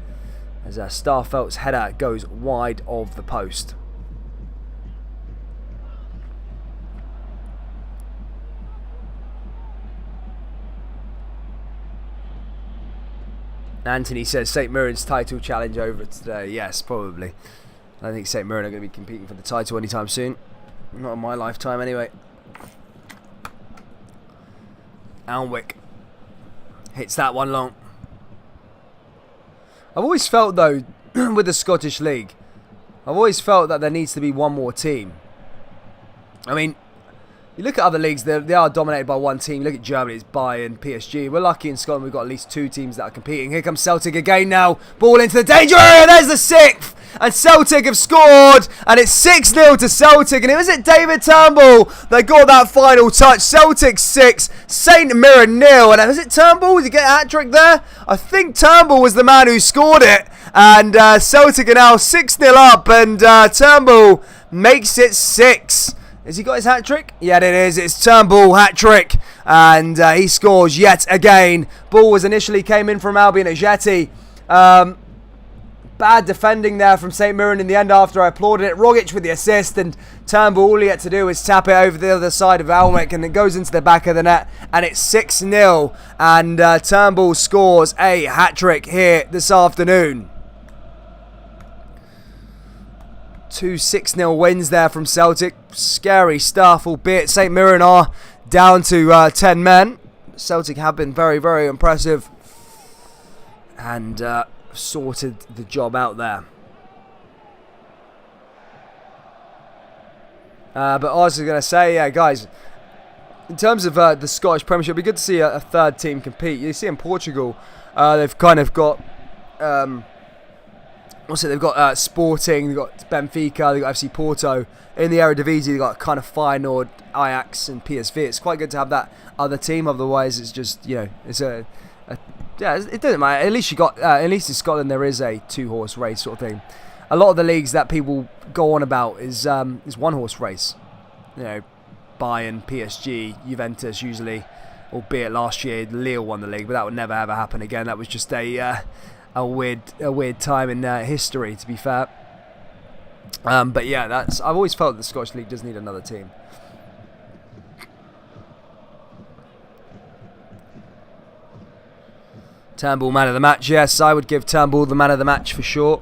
as Starfelt's header goes wide of the post. Anthony says St Mirren's title challenge over today. Yes, probably. I don't think St Mirren are going to be competing for the title anytime soon. Not in my lifetime, anyway. Alnwick hits that one long. I've always felt, though, with the Scottish League, I've always felt that there needs to be one more team. I mean, you look at other leagues, they are dominated by one team. Look at Germany, it's Bayern, PSG. We're lucky in Scotland, we've got at least 2 teams that are competing. Here comes Celtic again now. Ball into the danger area, there's the 6th. And Celtic have scored, and it's 6-0 to Celtic. And it was David Turnbull that got that final touch. Celtic 6, St Mirren 0. And was it Turnbull? Did he get a hat-trick there? I think Turnbull was the man who scored it. And Celtic are now 6-0 up, and Turnbull makes it 6. Has he got his hat-trick? Yeah, it is. It's Turnbull hat-trick. And he scores yet again. Ball was initially came in from Albion at Jetty. Bad defending there from St Mirren in the end after I applauded it. Rogic with the assist, and Turnbull, all he had to do was tap it over the other side of Alnwick, and it goes into the back of the net, and it's 6-0. And Turnbull scores a hat-trick here this afternoon. 2 6-0 wins there from Celtic. Scary stuff, albeit St Mirren are down to 10 men. Celtic have been very, very impressive and sorted the job out there. But I was going to say, yeah, guys, in terms of the Scottish Premiership, it'd be good to see a third team compete. You see in Portugal, they've kind of got... they've got Sporting, they've got Benfica, they've got FC Porto. In the Eredivisie, they've got kind of Feyenoord, Ajax and PSV. It's quite good to have that other team, otherwise it's just, you know, it's it doesn't matter. At least at least in Scotland there is a 2-horse race sort of thing. A lot of the leagues that people go on about is 1-horse race. You know, Bayern, PSG, Juventus usually, albeit last year Lille won the league, but that would never ever happen again. That was just a weird time in history, to be fair. But yeah, I've always felt that the Scottish League does need another team. Turnbull man of the match, yes, I would give Turnbull the man of the match for sure.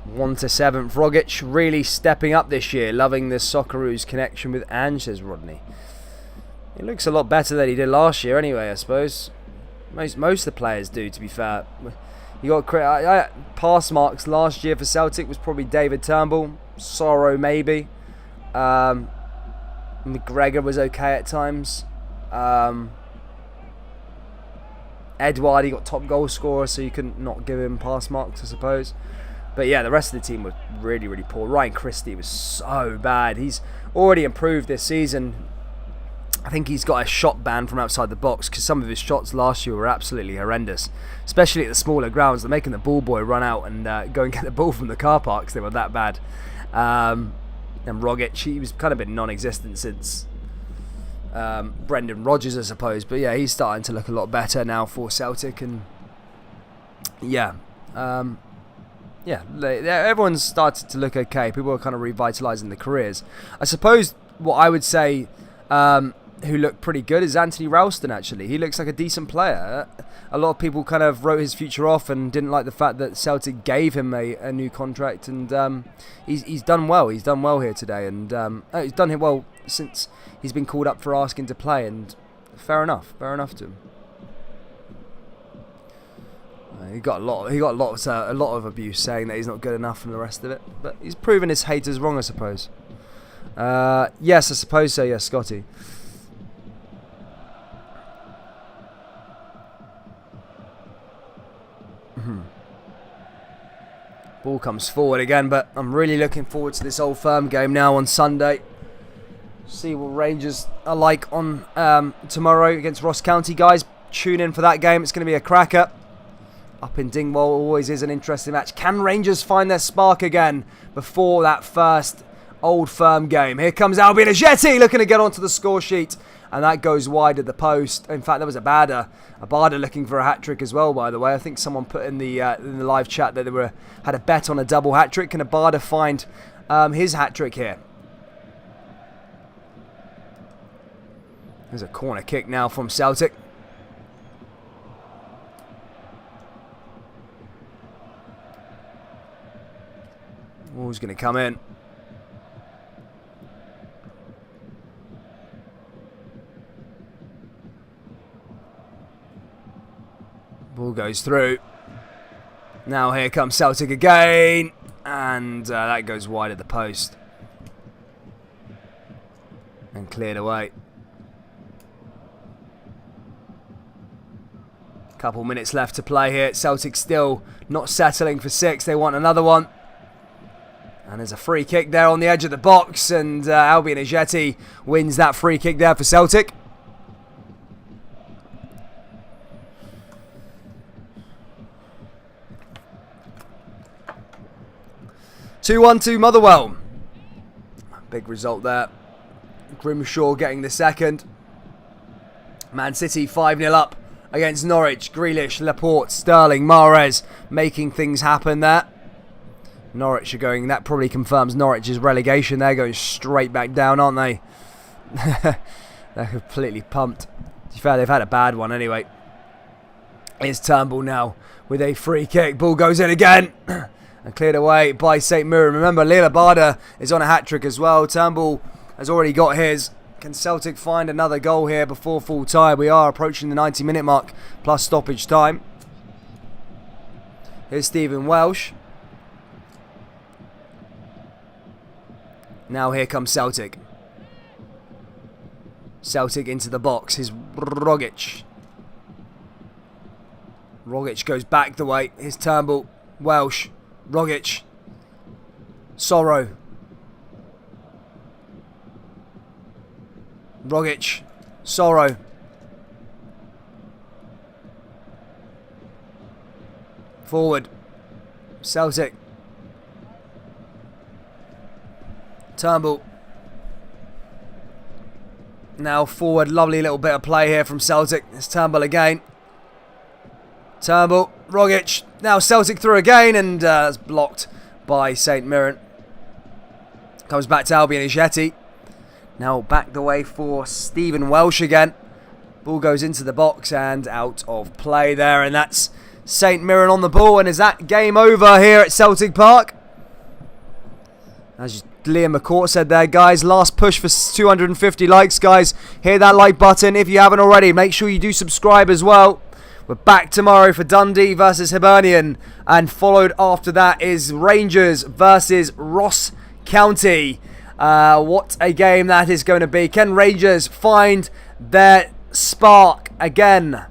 One to 7th. Rogic really stepping up this year. Loving the Socceroos connection with Ange, says Rodney. He looks a lot better than he did last year anyway, I suppose. Most of the players do, to be fair. You got pass marks last year for Celtic was probably David Turnbull. Sorrow maybe. McGregor was okay at times. Edouard, he got top goal scorer, so you couldn't not give him pass marks, I suppose. But yeah, the rest of the team was really, really poor. Ryan Christie was so bad. He's already improved this season. I think he's got a shot ban from outside the box because some of his shots last year were absolutely horrendous. Especially at the smaller grounds. They're making the ball boy run out and go and get the ball from the car parks. They were that bad. And Rogic, he was kind of been non-existent since Brendan Rodgers, I suppose. But yeah, he's starting to look a lot better now for Celtic. And yeah... yeah, everyone's started to look okay. People are kind of revitalising their careers. I suppose what I would say who looked pretty good is Anthony Ralston, actually. He looks like a decent player. A lot of people kind of wrote his future off and didn't like the fact that Celtic gave him a new contract. And he's done well. He's done well here today. And he's done well since he's been called up for asking to play. And fair enough to him. He got a lot of abuse saying that he's not good enough and the rest of it, but he's proven his haters wrong, I suppose. Yes, I suppose so. Yes, Scotty. Ball comes forward again, but I'm really looking forward to this Old Firm game now on Sunday. See what Rangers are like on tomorrow against Ross County, guys. Tune in for that game. It's going to be a cracker. Up in Dingwall always is an interesting match. Can Rangers find their spark again before that first Old firm game. Here comes Albion Ajeti looking to get onto the score sheet. And that goes wide at the post. In fact, there was Abada looking for a hat-trick as well, by the way. I think someone put in the live chat that they had a bet on a double hat-trick. Can Abada find his hat-trick here? There's a corner kick now from Celtic. Who's going to come in? Ball goes through. Now here comes Celtic again. And that goes wide at the post. And cleared away. Couple minutes left to play here. Celtic still not settling for 6. They want another one. And there's a free kick there on the edge of the box. And Albion Ajeti wins that free kick there for Celtic. (2-1) to Motherwell. Big result there. Grimshaw getting the second. Man City 5-0 up against Norwich. Grealish, Laporte, Sterling, Mahrez making things happen there. Norwich are going, that probably confirms Norwich's relegation. They're going straight back down, aren't they? They're completely pumped. To be fair, they've had a bad one anyway. It's Turnbull now with a free kick. Ball goes in again. And cleared away by St Mirren. Remember, Lila Bada is on a hat-trick as well. Turnbull has already got his. Can Celtic find another goal here before full time? We are approaching the 90-minute mark plus stoppage time. Here's Stephen Welsh. Now here comes Celtic. Celtic into the box. Here's Rogic. Rogic goes back the way. Here's Turnbull. Welsh. Rogic. Sorrow. Rogic. Sorrow. Forward. Celtic. Turnbull. Now forward. Lovely little bit of play here from Celtic. It's Turnbull again. Turnbull. Rogic. Now Celtic through again, and it's blocked by St Mirren. Comes back to Albion Ajeti. Now back the way for Stephen Welsh again. Ball goes into the box and out of play there, and that's St Mirren on the ball. And is that game over here at Celtic Park? As Liam McCourt said there, guys, last push for 250 likes, guys. Hit that like button if you haven't already. Make sure you do subscribe as well. We're back tomorrow for Dundee versus Hibernian, and followed after that is Rangers versus Ross County. What a game that is going to be. Can Rangers find their spark again?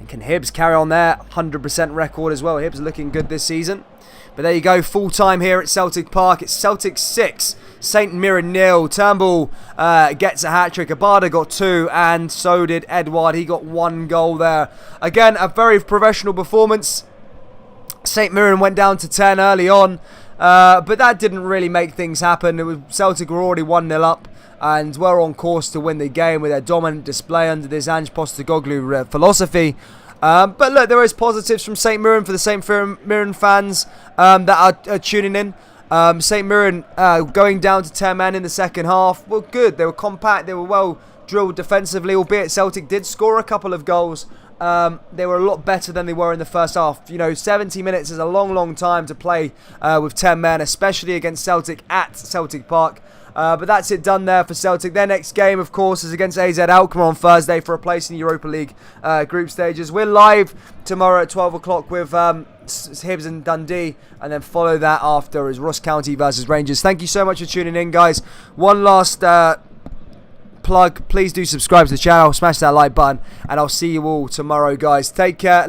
And can Hibs carry on their 100% record as well? Hibs looking good this season. But there you go, full time here at Celtic Park. It's Celtic 6, St Mirren 0. Turnbull gets a hat-trick. Abada got 2, and so did Edouard. He got 1 goal there. Again, a very professional performance. St Mirren went down to 10 early on, but that didn't really make things happen. Celtic were already 1-0 up, and were on course to win the game with their dominant display under this Ange Postecoglou philosophy. But look, there is positives from St Mirren for the St Mirren fans that are tuning in. St Mirren going down to 10 men in the second half were good. They were compact. They were well drilled defensively, albeit Celtic did score a couple of goals. They were a lot better than they were in the first half. You know, 70 minutes is a long, long time to play with 10 men, especially against Celtic at Celtic Park. But that's it done there for Celtic. Their next game, of course, is against AZ Alkmaar on Thursday for a place in the Europa League group stages. We're live tomorrow at 12 o'clock with Hibs and Dundee, and then follow that after is Ross County versus Rangers. Thank you so much for tuning in, guys. One last plug. Please do subscribe to the channel, smash that like button, and I'll see you all tomorrow, guys. Take care.